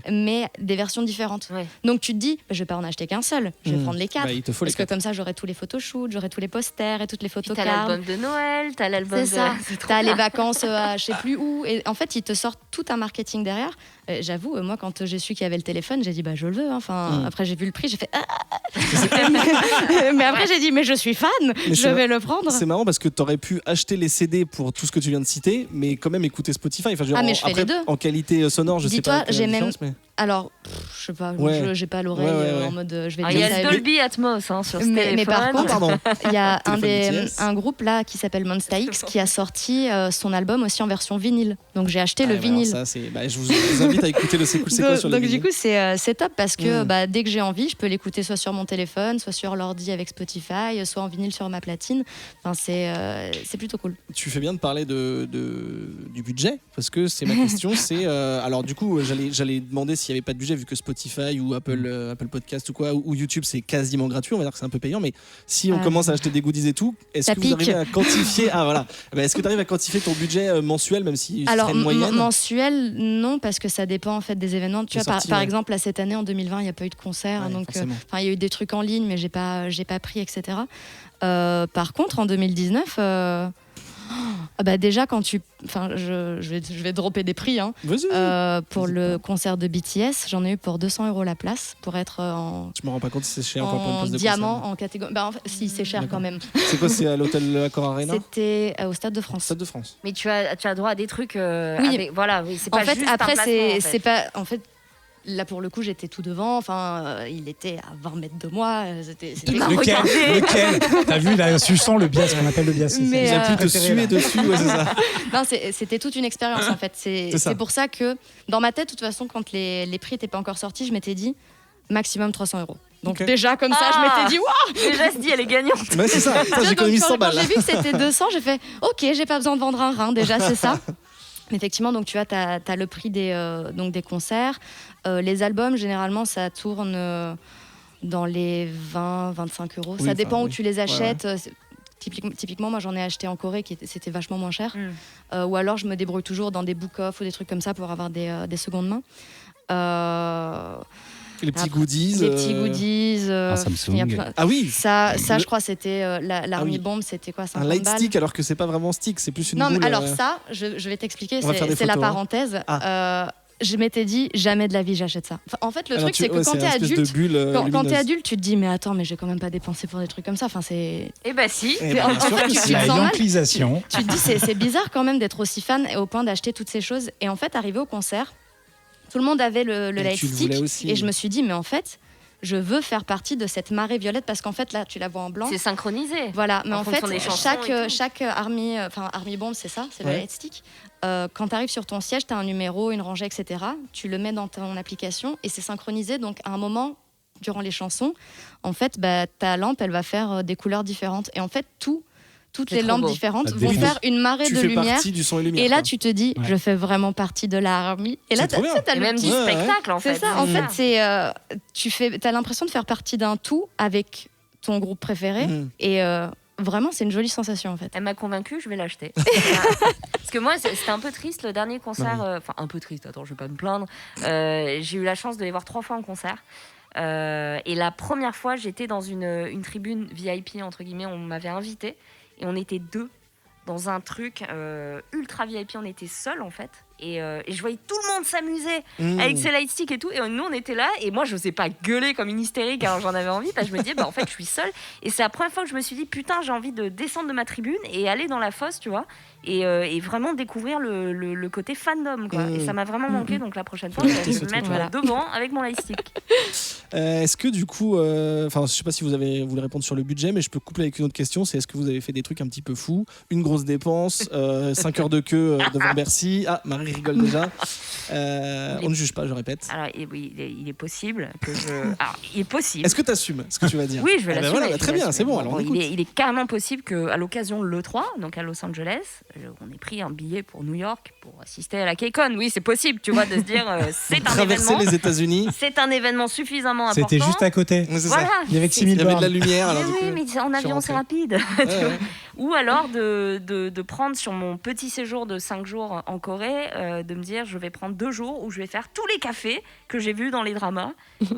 mais des versions différentes. Ouais. Donc tu te dis, je vais pas en acheter qu'un seul, je vais prendre les 4. Il te faut parce que comme ça, j'aurai tous les photoshoots, j'aurai tous les posters et toutes les photos. T'as l'album de Noël, t'as l'album de. C'est ça. T'as les vacances à je sais plus où. Et en fait, ils te sortent tout un marketing derrière. J'avoue, moi, quand j'ai su qu'il y avait le téléphone, j'ai dit, je le veux. Enfin, après, j'ai vu le prix, j'ai fait. Mais après, j'ai dit, mais je suis fan, je vais le prendre. C'est marrant parce que t'aurais pu acheter les CD pour tout ce que tu viens de citer, mais quand même écouter Spotify. Enfin, mais je fais les deux. En qualité sonore, je sais pas. Dis-toi, j'ai même. Mais... Alors, je sais pas, j'ai pas l'oreille en mode je vais. Il y a le Dolby Atmos sur ce téléphone. Mais par contre, il y a un groupe là qui s'appelle Monsta X qui a sorti son album aussi en version vinyle. Donc j'ai acheté le vinyle. Ça, je vous invite à écouter le C'est cool, c'est quoi sur le vinyle. Donc du coup, c'est top parce que dès que j'ai envie, je peux l'écouter soit sur mon téléphone, soit sur l'ordi avec Spotify, soit en vinyle sur ma platine. Enfin, c'est plutôt cool. Tu fais bien de parler du budget parce que c'est ma question. C'est alors du coup, j'allais demander s'il n'y avait pas de budget vu que Spotify ou Apple Podcast ou quoi ou YouTube c'est quasiment gratuit. On va dire que c'est un peu payant, mais si on commence à acheter des goodies et tout, est-ce que vous arrivez à quantifier est-ce que tu arrives à quantifier ton budget mensuel même si alors c'est une moyenne? Mensuel non, parce que ça dépend en fait des événements. Tu vois, par exemple là, cette année en 2020 il n'y a pas eu de concert, donc il y a eu des trucs en ligne mais j'ai pas pris, etc. Par contre en 2019 déjà quand je vais dropper des prix pour le concert de BTS, j'en ai eu pour 200 € la place pour être en. Je me rends pas compte si c'est cher en pour une place de diamant concert. En catégorie. Si c'est cher quand même. C'est quoi, c'est à l'hôtel Accor Arena? C'était au Stade de France. Stade de France. Mais tu as droit à des trucs. Oui. C'est pas en fait, juste après c'est pas en fait. Là, pour le coup, j'étais tout devant. Enfin, il était à 20 mètres de moi. C'était Lequel T'as vu, là, tu sens le biais, ce qu'on appelle le biais. Mais j'ai pu te suer dessus, c'est ça. Non, c'était toute une expérience, en fait. C'est pour ça que, dans ma tête, de toute façon, quand les prix n'étaient pas encore sortis, je m'étais dit maximum 300 €. Donc déjà, comme ça, je m'étais dit, waouh! Déjà, se dit, elle est gagnante. Ouais, c'est ça. J'ai économisé 100 balles. Quand j'ai vu que c'était 200, j'ai fait, ok, j'ai pas besoin de vendre un rein. Déjà, c'est ça. Effectivement, donc tu vois, t'as le prix des concerts. Les albums, généralement, ça tourne dans les 20-25 €. Oui, ça dépend où tu les achètes. Ouais. Typiquement, moi, j'en ai acheté en Corée, c'était vachement moins cher. Ou alors, je me débrouille toujours dans des book-off ou des trucs comme ça pour avoir des secondes mains. Les petits goodies. Les petits goodies. Samsung. Ah oui. Ça je crois, c'était l'Army Bomb, c'était quoi, 50 balles. Un light stick, alors que c'est pas vraiment stick, c'est plus une boule. Non, mais alors ça, je vais t'expliquer, c'est la parenthèse. Je m'étais dit, jamais de la vie j'achète ça. Enfin, en fait, le truc, c'est que quand t'es adulte, quand t'es adulte, tu te dis, mais attends, mais j'ai quand même pas dépensé pour des trucs comme ça. Enfin, c'est. Eh ben si. En fait, tu te sens mal. Tu te dis, c'est bizarre quand même d'être aussi fan et au point d'acheter toutes ces choses. Et en fait, arrivé au concert, tout le monde avait le light stick. Et je me suis dit, mais en fait, je veux faire partie de cette marée violette parce qu'en fait là tu la vois en blanc. C'est synchronisé. Voilà, mais en fait chaque Army Bomb, c'est ça, c'est le lightstick. Quand tu arrives sur ton siège, tu as un numéro, une rangée, etc. Tu le mets dans ton application et c'est synchronisé. Donc à un moment, durant les chansons, en fait, ta lampe, elle va faire des couleurs différentes. Et en fait, toutes les lampes différentes vont faire une marée de lumière. Du son et lumière. Et là, tu te dis, je fais vraiment partie de la Army. Et là, t'as le même du spectacle, en fait. C'est ça, en fait, t'as l'impression de faire partie d'un tout avec ton groupe préféré. Et vraiment, c'est une jolie sensation, en fait. Elle m'a convaincue, je vais l'acheter. Parce que moi, c'était un peu triste, le dernier concert. Enfin, un peu triste, attends, je vais pas me plaindre. J'ai eu la chance de les voir 3 fois en concert. Et la première fois, j'étais dans une tribune VIP, entre guillemets, on m'avait invitée. Et on était 2 dans un truc ultra VIP. On était seuls, en fait. Et je voyais tout le monde s'amuser avec ses lightsticks et tout. Et nous, on était là. Et moi, je n'osais pas gueuler comme une hystérique alors j'en avais envie. Parce que je me disais, en fait, je suis seule. Et c'est la première fois que je me suis dit, putain, j'ai envie de descendre de ma tribune et aller dans la fosse, tu vois. Et vraiment découvrir le côté fandom, quoi. Et ça m'a vraiment manqué. Donc la prochaine fois, je vais me mettre devant avec mon lightstick. Est-ce que du coup, je sais pas si vous voulez répondre sur le budget, mais je peux coupler avec une autre question. C'est est-ce que vous avez fait des trucs un petit peu fous, une grosse dépense, 5 heures de queue devant Bercy. Ah, Marie rigole déjà. On ne juge pas, je répète. Alors oui, il est possible que je. Alors, il est possible. Est-ce que tu assumes ce que tu vas dire? Oui, je vais l'assumer. Voilà, très bien, c'est bon. Alors il est carrément possible qu'à l'occasion de l'E3, donc à Los Angeles, on ait pris un billet pour New York pour assister à la KCON. Oui, c'est possible, tu vois, de se dire c'est un traverser événement. les États-Unis. C'est un événement suffisamment important. C'était juste à côté. C'est voilà. ça. Il y avait que 6000 Il y avait de la bornes. lumière. Alors, Mais en avion, c'est rapide. Ou alors de prendre sur mon petit séjour de 5 jours en Corée, de me dire je vais prendre 2 jours où je vais faire tous les cafés que j'ai vus dans les dramas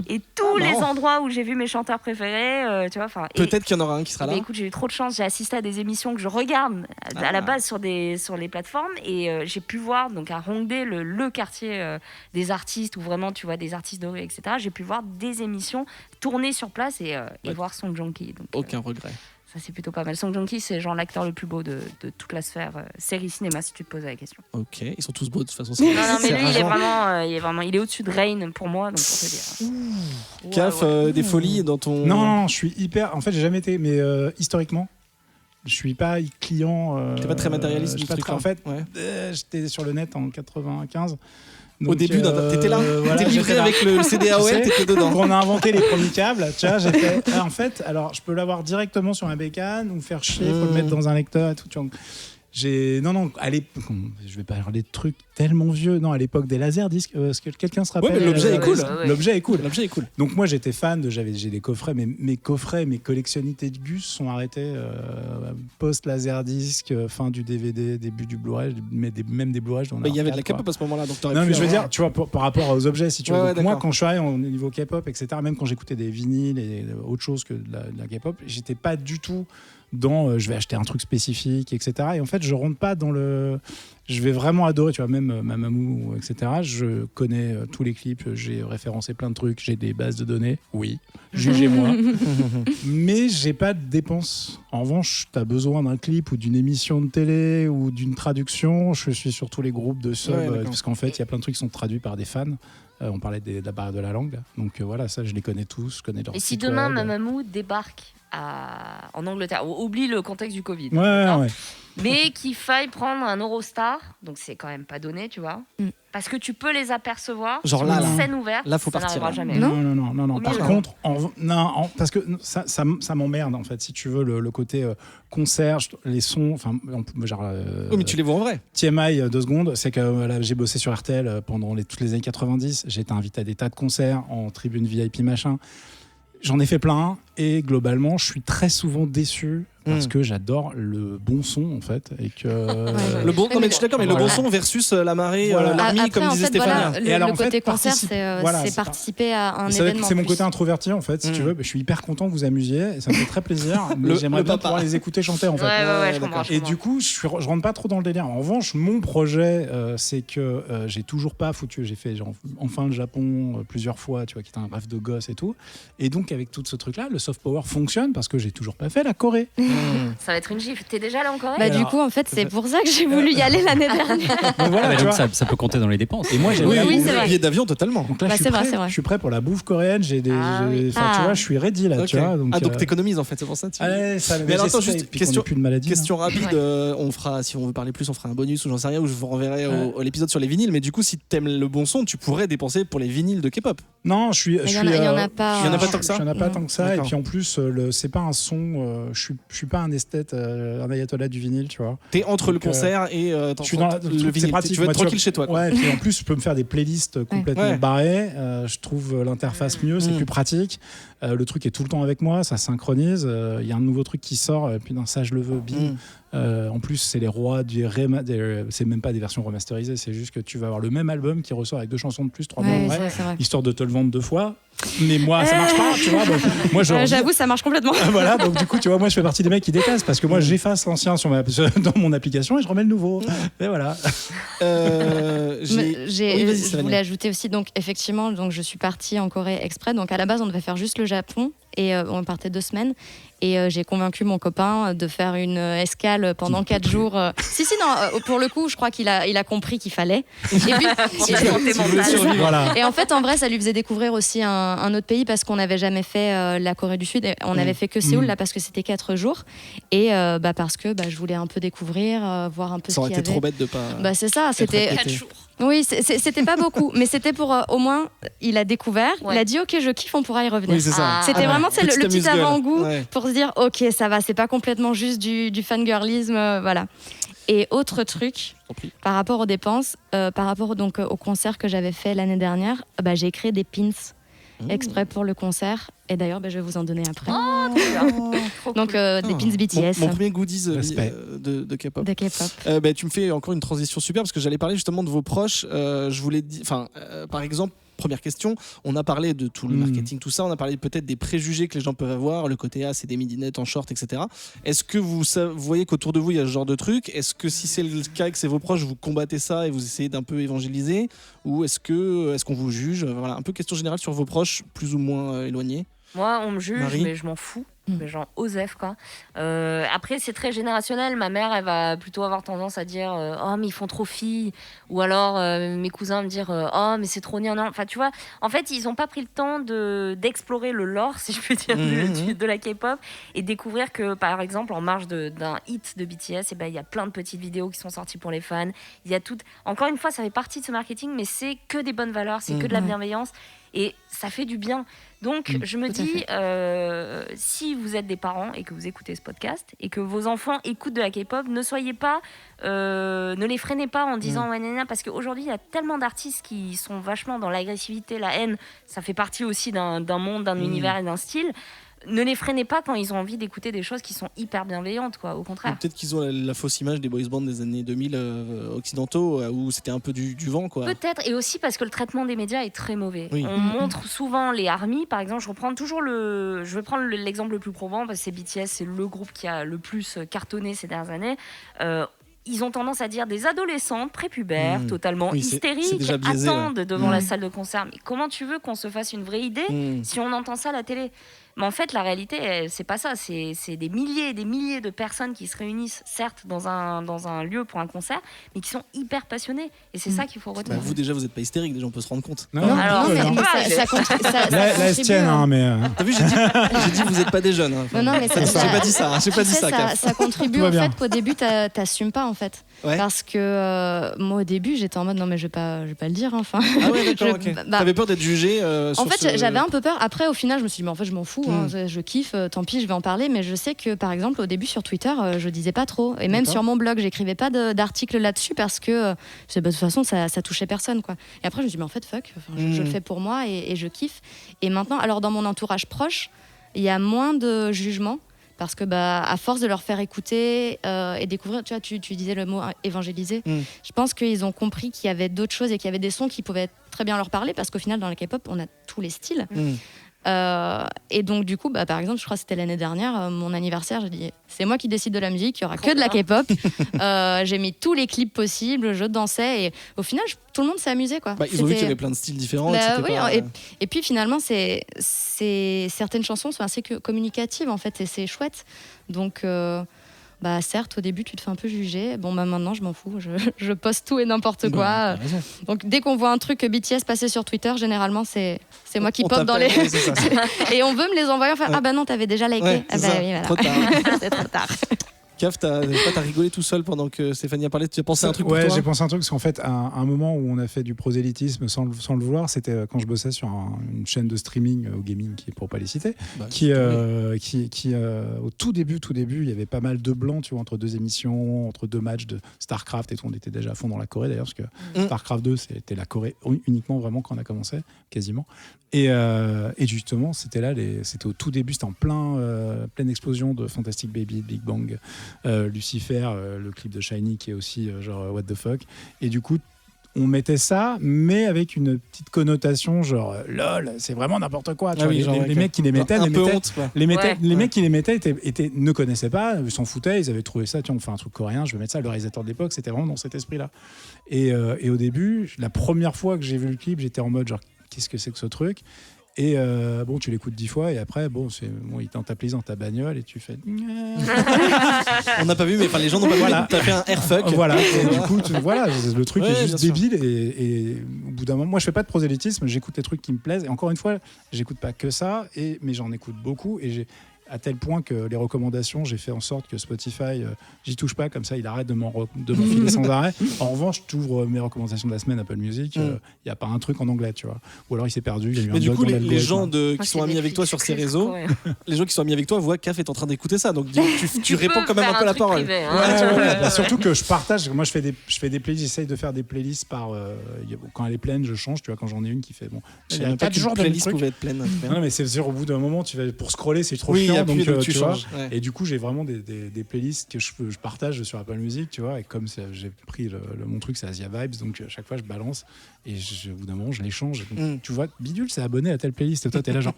et tous les endroits où j'ai vu mes chanteurs préférés. Tu vois, peut-être qu'il y en aura un qui sera là. Écoute, j'ai eu trop de chance. J'ai assisté à des émissions que je regarde à la base sur les plateformes et j'ai pu voir donc à Hongdae, le quartier des artistes où vraiment tu vois des artistes de rue, etc. J'ai pu voir des émissions tournées sur place et voir Song Joong-ki. Donc, aucun regret. Ça, c'est plutôt pas mal. Song Joong-ki, c'est genre l'acteur le plus beau de toute la sphère série cinéma, si tu te posais la question. Ok, ils sont tous beaux de toute façon. Non, mais lui, il est au-dessus de Rain pour moi, donc pour te dire. Caf, des folies dans ton. Non, je suis hyper. En fait, j'ai jamais été, mais historiquement, je suis pas client. T'es pas très matérialiste du truc. En fait, j'étais sur le net en 95. Donc, au début, t'étais là, t'étais livré avec le CD AOL, t'étais dedans. Quand on a inventé les premiers câbles, tu vois, j'étais. En fait, alors je peux l'avoir directement sur un bécane ou faire chier, faut le mettre dans un lecteur et tout. Tu vois. Non, je vais pas parler de trucs tellement vieux. Non, à l'époque des laserdiscs, est-ce que quelqu'un se rappelle? Ouais, mais l'objet est cool. L'objet est cool. L'objet est cool. Donc moi, j'étais fan j'ai des coffrets, mais mes coffrets, mes collectionnités de Gus sont arrêtés post laserdisc, fin du DVD, début du Blu-ray, même des Blu-ray. Il y avait de la K-pop à ce moment-là, donc non, mais je veux dire, tu vois, par rapport aux objets, si tu veux. Donc moi, quand je suis arrivé au niveau K-pop, etc., même quand j'écoutais des vinyles et autre chose que de la K-pop, j'étais pas du tout dans je vais acheter un truc spécifique, etc. Et en fait, je rentre pas dans le. Je vais vraiment adorer, tu vois, même Mamamoo, etc. Je connais tous les clips, j'ai référencé plein de trucs, j'ai des bases de données, oui, jugez-moi. Mais j'ai pas de dépenses. En revanche, tu as besoin d'un clip ou d'une émission de télé ou d'une traduction. Je suis sur tous les groupes de subs, parce qu'en fait, il y a plein de trucs qui sont traduits par des fans. On parlait de la barrière de la langue. Donc voilà, ça, je les connais tous, je connais leur Et si site demain, web. Mamamoo débarque en Angleterre, oublie le contexte du Covid, ouais. mais qu'il faille prendre un Eurostar, donc c'est quand même pas donné, tu vois, parce que tu peux les apercevoir genre sur là, une scène ouverte, là faut ça partir. n'arrivera jamais. Non. Par contre, parce que ça m'emmerde en fait, si tu veux, le côté concert, les sons, enfin, genre. Oui, mais tu les vois en vrai. TMI, 2 secondes, c'est que j'ai bossé sur RTL pendant toutes les années 90, j'ai été invité à des tas de concerts en tribune VIP machin. J'en ai fait plein et globalement, je suis très souvent déçu parce que j'adore le bon son en fait et que le bon. Non mais je suis d'accord, mais le bon son versus la marée, l'armée, comme disait Stéphane. Voilà, et alors, le côté concert, c'est participer à un événement. C'est mon côté introverti en fait, si tu veux. Je suis hyper content que vous amusiez et ça me fait très plaisir. Mais j'aimerais bien pouvoir les écouter chanter en fait. Ouais, je comprends. Et du coup, je rentre pas trop dans le délire. En revanche, mon projet, c'est que j'ai toujours pas foutu. J'ai fait enfin le Japon plusieurs fois, tu vois, qui était un rêve de gosse et tout. Et donc avec tout ce truc-là, le soft power fonctionne parce que j'ai toujours pas fait la Corée. Ça va être une gifle. T'es déjà allé en Corée? Bah, du coup, en fait, c'est pour ça que j'ai voulu y aller l'année dernière. Voilà, donc ça peut compter dans les dépenses. Et moi, j'ai Oui, c'est vrai. Billet d'avion totalement. Donc là, Bah, je suis c'est vrai, prêt. c'est vrai. Je suis prêt pour la bouffe coréenne. J'ai des, oui. tu vois, je suis ready là, Ok. tu vois. Donc t'économises en fait, c'est pour ça. Allez, ça. Mais alors attends, j'essaie, juste puis qu'on ait plus de maladie. question rapide. On fera, si on veut parler plus, on fera un bonus ou j'en sais rien, où je vous renverrai à l'épisode sur les vinyles. Mais du coup, si t'aimes le bon son, tu pourrais dépenser pour les vinyles de K-pop. Non, je suis. Il y en a pas. Il y en a pas tant que ça. Il y en a pas tant que ça. Et D'accord. puis en plus, c'est pas un son. Je suis pas un esthète, un ayatollah du vinyle, tu vois. T'es entre le Donc, concert et Je suis dans le c'est vinyle. pratique. Tu veux moi, être tranquille chez toi. Quoi. Ouais, et puis en plus, je peux me faire des playlists complètement Ouais. barrées. Je trouve l'interface mieux, c'est plus pratique. Le truc est tout le temps avec moi, ça synchronise. Il y a un nouveau truc qui sort, et puis dans ça, je le veux, bim. En plus, c'est les rois c'est même pas des versions remasterisées, c'est juste que tu vas avoir le même album qui ressort avec 2 chansons de plus, 3 mois Ouais, après, c'est vrai. histoire de te le vendre 2 fois. Mais moi, ça marche pas, tu vois. Donc, moi, J'avoue, ça marche complètement. voilà, donc du coup, tu vois, moi, je fais partie des mecs qui détestent parce que moi, j'efface l'ancien dans mon application et je remets le nouveau. Et voilà. Je voulais ajouter aussi, donc effectivement, donc je suis partie en Corée exprès. Donc à la base, on devait faire juste le Japon et on partait 2 semaines. Et j'ai convaincu mon copain de faire une escale pendant 4 jours. Non, pour le coup, je crois qu'il a compris qu'il fallait. Et puis, Voilà. et en fait, en vrai, ça lui faisait découvrir aussi un autre pays parce qu'on n'avait jamais fait la Corée du Sud. Et on avait fait que Séoul, là, parce que c'était 4 jours. Et parce que je voulais un peu découvrir, voir un peu Ça ce qu'il aurait y été avait. trop bête de pas. C'est ça, c'était... 4 jours. Oui, c'était pas beaucoup, mais c'était pour au moins, il a découvert, Ouais. il a dit ok, je kiffe, on pourra y revenir. Oui, c'est ça. C'était vraiment Petit le petit amuse-gueule. avant-goût Ouais. pour se dire ok, ça va, c'est pas complètement juste du fangirlisme, voilà. Et autre truc, T'en prie. par rapport aux dépenses, par rapport donc au concert que j'avais fait l'année dernière, j'ai créé des pins exprès pour le concert. Et d'ailleurs, je vais vous en donner après. Donc des pins BTS. Mon premier goodies Respect. de K-pop. De K-pop. Tu me fais encore une transition super parce que j'allais parler justement de vos proches. Je voulais dire, par exemple, première question, on a parlé de tout le marketing, tout ça, on a parlé peut-être des préjugés que les gens peuvent avoir, le côté c'est des midinettes en short, etc. Est-ce que vous voyez qu'autour de vous il y a ce genre de truc? Est-ce que si c'est le cas que c'est vos proches, vous combattez ça et vous essayez d'un peu évangéliser, ou est-ce qu'on vous juge? Voilà, un peu question générale sur vos proches, plus ou moins éloignés. Moi, on me juge, Marie mais je m'en fous. Mais genre, Osef, quoi. Après, c'est très générationnel. Ma mère, elle va plutôt avoir tendance à dire oh, mais ils font trop filles. Ou alors, mes cousins me dire oh, mais c'est trop gnangnan. Enfin, tu vois, en fait, ils n'ont pas pris le temps d'explorer le lore, si je peux dire, de la K-pop et découvrir que, par exemple, en marge d'un hit de BTS, il y a plein de petites vidéos qui sont sorties pour les fans. Il y a tout. Encore une fois, ça fait partie de ce marketing, mais c'est que des bonnes valeurs, c'est que de la bienveillance. Et ça fait du bien. Donc, je me dis, si vous êtes des parents et que vous écoutez ce podcast et que vos enfants écoutent de la K-pop, ne soyez pas, ne les freinez pas en disant ouais, nana, parce qu'aujourd'hui, il y a tellement d'artistes qui sont vachement dans l'agressivité, la haine. Ça fait partie aussi d'un monde, d'un univers et d'un style. Ne les freinez pas quand ils ont envie d'écouter des choses qui sont hyper bienveillantes, quoi. Au contraire. Peut-être qu'ils ont la fausse image des boys bands des années 2000 occidentaux où c'était un peu du vent, quoi. Peut-être, et aussi parce que le traitement des médias est très mauvais. Oui. On montre souvent les ARMY, par exemple. Je vais prendre l'exemple le plus probant parce que c'est BTS, c'est le groupe qui a le plus cartonné ces dernières années. Ils ont tendance à dire des adolescentes prépubères, totalement Oui, c'est hystériques, déjà biaisé, attendent devant la salle de concert. Mais comment tu veux qu'on se fasse une vraie idée si on entend ça à la télé? Mais en fait, la réalité, c'est pas ça. C'est des milliers et des milliers de personnes qui se réunissent, certes, dans un lieu pour un concert, mais qui sont hyper passionnées. Et c'est ça qu'il faut retenir. Vous, déjà, vous n'êtes pas hystérique, déjà, on peut se rendre compte. Non, Alors, mais ça la STN, hein, mais. T'as vu, j'ai dit vous n'êtes pas des jeunes. Hein. Non, mais j'ai pas dit ça. J'ai pas dit ça. Caf. Ça contribue Tout va au bien. fait qu'au début, t'assumes pas en fait. Ouais. Parce que moi, au début, j'étais en mode non, mais je vais pas le dire. Enfin. Ah ouais, d'accord. Ok. T'avais peur d'être jugé. En fait, j'avais un peu peur. Après, au final, je me suis dit, mais en fait, je m'en fous. Hein, je kiffe. Tant pis, je vais en parler. Mais je sais que, par exemple, au début, sur Twitter, je disais pas trop. Et même D'accord. sur mon blog, j'écrivais pas d'articles là-dessus parce que de toute façon, ça touchait personne, quoi. Et après, je me suis dit, mais en fait, fuck. Enfin, je le fais pour moi et je kiffe. Et maintenant, alors dans mon entourage proche, il y a moins de jugement. Parce que à force de leur faire écouter et découvrir, tu vois, tu disais le mot évangéliser, je pense qu'ils ont compris qu'il y avait d'autres choses et qu'il y avait des sons qui pouvaient très bien leur parler, parce qu'au final, dans la K-pop, on a tous les styles. Et donc du coup, par exemple, je crois que c'était l'année dernière, mon anniversaire, j'ai dit c'est moi qui décide de la musique, il y aura que de la K-pop. J'ai mis tous les clips possibles, je dansais et au final tout le monde s'est amusé quoi. Ils ont vu qu'il y avait plein de styles différents. Et puis finalement certaines chansons sont assez communicatives en fait et c'est chouette. Donc certes, au début, tu te fais un peu juger. Bon, maintenant, je m'en fous. Je poste tout et n'importe quoi. Donc, dès qu'on voit un truc BTS passer sur Twitter, généralement, c'est moi qui pop dans les... Et on veut me les envoyer. Enfin, non, t'avais déjà liké. Oui, voilà. Trop tard. C'est trop tard. Caf, t'as rigolé tout seul pendant que Stéphanie a parlé. Tu as pensé à un truc pour toi ? Ouais, j'ai pensé à un truc parce qu'en fait, à un moment où on a fait du prosélytisme sans le vouloir, c'était quand je bossais sur une chaîne de streaming au gaming, pour pas les citer, qui au tout début, il y avait pas mal de blancs, tu vois, entre deux émissions, entre deux matchs de Starcraft et tout. On était déjà à fond dans la Corée d'ailleurs, parce que Starcraft 2, c'était la Corée uniquement vraiment quand on a commencé, quasiment. Et justement, c'était au tout début, c'était en pleine explosion de Fantastic Baby, Big Bang. Lucifer, le clip de Shiny qui est aussi genre what the fuck, et du coup on mettait ça mais avec une petite connotation genre lol, c'est vraiment n'importe quoi, tu vois, les mecs qui les mettaient les mecs qui les mettaient ne connaissaient pas, ils s'en foutaient, ils avaient trouvé ça, tiens on fait un truc coréen, je vais mettre ça. Le réalisateur de l'époque c'était vraiment dans cet esprit là et au début, la première fois que j'ai vu le clip, j'étais en mode genre qu'est-ce que c'est que ce truc. Et tu l'écoutes 10 fois et après, il t'en tape dans ta bagnole et tu fais. On n'a pas vu, mais les gens n'ont pas vu. T'as fait un airfuck. Voilà. Et du coup, le truc est juste débile et au bout d'un moment, moi je fais pas de prosélytisme, j'écoute les trucs qui me plaisent et encore une fois, j'écoute pas que ça mais j'en écoute beaucoup et à tel point que les recommandations, j'ai fait en sorte que Spotify, j'y touche pas, comme ça il arrête de m'en filer sans arrêt. En revanche, tu ouvres mes recommandations de la semaine Apple Music, il n'y a pas un truc en anglais, tu vois. Ou alors il s'est perdu. Il y a eu mais un du coup, les gens qui sont amis avec toi sur ces réseaux, les gens qui sont amis avec toi voient qu'Af est en train d'écouter ça, donc tu réponds quand même un peu la parole. Privé, surtout que je partage, moi je fais des playlists, j'essaye de faire des playlists par. Quand elle est pleine, je change, tu vois, quand j'en ai une qui fait. Il n'y a pas toujours de playlist pouvait être pleine. Non, mais c'est sûr, au bout d'un moment, pour scroller, c'est trop chiant. Donc tu changes. Et du coup, j'ai vraiment des playlists que je partage sur Apple Music, tu vois. Et comme j'ai pris mon truc, c'est Asia Vibes, donc à chaque fois, je balance. Et au bout d'un moment, je les change. Donc, tu vois, Bidule s'est abonné à telle playlist. Et toi, t'es là, genre.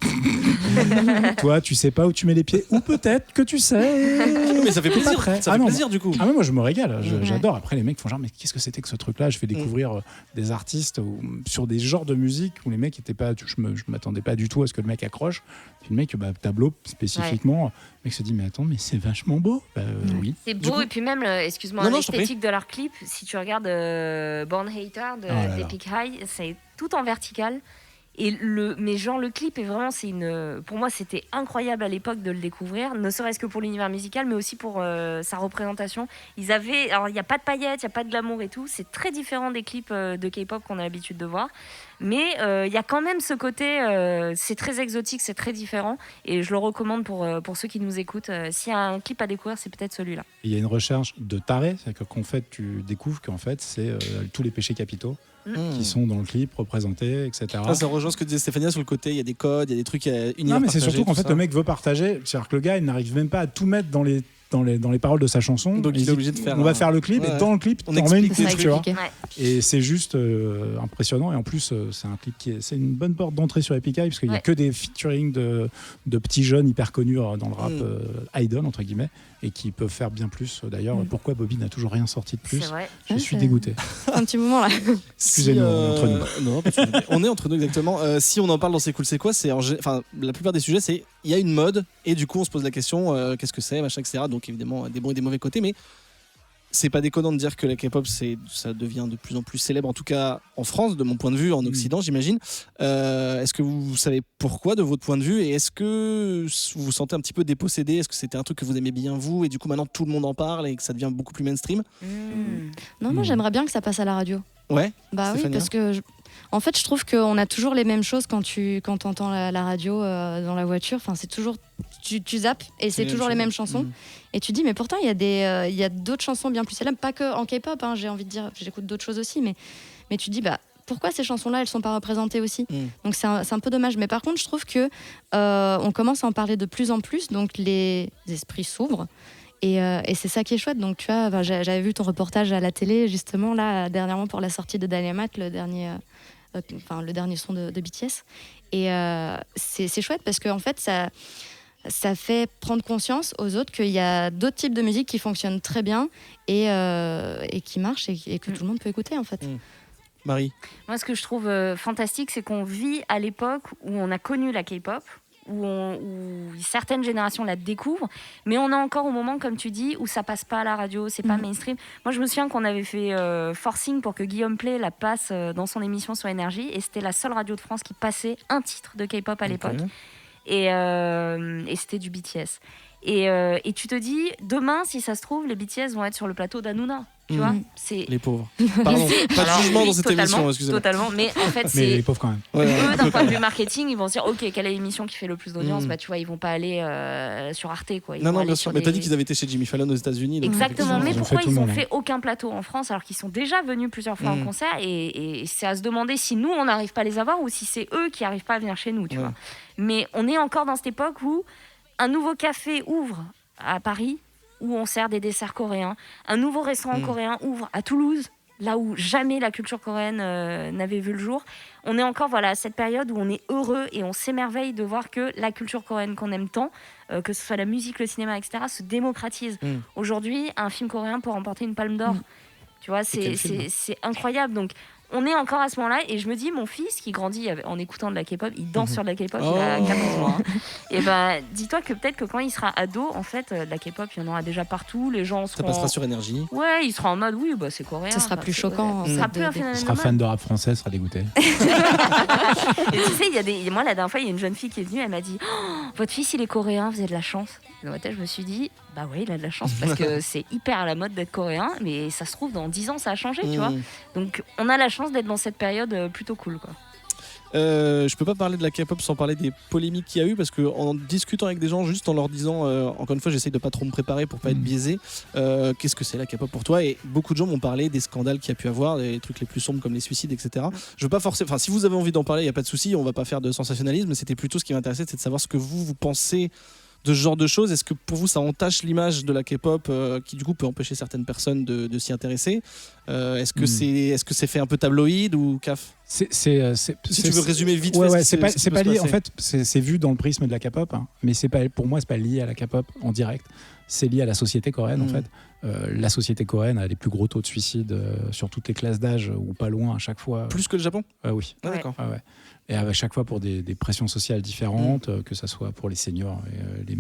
Toi, tu sais pas où tu mets les pieds. Ou peut-être que tu sais. Mais ça fait plaisir. Ça fait plaisir, du coup. Ah, mais moi, je me régale. J'adore. Après, les mecs font genre, mais qu'est-ce que c'était que ce truc-là ? Je fais découvrir des artistes sur des genres de musique où les mecs étaient pas. Je m'attendais pas du tout à ce que le mec accroche. Puis le mec, tableau spécifiquement. Le mec se dit, mais attends, mais c'est vachement beau. Oui. C'est beau, et puis même, l'esthétique de leur clip, si tu regardes Born Hater d'Epic High, c'est tout en vertical. Mais genre le clip est vraiment, pour moi c'était incroyable à l'époque de le découvrir, ne serait-ce que pour l'univers musical, mais aussi pour sa représentation. Alors il n'y a pas de paillettes, il n'y a pas de glamour et tout, c'est très différent des clips de K-pop qu'on a l'habitude de voir. Mais il y a quand même ce côté, c'est très exotique, c'est très différent, et je le recommande pour ceux qui nous écoutent. S'il y a un clip à découvrir, c'est peut-être celui-là. Il y a une recherche de taré, c'est-à-dire qu'en fait tu découvres qu'en fait c'est tous les péchés capitaux qui sont dans le clip représentés, etc. Ça rejoint ce que disait Stéphanie sur le côté, il y a des codes, il y a des trucs univers. Non, mais c'est surtout qu'en fait le mec veut partager, c'est-à-dire que le gars il n'arrive même pas à tout mettre dans les paroles de sa chanson. Donc il est obligé de faire. On va faire le clip et dans le clip on explique des trucs, tu vois. Et c'est juste impressionnant. Et en plus, c'est un clip c'est une bonne porte d'entrée sur Epic High parce qu'il n'y a que des featuring de petits jeunes hyper connus dans le rap idol entre guillemets et qui peuvent faire bien plus. D'ailleurs, pourquoi Bobby n'a toujours rien sorti de plus ? Je suis dégoûté. Un petit moment là. Excusez-nous, entre nous. Non, on est entre nous exactement. Si on en parle dans C'est cool, c'est quoi ? La plupart des sujets, c'est il y a une mode et du coup on se pose la question qu'est-ce que c'est, machin, etc. Donc évidemment des bons et des mauvais côtés, mais c'est pas déconnant de dire que la K-pop ça devient de plus en plus célèbre, en tout cas en France, de mon point de vue, en Occident, j'imagine. Est-ce que vous savez pourquoi, de votre point de vue, et est-ce que vous vous sentez un petit peu dépossédé ? Est-ce que c'était un truc que vous aimez bien vous, et du coup maintenant tout le monde en parle et que ça devient beaucoup plus mainstream ? Non, moi j'aimerais bien que ça passe à la radio. Ouais. Bah oui, parce que en fait, je trouve qu'on a toujours les mêmes choses quand entends la radio dans la voiture. Enfin, c'est toujours tu zappes et c'est toujours les mêmes chansons. Et tu dis, mais pourtant, il y a d'autres chansons bien plus célèbres, pas que en K-pop. Hein, j'ai envie de dire, j'écoute d'autres choses aussi, mais tu dis, pourquoi ces chansons-là, elles sont pas représentées aussi ? Donc c'est un peu dommage. Mais par contre, je trouve que on commence à en parler de plus en plus, donc les esprits s'ouvrent. Et c'est ça qui est chouette. Donc tu vois, j'avais vu ton reportage à la télé justement là dernièrement pour la sortie de Dynamite, le dernier son de BTS. Et c'est chouette parce qu'en fait, ça fait prendre conscience aux autres qu'il y a d'autres types de musique qui fonctionnent très bien et qui marchent et que tout le monde peut écouter, en fait. Marie? Moi, ce que je trouve fantastique, c'est qu'on vit à l'époque où on a connu la K-pop, où certaines générations la découvrent, mais on est encore au moment, comme tu dis, où ça passe pas à la radio, c'est pas mainstream. Moi, je me souviens qu'on avait fait forcing pour que Guillaume Play la passe dans son émission sur Énergie, et c'était la seule radio de France qui passait un titre de K-pop à l'époque. Et c'était du BTS. Et tu te dis, demain, si ça se trouve, les BTS vont être sur le plateau d'Hanouna. Tu vois, c'est les pauvres. Pardon, pas de jugement dans cette émission, excusez-moi. Totalement, mais en fait, c'est les pauvres quand même. Eux, d'un point de vue marketing, ils vont se dire, ok, quelle est l'émission qui fait le plus d'audience? Bah, tu vois, ils vont pas aller sur Arte, quoi. Ils vont non, aller bien sûr. Mais t'as dit qu'ils avaient été chez Jimmy Fallon aux États-Unis. Exactement. Mais pourquoi ils ont fait aucun plateau en France alors qu'ils sont déjà venus plusieurs fois en concert? Et c'est à se demander si nous, on n'arrive pas à les avoir ou si c'est eux qui n'arrivent pas à venir chez nous, tu vois. Mais on est encore dans cette époque où un nouveau café ouvre à Paris, où on sert des desserts coréens. Un nouveau restaurant coréen ouvre à Toulouse, là où jamais la culture coréenne n'avait vu le jour. On est encore à cette période où on est heureux et on s'émerveille de voir que la culture coréenne qu'on aime tant, que ce soit la musique, le cinéma, etc., se démocratise. Aujourd'hui, un film coréen peut remporter une palme d'or. Tu vois, c'est incroyable. Donc, on est encore à ce moment-là, et je me dis, mon fils qui grandit en écoutant de la K-pop, il danse sur de la K-pop, il a 14 ans. Et dis-toi que peut-être que quand il sera ado, en fait, la K-pop, il y en aura déjà partout. Les gens seront. Ça passera sur Énergie. Ouais, il sera en mode, oui, c'est coréen. Ça sera plus choquant. Il sera plus un phénomène. Il sera fan de rap français, sera dégoûté. Et tu sais, moi, la dernière fois, il y a une jeune fille qui est venue, elle m'a dit, votre fils, il est coréen, vous avez de la chance. Dans ma tête, je me suis dit, bah oui, il a de la chance parce que c'est hyper à la mode d'être coréen, mais ça se trouve, dans 10 ans, ça a changé, tu vois. Donc, on a la chance d'être dans cette période plutôt cool, quoi. Je peux pas parler de la K-pop sans parler des polémiques qu'il y a eu, parce qu'en discutant avec des gens, juste en leur disant, encore une fois, j'essaye de pas trop me préparer pour pas être biaisé, qu'est-ce que c'est la K-pop pour toi? Et beaucoup de gens m'ont parlé des scandales qu'il y a pu avoir, des trucs les plus sombres comme les suicides, etc. Je veux pas forcément, enfin, si vous avez envie d'en parler, il y a pas de souci, on va pas faire de sensationnalisme. C'était plutôt ce qui m'intéressait, c'est de savoir ce que vous pensez de ce genre de choses. Est-ce que pour vous ça entache l'image de la K-pop qui du coup peut empêcher certaines personnes de s'y intéresser? Est-ce que c'est fait un peu tabloïd ou CAF? Si tu veux résumer vite fait. C'est pas lié. En fait, c'est vu dans le prisme de la K-pop, hein, mais pour moi c'est pas lié à la K-pop en direct. C'est lié à la société coréenne en fait. La société coréenne a les plus gros taux de suicide sur toutes les classes d'âge ou pas loin à chaque fois. Plus que le Japon? Oui. Ah, d'accord. Ouais. Et à chaque fois pour des pressions sociales différentes, que ça soit pour les seniors, les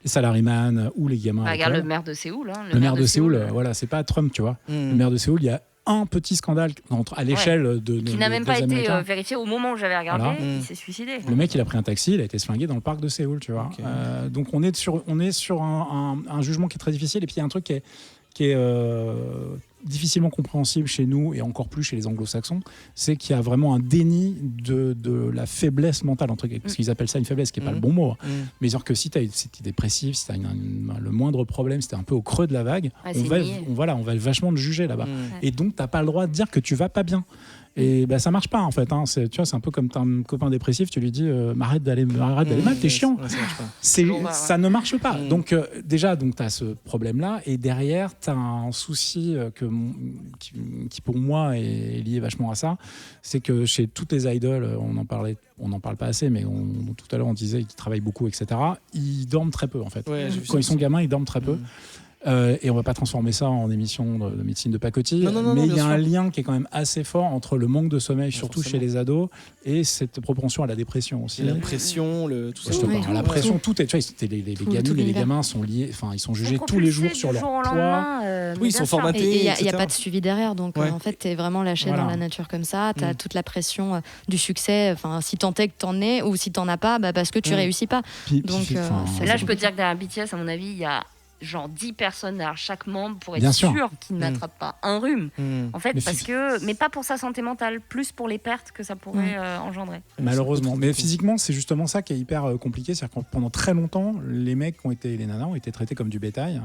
salaryman ou les gamins. Regarde le maire de Séoul. Hein, le maire de Séoul, voilà, c'est pas Trump, tu vois. Le maire de Séoul, il y a un petit scandale à l'échelle qui n'a même pas été vérifié au moment où j'avais regardé. Il s'est suicidé. Le mec, il a pris un taxi, il a été flingué dans le parc de Séoul, tu vois. Donc on est sur un jugement qui est très difficile. Et puis il y a un truc qui est difficilement compréhensible chez nous et encore plus chez les anglo-saxons, c'est qu'il y a vraiment un déni de la faiblesse mentale, parce qu'ils appellent ça une faiblesse, qui n'est pas le bon mot. Mais genre que si tu es dépressif, si tu as le moindre problème, si tu es un peu au creux de la vague, on va vachement te juger là-bas. Et donc, tu n'as pas le droit de dire que tu vas pas bien. Et ça marche pas en fait. Hein. C'est un peu comme un copain dépressif, tu lui dis arrête d'aller mal, t'es chiant. Ça ne marche pas. Donc déjà, tu as ce problème-là, et derrière, tu as un souci qui pour moi est lié vachement à ça. C'est que chez toutes les idoles, on n'en parle pas assez, mais tout à l'heure on disait qu'ils travaillent beaucoup, etc. Ils dorment très peu en fait. Quand ils sont gamins, ils dorment très peu. Et on va pas transformer ça en émission de médecine de pacotille, mais il y a un lien qui est quand même assez fort entre le manque de sommeil, surtout chez les ados, et cette propension à la dépression aussi. La pression, tout ça. La pression, tout est. Tu vois, les gamines et les gamins sont liés, enfin, ils sont jugés tous les jours sur leur poids. Oui, ils sont formatés. Il n'y a pas de suivi derrière, donc en fait, tu es vraiment lâché dans la nature comme ça. Tu as toute la pression du succès. Enfin, si tant est que t'en es, ou si t'en as pas, parce que tu réussis pas. Donc là, je peux te dire que derrière BTS, à mon avis, il y a genre 10 personnes derrière chaque membre pour être sûr qu'il n'attrape pas un rhume. En fait, mais pas pour sa santé mentale, plus pour les pertes que ça pourrait engendrer. Malheureusement. Mais physiquement, c'est justement ça qui est hyper compliqué. C'est-à-dire que pendant très longtemps, les nanas ont été traités comme du bétail.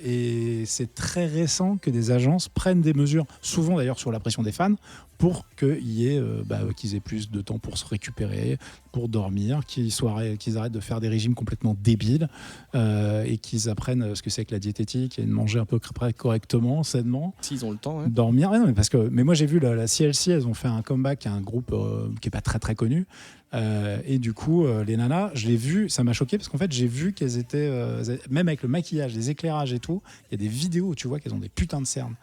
Et c'est très récent que des agences prennent des mesures, souvent d'ailleurs sur la pression des fans, pour qu'ils aient plus de temps pour se récupérer, pour dormir, qu'ils arrêtent de faire des régimes complètement débiles et qu'ils apprennent ce que c'est que la diététique et de manger un peu correctement, sainement. S'ils ont le temps. Ouais. Dormir. Ouais, non, mais moi, j'ai vu la CLC, elles ont fait un comeback à un groupe qui n'est pas très très connu. Et du coup, les nanas, je l'ai vu, ça m'a choqué parce qu'en fait, j'ai vu qu'elles étaient, même avec le maquillage, les éclairages et tout, il y a des vidéos où tu vois qu'elles ont des putains de cernes.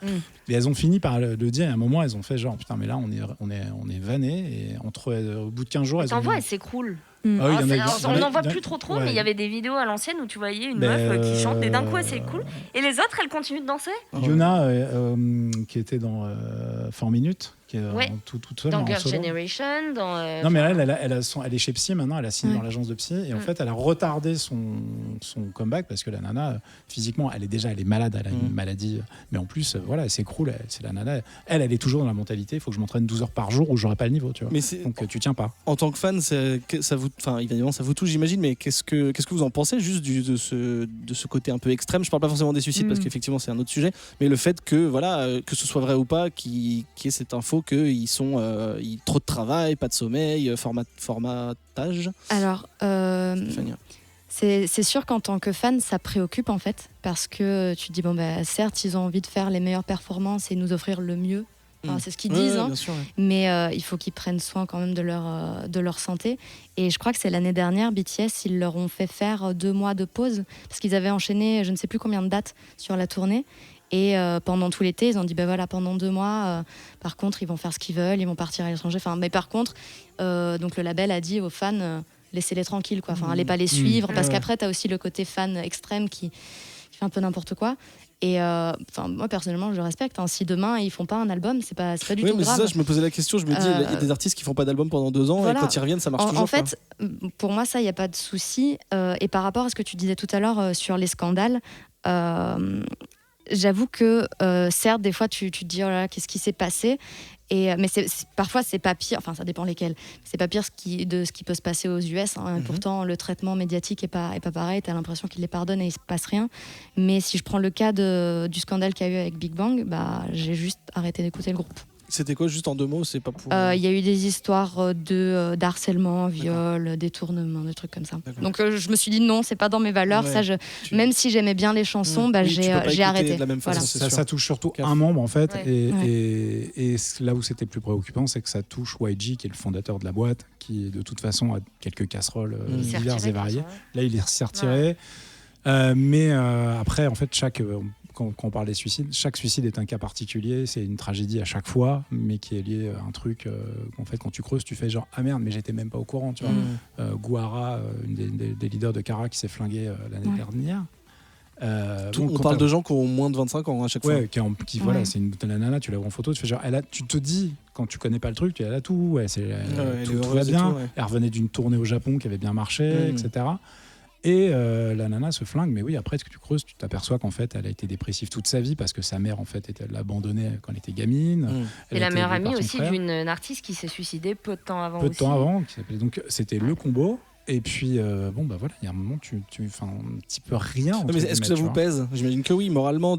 Et elles ont fini par le dire, et à un moment, elles ont fait genre, putain, mais là, on est vanné, et au bout de 15 jours, elles ont. Elles s'écroulent. Ah oui, on n'en voit plus trop, ouais. Mais il y avait des vidéos à l'ancienne où tu voyais une meuf qui chante et d'un coup, c'est cool. Et les autres, elles continuent de danser. Yuna, qui était dans 4 minutes. Tout seul, dans Girls' Generation, non mais elle est chez Psy maintenant, elle a signé dans l'agence de Psy et en fait elle a retardé son comeback parce que la nana physiquement elle est malade, elle a une maladie, mais en plus voilà elle s'écroule, c'est la nana, elle est toujours dans la mentalité il faut que je m'entraîne 12 heures par jour ou j'aurai pas le niveau, tu vois. Donc tu tiens pas. En tant que fan, ça vous, enfin évidemment ça vous touche j'imagine, mais qu'est-ce que vous en pensez juste de ce côté un peu extrême? Je parle pas forcément des suicides parce qu'effectivement c'est un autre sujet, mais le fait que voilà que ce soit vrai ou pas, qu'il y ait cette info qu'ils sont trop de travail, pas de sommeil, formatage. Alors, c'est sûr qu'en tant que fan, ça préoccupe en fait, parce que tu te dis, bon, bah, certes, ils ont envie de faire les meilleures performances et nous offrir le mieux. Enfin, c'est ce qu'ils disent, hein. Sûr, mais il faut qu'ils prennent soin quand même de leur santé. Et je crois que c'est l'année dernière, BTS, ils leur ont fait faire 2 mois de pause, parce qu'ils avaient enchaîné je ne sais plus combien de dates sur la tournée. Et pendant tout l'été, ils ont dit voilà, pendant 2 mois, par contre, ils vont faire ce qu'ils veulent, ils vont partir à l'étranger. Enfin, mais par contre, donc le label a dit aux fans, laissez-les tranquilles, quoi. Enfin, allez pas les suivre, parce qu'après, t'as aussi le côté fan extrême qui fait un peu n'importe quoi. Et moi personnellement je le respecte, hein. Si demain ils font pas un album, c'est pas du tout mais grave. C'est ça, je me posais la question, je me dis il y a des artistes qui font pas d'album pendant 2 ans, voilà. Et quand ils reviennent ça marche toujours. En fait, pour moi ça il y a pas de souci. Et par rapport à ce que tu disais tout à l'heure sur les scandales, j'avoue que certes des fois tu te dis oh là là, qu'est-ce qui s'est passé. Mais parfois c'est pas pire, enfin ça dépend lesquels, c'est pas pire de ce qui peut se passer aux US, hein. Pourtant le traitement médiatique est pas pareil, t'as l'impression qu'ils les pardonnent et il se passe rien. Mais si je prends le cas du scandale qu'il y a eu avec Big Bang, bah j'ai juste arrêté d'écouter le groupe. C'était quoi, juste en 2 mots, c'est pas pour... Il y a eu des histoires d'harcèlement, viol, détournement, des trucs comme ça. D'accord. Donc je me suis dit non, c'est pas dans mes valeurs. Ouais, même si j'aimais bien les chansons, j'ai arrêté. De la même façon, voilà. Ça touche surtout un membre en fait. Ouais. Et là où c'était plus préoccupant, c'est que ça touche YG, qui est le fondateur de la boîte, qui de toute façon a quelques casseroles diverses et variées. Là, il s'est retiré. Ouais. Mais après, en fait, quand on parle des suicides, chaque suicide est un cas particulier, c'est une tragédie à chaque fois, mais qui est lié à un truc qu'en fait, quand tu creuses, tu fais genre ah merde, mais j'étais même pas au courant, tu vois. Gouara, une des leaders de Kara qui s'est flinguée l'année dernière. On parle de gens qui ont moins de 25 ans à chaque fois. Voilà, c'est la nana, tu la vois en photo, tu fais genre, tu te dis, quand tu connais pas le truc, elle a tout, tout va bien. Elle revenait d'une tournée au Japon qui avait bien marché, etc. Et la nana se flingue, mais oui, après, ce que tu creuses, tu t'aperçois qu'en fait, elle a été dépressive toute sa vie parce que sa mère, en fait, l'a abandonnée quand elle était gamine. Et la meilleure amie aussi d'une artiste qui s'est suicidée peu de temps avant. Donc, c'était le combo. Et puis, voilà, il y a un moment, tu fais un petit peu rien. Mais est-ce que ça vous pèse ? J'imagine que oui, moralement.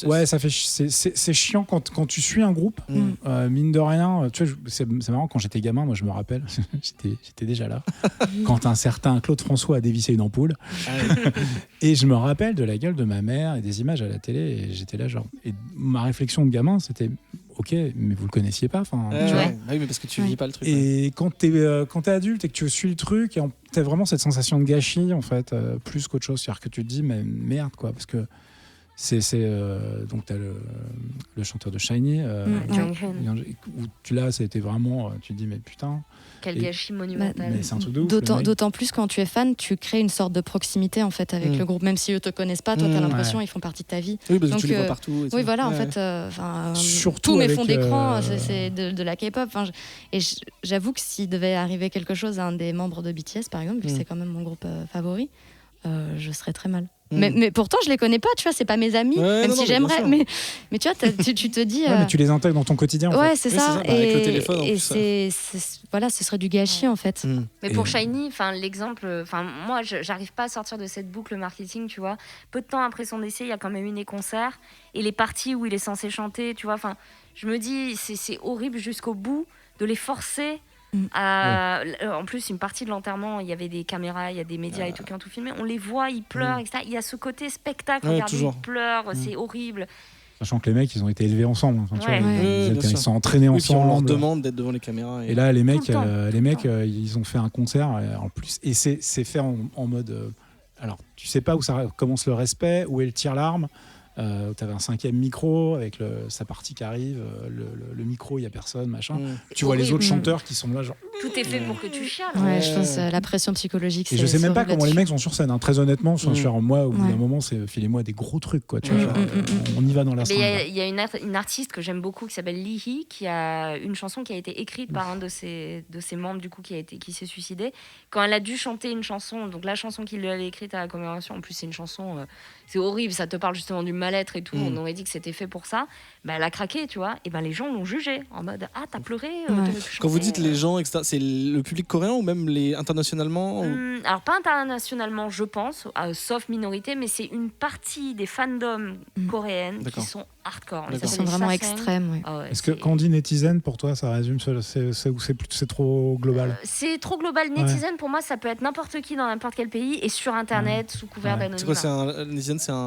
Ouais, c'est chiant quand tu suis un groupe. Mine de rien, tu vois, c'est marrant, quand j'étais gamin, moi je me rappelle, j'étais déjà là, quand un certain Claude François a dévissé une ampoule. Et je me rappelle de la gueule de ma mère et des images à la télé, et j'étais là genre... Et ma réflexion de gamin, c'était... Ok, mais vous le connaissiez pas, tu vois. Oui, mais parce que tu vis pas le truc. Et quand t'es adulte et que tu suis le truc, et t'as vraiment cette sensation de gâchis, en fait, plus qu'autre chose. C'est-à-dire que tu te dis, mais merde, quoi, parce que donc t'as le chanteur de Shiny, où là, ça a été vraiment, tu te dis, mais putain. Quel gâchis monumental. Mais c'est un truc de ouf. D'autant plus quand tu es fan, tu crées une sorte de proximité en fait avec le groupe, même si eux te connaissent pas, toi t'as l'impression ils font partie de ta vie. Oui, parce que tu les vois partout. Oui, voilà, en fait, tous mes fonds d'écran, c'est de la K-pop. Et j'avoue que s'il devait arriver quelque chose à un des membres de BTS, par exemple, vu que c'est quand même mon groupe favori, je serais très mal. Mais pourtant je les connais pas, tu vois, c'est pas mes amis, même si j'aimerais, mais tu vois, tu te dis mais tu les intègres dans ton quotidien en fait. C'est ça, et avec le téléphone, et voilà, ce serait du gâchis en fait. Mais pour Shiny, l'exemple, moi j'arrive pas à sortir de cette boucle marketing, tu vois. Peu de temps après son décès, il y a quand même eu des concerts et les parties où il est censé chanter, tu vois, je me dis c'est horrible jusqu'au bout de les forcer En plus, une partie de l'enterrement, il y avait des caméras, il y a des médias et tout qui ont tout filmé. On les voit, ils pleurent, etc. Il y a ce côté spectacle. Regardez, ils pleurent, c'est horrible. Sachant que les mecs, ils ont été élevés ensemble. Enfin, tu vois, ils sont entraînés puis ensemble. on leur demande d'être devant les caméras. Et là, les mecs, ils ont fait un concert en plus. Et c'est fait en mode. Alors, tu sais pas où ça commence le respect, où est le tir-larme. Tu avais un 5e micro avec sa partie qui arrive, le micro, il n'y a personne, machin. Tu vois les autres chanteurs qui sont là, genre. Tout est fait pour que tu chiales. Ouais, je pense la pression psychologique. Et je sais même pas comment les mecs sont sur scène, hein. Très honnêtement. Moi, au bout d'un moment, c'est filez-moi des gros trucs, quoi. Tu vois, on y va dans la salle. Il y a une artiste que j'aime beaucoup qui s'appelle Lee Hee, qui a une chanson qui a été écrite par un de ses membres, du coup, qui s'est suicidé. Quand elle a dû chanter une chanson, donc la chanson qu'il lui avait écrite à la commémoration, en plus, c'est une chanson, c'est horrible, ça te parle justement du mal-être et tout. On aurait dit que c'était fait pour ça. Bah, elle a craqué, tu vois. Et ben les gens l'ont jugé en mode t'as pleuré. Quand vous dites les gens, etc., c'est le public coréen ou même internationalement Alors pas internationalement, je pense, sauf minorité, mais c'est une partie des fandoms coréennes qui sont hardcore. Ils sont vraiment extrêmes. Ouais. Ah ouais, Est-ce que quand on dit netizen, pour toi, ça résume c'est trop global C'est trop global. Netizen, pour moi, ça peut être n'importe qui dans n'importe quel pays et sur Internet, sous couvert d'anonymat. C'est quoi,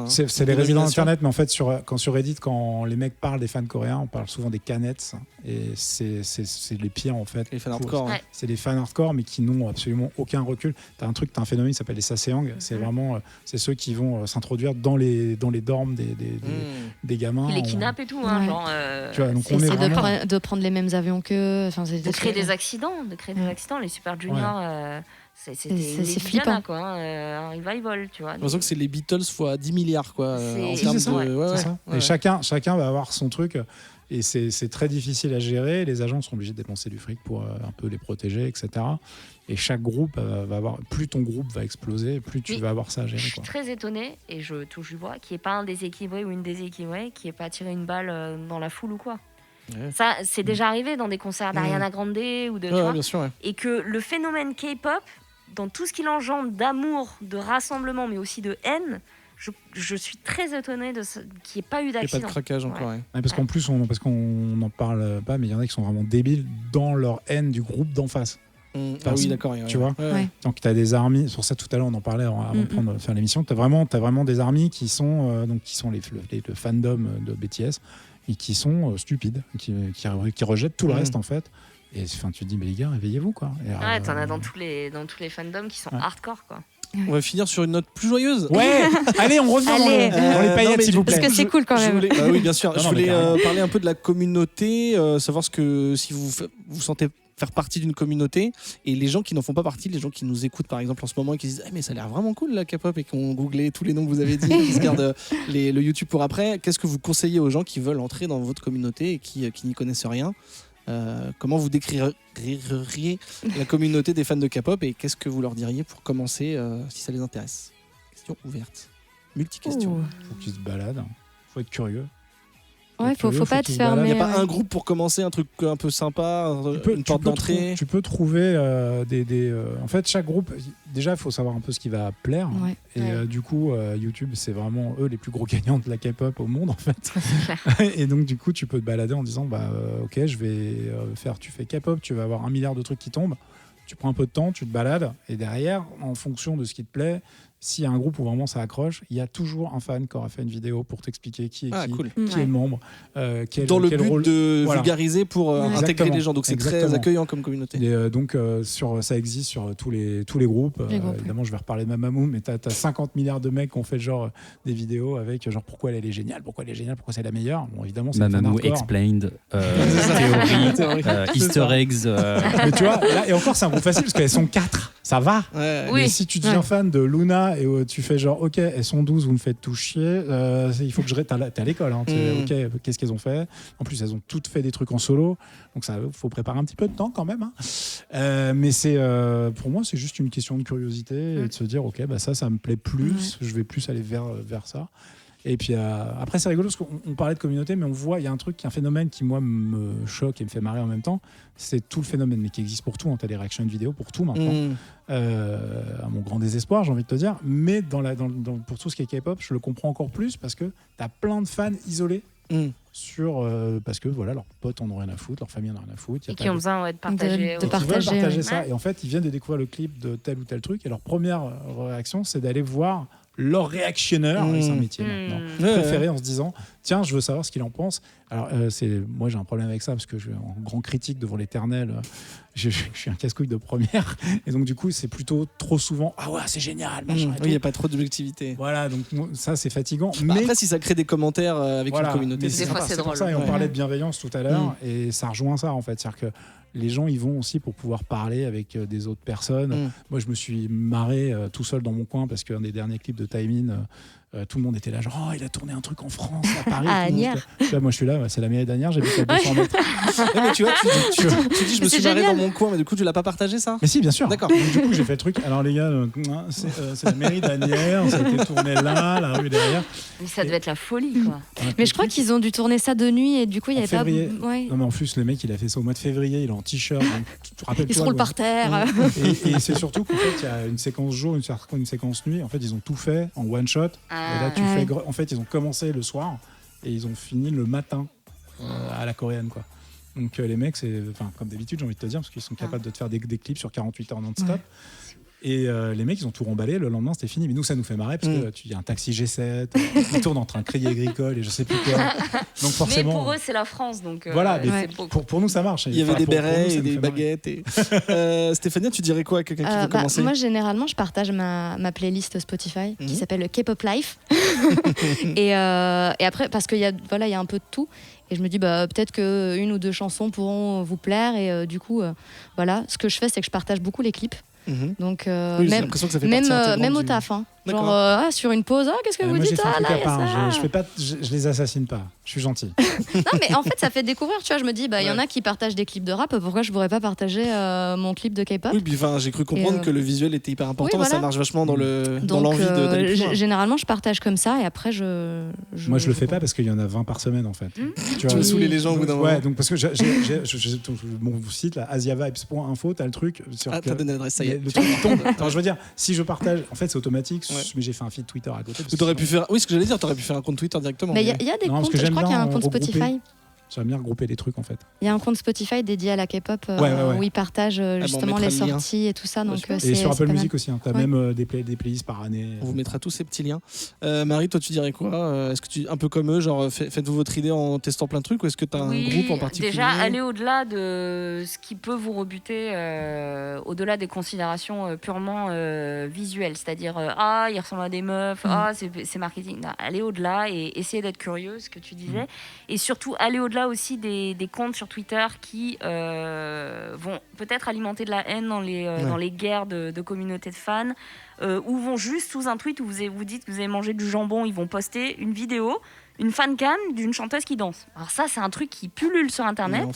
c'est les résidents d'Internet, mais en fait, sur Reddit, quand les mecs parlent des fans coréens, on parle souvent des canettes. Et c'est les pires, en fait. Les fans hardcore. C'est des fans hardcore, mais qui n'ont absolument aucun recul. T'as un phénomène qui s'appelle les saseang. C'est vraiment c'est ceux qui vont s'introduire dans les dorms des gamins. Ils les kidnappent et tout. Hein, genre, tu vois, donc on est vraiment... de prendre les mêmes avions qu'eux. Enfin, de créer des accidents. Les Super Junior... C'était flippant, quoi, un revival, tu vois. J'ai l'impression que c'est les Beatles fois 10 milliards, quoi. C'est ça. Et chacun va avoir son truc. Et c'est très difficile à gérer. Les agents sont obligés de dépenser du fric pour un peu les protéger, etc. Et chaque groupe va avoir... Plus ton groupe va exploser, plus tu vas avoir ça à gérer. Je suis très étonnée, et je touche du bois, qu'il n'y ait pas un déséquilibré ou une déséquilibrée, qui n'ait pas tiré une balle dans la foule ou quoi. Ouais. Ça, c'est déjà arrivé dans des concerts d'Ariana Grande ou de... bien sûr, et que le phénomène K-pop, dans tout ce qu'il engendre d'amour, de rassemblement, mais aussi de haine... Je suis très étonnée qu'il n'y ait pas eu d'accident. Il n'y a pas de craquage encore. Parce qu'en plus, parce qu'on n'en parle pas, mais il y en a qui sont vraiment débiles dans leur haine du groupe d'en face. Ah oui, d'accord. Tu vois. Donc tu as des armies. Sur ça, tout à l'heure, on en parlait avant de faire l'émission. Tu as vraiment des armies qui sont le fandom de BTS et qui sont stupides, qui rejettent tout le reste en fait. Et enfin, tu te dis, mais les gars, réveillez-vous quoi. Et, t'en as dans tous les fandoms qui sont hardcore quoi. On va finir sur une note plus joyeuse. Ouais. Allez, on revient dans les paillettes, s'il vous plaît. Parce que c'est cool quand même. Oui, bien sûr. Je voulais parler un peu de la communauté, savoir si vous sentez faire partie d'une communauté, et les gens qui n'en font pas partie, les gens qui nous écoutent par exemple en ce moment et qui se disent mais ça a l'air vraiment cool la K-pop, et qui ont googlé tous les noms que vous avez dit, qui se gardent le YouTube pour après, qu'est-ce que vous conseillez aux gens qui veulent entrer dans votre communauté et qui n'y connaissent rien? Comment vous décririez la communauté des fans de K-pop, et qu'est-ce que vous leur diriez pour commencer si ça les intéresse? Question ouverte, multi-question. Faut qu'ils se baladent, faut être curieux. Ouais, faut pas te fermer. Il n'y a pas un groupe pour commencer, un truc un peu sympa, une porte d'entrée. Tu peux trouver en fait, chaque groupe, déjà, il faut savoir un peu ce qui va plaire. Et du coup, YouTube, c'est vraiment eux les plus gros gagnants de la K-pop au monde, en fait. Et donc, du coup, tu peux te balader en disant, ok, je vais tu fais K-pop, tu vas avoir 1 milliard de trucs qui tombent. Tu prends un peu de temps, tu te balades, et derrière, en fonction de ce qui te plaît, s'il y a un groupe où vraiment ça accroche, il y a toujours un fan qui aura fait une vidéo pour t'expliquer qui est qui est membre, dans le but de vulgariser pour intégrer les gens. Donc c'est très accueillant comme communauté. Et donc ça existe sur tous les groupes. Évidemment, je vais reparler de Mamamoo, mais t'as 50 milliards de mecs qui ont fait genre des vidéos avec genre pourquoi elle est géniale, pourquoi c'est la meilleure. Bon, évidemment, c'est Mamamoo explained, théorie, Easter eggs. Mais tu vois, là, et encore c'est un groupe facile parce qu'elles sont 4, ça va. Mais si tu deviens fan de Luna et tu fais genre ok, elles sont 12, vous me faites tout chier, il faut que t'es à l'école, hein, ok, qu'est-ce qu'elles ont fait? En plus elles ont toutes fait des trucs en solo, donc ça faut préparer un petit peu de temps quand même, hein. Mais pour moi c'est juste une question de curiosité et de se dire ok, ça me plaît plus, je vais plus aller vers ça. Et puis après c'est rigolo parce qu'on parlait de communauté, mais on voit il y a un phénomène qui moi me choque et me fait marrer en même temps, c'est tout le phénomène, mais qui existe pour tout, hein, t'as des réactions de vidéos pour tout maintenant, à mon grand désespoir j'ai envie de te dire, mais pour tout ce qui est K-pop je le comprends encore plus parce que t'as plein de fans isolés parce que voilà, leurs potes en ont rien à foutre, leur famille en a rien à foutre. Et qui ont besoin de partager. De partager ça. Et en fait, ils viennent de découvrir le clip de tel ou tel truc. Et leur première réaction, c'est d'aller voir leur réactionneur, et c'est un métier maintenant, préféré en se disant tiens, je veux savoir ce qu'il en pense. Alors, moi, j'ai un problème avec ça parce que je suis en grand critique devant l'éternel. Je suis un casse-couille de première. Et donc, du coup, c'est plutôt trop souvent ah ouais, c'est génial. Oui, il n'y a pas trop d'objectivité. Voilà, donc ça, c'est fatigant. Mais mais après, si ça crée des commentaires avec une communauté, des fois, c'est drôle. Pour ça, et on parlait de bienveillance tout à l'heure, et ça rejoint ça, en fait. C'est-à-dire que les gens y vont aussi pour pouvoir parler avec des autres personnes. Moi, je me suis marré tout seul dans mon coin parce qu'un des derniers clips de Time In, tout le monde était là, genre, oh, il a tourné un truc en France, à Paris. À Agnières. Moi, je suis là, c'est la mairie d'Agnières, j'habite à 200 mètres. Mais tu vois, tu dis, je me suis marré dans mon coin, mais du coup, tu l'as pas partagé, ça ? Mais si, bien sûr. D'accord. Donc, du coup, j'ai fait le truc. Alors, les gars, c'est la mairie d'Agnières, ça a été tourné là, la rue derrière. Mais ça devait être la folie, quoi. Mais je crois qu'ils ont dû tourner ça de nuit et du coup, il n'y avait pas. Ouais. Non, mais en plus, le mec, il a fait ça au mois de février, il est en t-shirt. Il se roule par terre. Et c'est surtout qu'en fait, il y a une séquence jour, une séquence nuit. En fait, ils ont tout fait en one shot. Et là, en fait, ils ont commencé le soir et ils ont fini le matin à la coréenne, quoi. Donc les mecs, c'est comme d'habitude, j'ai envie de te dire, parce qu'ils sont capables de te faire des clips sur 48 heures non-stop. Ouais. Et les mecs, ils ont tout remballé. Le lendemain, c'était fini. Mais nous, ça nous fait marrer parce qu'il y a un taxi G7, ils tournent entre un Crédit Agricole et je sais plus quoi. Donc forcément. Mais pour eux, c'est la France, donc. Voilà. Pour nous, ça marche. Il y avait des bérets et des baguettes. Et... Stéphania, tu dirais quoi à quelqu'un qui veut commencer ? Moi, généralement, je partage ma playlist Spotify qui s'appelle K-pop Life. et après, parce qu'il y a un peu de tout. Et je me dis, peut-être qu'une ou deux chansons pourront vous plaire. Et du coup, ce que je fais, c'est que je partage beaucoup les clips. Donc, même au taf. Hein. Genre, sur une pause, qu'est-ce que vous dites là, je les assassine pas. Je suis gentil. Non, mais en fait, ça fait découvrir. Tu vois, je me dis, y en a qui partagent des clips de rap. Pourquoi je pourrais pas partager mon clip de K-pop ? Oui, puis j'ai cru comprendre que le visuel était hyper important. Ça marche vachement dans l'envie d'aller plus loin. Généralement, je partage comme ça et après, Moi, je le fais pas parce qu'il y en a 20 par semaine en fait. Tu veux saouler les gens au bout d'un moment. Ouais, donc parce que j'ai mon site là, asiavibes.info, t'as le truc. T'as donné l'adresse, ça y est. Le truc qui tombe. Alors, je veux dire, si je partage, en fait, c'est automatique, mais j'ai fait un feed Twitter à côté. T'aurais pu faire. Oui, ce que j'allais dire, t'aurais pu faire un compte Twitter directement. Mais il y a des comptes. Je crois qu'il y a un compte Spotify. J'aime bien regrouper les trucs en fait. Il y a un compte Spotify dédié à la K-pop où ils partagent justement les sorties et tout ça. Donc, et sur Apple Music aussi, t'as même des playlists par année. On vous mettra tous ces petits liens. Marie, toi tu dirais quoi ? Est-ce que tu un peu comme eux, genre faites-vous votre idée en testant plein de trucs, ou est-ce que t'as un groupe en particulier ? Déjà, aller au-delà de ce qui peut vous rebuter, au-delà des considérations purement visuelles, c'est-à-dire il ressemble à des meufs, c'est marketing. Non, aller au-delà et essayer d'être curieux, ce que tu disais, et surtout aller au-delà aussi des comptes sur Twitter qui vont peut-être alimenter de la haine dans les guerres de communautés de fans, ou vont juste sous un tweet où vous dites que vous avez mangé du jambon, ils vont poster une vidéo, une fancam d'une chanteuse qui danse. Alors ça, c'est un truc qui pullule sur Internet.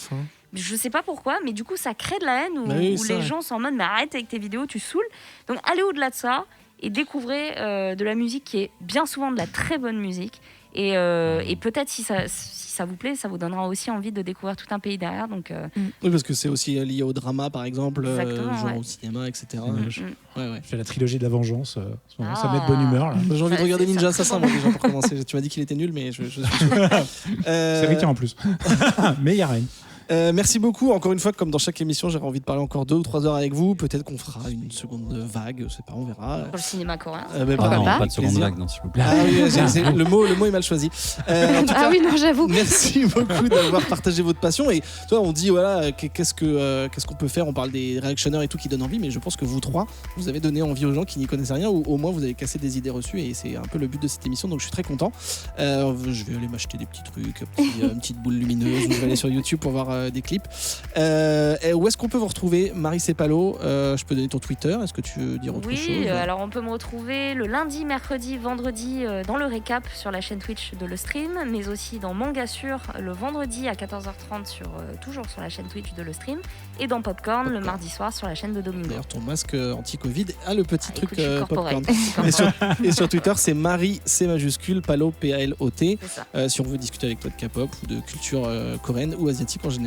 Je sais pas pourquoi, mais du coup, ça crée de la haine où les gens sont en mode mais arrête avec tes vidéos, tu saoules. Donc allez au-delà de ça et découvrez de la musique qui est bien souvent de la très bonne musique. Et peut-être si ça vous plaît, ça vous donnera aussi envie de découvrir tout un pays derrière. Donc, oui, parce que c'est aussi lié au drama, par exemple, genre au cinéma, etc. Je fais la trilogie de la vengeance. Ça met de bonne humeur. Là. J'ai envie de regarder Ninja Assassin, moi, déjà, pour commencer. Tu m'as dit qu'il était nul, mais je suis C'est ricain en plus. Mais il y a rien. Merci beaucoup. Encore une fois, comme dans chaque émission, j'aurais envie de parler encore 2 ou 3 heures avec vous. Peut-être qu'on fera une seconde vague, je sais pas, on verra. Pour le cinéma coréen. Pas de seconde vague, non, s'il vous plaît. Le mot est mal choisi. En tout cas, oui, non, j'avoue. Merci beaucoup d'avoir partagé votre passion. Et toi, on dit qu'est-ce qu'on peut faire. On parle des réactionneurs et tout qui donnent envie, mais je pense que vous 3, vous avez donné envie aux gens qui n'y connaissent rien, ou au moins vous avez cassé des idées reçues, et c'est un peu le but de cette émission. Donc je suis très content. Je vais aller m'acheter des petits trucs, une petite boule lumineuse. Je vais aller sur YouTube pour voir des clips. Où est-ce qu'on peut vous retrouver, Marie Cepalo? Je peux donner ton Twitter, est-ce que tu veux dire autre chose? Oui, alors on peut me retrouver le lundi, mercredi, vendredi dans le récap sur la chaîne Twitch de Le Stream, mais aussi dans Manga Sur le vendredi à 14h30 toujours sur la chaîne Twitch de Le Stream, et dans Popcorn le mardi soir sur la chaîne de Domingo. D'ailleurs, ton masque anti-Covid a le petit truc Popcorn. Et sur Twitter, c'est Marie C majuscule, Palo P-A-L-O-T. Si on veut discuter avec toi de K-pop ou de culture coréenne ou asiatique en général,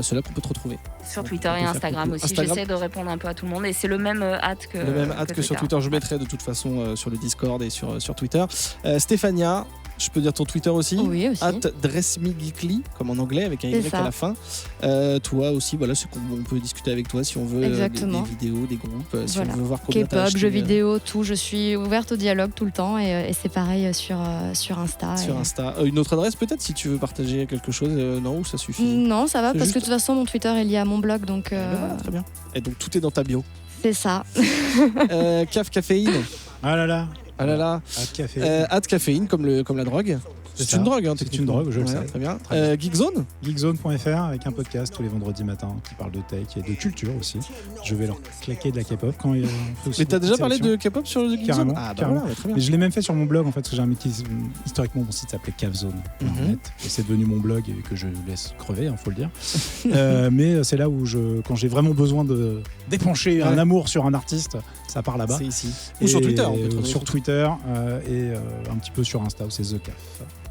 c'est là qu'on peut te retrouver. Sur Twitter et Instagram aussi. J'essaie de répondre un peu à tout le monde, et c'est le même hâte que sur Twitter. Je mettrai de toute façon sur le Discord et sur Twitter. Stéphania, Je peux dire ton Twitter aussi. Oui, aussi. @dressmegeekly, comme en anglais, avec un C'est Y ça. à la fin. Toi aussi, voilà, c'est qu'on on peut discuter avec toi si on veut Exactement. des vidéos, des groupes, si Voilà. on veut voir combien t'as K-pop, acheté, jeux vidéo, tout. Je suis ouverte au dialogue tout le temps et c'est pareil sur Insta. sur Insta. Une autre adresse peut-être si tu veux partager quelque chose, non, ou ça suffit. Non, ça va C'est parce que juste- de toute façon mon Twitter est lié à mon blog donc Ben voilà, très bien. Et donc tout est dans ta bio. c'est ça. Caféine. Ah là là. Ah là là. Café. Caféine comme la drogue. C'est ça. une drogue, hein, C'est techniquement. une drogue, je le Ouais, sais. Très bien. Très bien. Geekzone. Geekzone.fr avec un podcast tous les vendredis matins qui parle de tech et de culture aussi. Je vais leur claquer de la K-pop quand il fait aussi Mais t'as des déjà petites parlé sélections. de K-pop sur le Geekzone? Carrément, Ah bah carrément. voilà, très bien. Mais je l'ai même fait sur mon blog en fait, parce que j'ai un métier. Historiquement, mon site s'appelait Cavzone. Mhm. Et c'est devenu mon blog et que je laisse crever, faut le dire. Mais c'est là où quand j'ai vraiment besoin de d'épancher un amour sur un artiste, ça part là-bas. C'est ici. Ou sur Twitter. On peut te retrouver Sur Twitter et un petit peu sur Insta où c'est The Caf.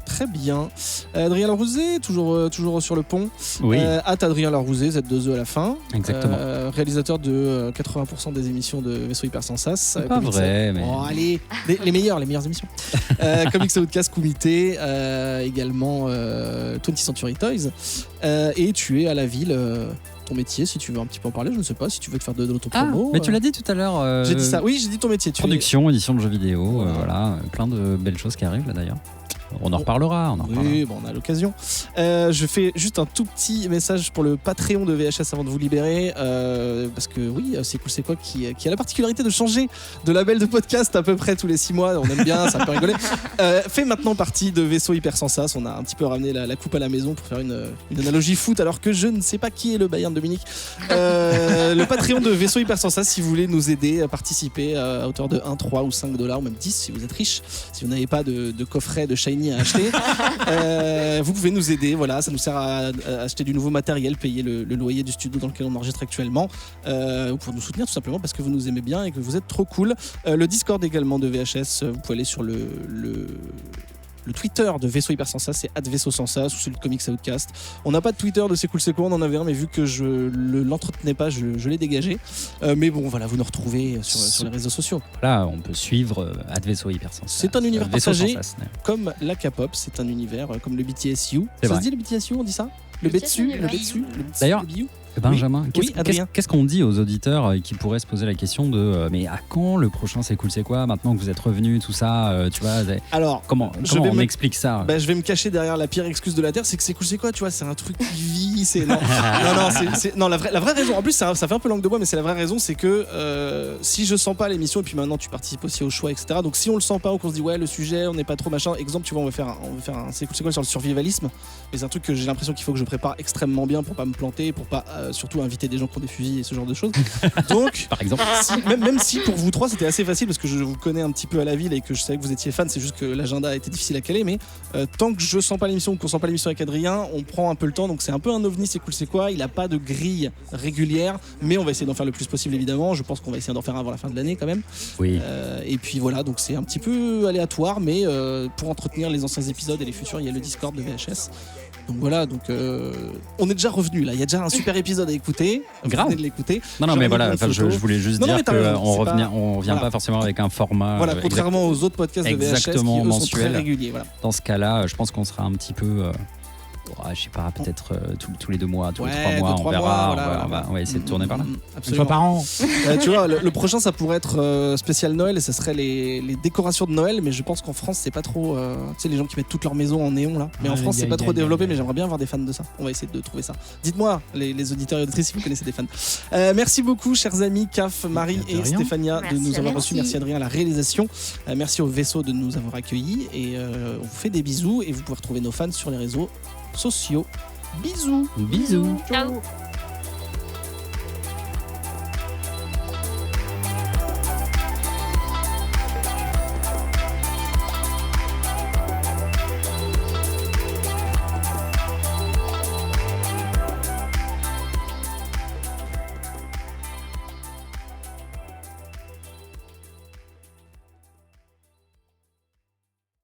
Très bien. Adrien Larouzé, toujours sur le pont. Oui. Adrien Larouzé, Z2E à la fin. Exactement. Réalisateur de 80% des émissions de Vaisseau Hyper Sans Sas. C'est pas vrai, mais. Oh, allez, les meilleures émissions. Comics Outcast, Kumité, également 20th Century Toys. Et tu es à la ville. Ton métier, si tu veux un petit peu en parler, je ne sais pas, si tu veux te faire de l'autopromo. Mais tu l'as dit tout à l'heure. J'ai dit ça, oui, j'ai dit ton métier. Production, édition de jeux vidéo, voilà, plein de belles choses qui arrivent là d'ailleurs. On en reparlera. Oui, bon, on a l'occasion. Je fais juste un tout petit message pour le Patreon de VHS avant de vous libérer. Parce que oui, c'est cool, c'est quoi qui a la particularité de changer de label de podcast à peu près tous les 6 mois. On aime bien, ça peut rigoler. Fait maintenant partie de Vaisseau Hyper Sans Sas. On a un petit peu ramené la coupe à la maison pour faire une analogie foot, alors que je ne sais pas qui est le Bayern de Munich. Le Patreon de Vaisseau Hyper Sans Sas, si vous voulez nous aider à participer à hauteur de 1, 3 ou 5 $, ou même 10 si vous êtes riche, si vous n'avez pas de coffret de Shiny à acheter, vous pouvez nous aider. Voilà, ça nous sert à acheter du nouveau matériel, payer le loyer du studio dans lequel on enregistre actuellement, ou pour nous soutenir tout simplement parce que vous nous aimez bien et que vous êtes trop cool. Le Discord également de VHS, vous pouvez aller sur le Twitter de Vaisseau Hyper Sans Sas, c'est @Vaisseau Sans Sas, ou celui de Comics Outcast. On n'a pas de Twitter de C'est Cool C'est Quoi, on en avait un, mais vu que je l'entretenais pas, je l'ai dégagé. Mais bon, voilà, vous nous retrouvez sur les réseaux sociaux. Là, on peut suivre @Vaisseau Hyper Sans Sas. C'est un univers Vaisseau partagé, Sans Sas, comme la K-pop, c'est un univers comme le BTSU. C'est Ça vrai. se dit le BTSU, on dit ça? Le BTSU, Betsu, le le BTSU. Betsu, D'ailleurs, le BTSU. Benjamin, Oui, Adrien. qu'est-ce qu'on dit aux auditeurs qui pourraient se poser la question de mais à quand le prochain C'est Cool C'est Quoi, maintenant que vous êtes revenus, tout ça, tu vois, Alors, comment on explique ça? Je vais me cacher derrière la pire excuse de la Terre, c'est que C'est Cool C'est Quoi, tu vois, c'est un truc qui vit, c'est non, non, la vraie raison. En plus, ça fait un peu langue de bois, mais c'est la vraie raison, c'est que si je sens pas l'émission, et puis maintenant tu participes aussi au choix, etc. Donc si on le sent pas ou qu'on se dit ouais le sujet, on n'est pas trop machin. Exemple, tu vois, on va faire un C'est Cool C'est Quoi sur le survivalisme, mais c'est un truc que j'ai l'impression qu'il faut que je prépare extrêmement bien pour pas me planter, pour pas surtout inviter des gens qui ont des fusils et ce genre de choses. Donc, par exemple, même si pour vous trois c'était assez facile parce que je vous connais un petit peu à la ville et que je savais que vous étiez fan, c'est juste que l'agenda était difficile à caler, mais tant que je sens pas l'émission ou qu'on sent pas l'émission avec Adrien, on prend un peu le temps, donc c'est un peu un ovni C'est Cool C'est Quoi. Il a pas de grille régulière, mais on va essayer d'en faire le plus possible évidemment. Je pense qu'on va essayer d'en faire avant la fin de l'année quand même. Oui. Et puis voilà, donc c'est un petit peu aléatoire, mais pour entretenir les anciens épisodes et les futurs, il y a le Discord de VHS. Donc voilà, on est déjà revenu là. Il y a déjà un super épisode à écouter. Grave. Vous venez de l'écouter. Non, mais voilà, je voulais juste dire qu'on revient pas forcément avec un format. Voilà, contrairement aux autres podcasts de VHS qui eux, sont très réguliers. Voilà. Dans ce cas-là, je pense qu'on sera un petit peu. Je sais pas, peut-être tous les 2 mois, tous les 3 mois, on verra. On va essayer de tourner par là. Une fois par an. Tu vois, le prochain, ça pourrait être spécial Noël et ça serait les décorations de Noël. Mais je pense qu'en France, c'est pas trop. Tu sais, les gens qui mettent toute leur maison en néon là. Mais en France, c'est pas trop développé. Mais j'aimerais bien avoir des fans de ça. On va essayer de trouver ça. Dites-moi, les auditeurs et auditrices, si vous connaissez des fans. Merci beaucoup, chers amis, Caf, Marie et Stéphania, de nous avoir reçus. Merci Adrien à la réalisation. Merci au Vaisseau de nous avoir accueillis. Et on vous fait des bisous. Et vous pouvez retrouver nos fans sur les réseaux sociaux. Bisous. Bisous. Ciao.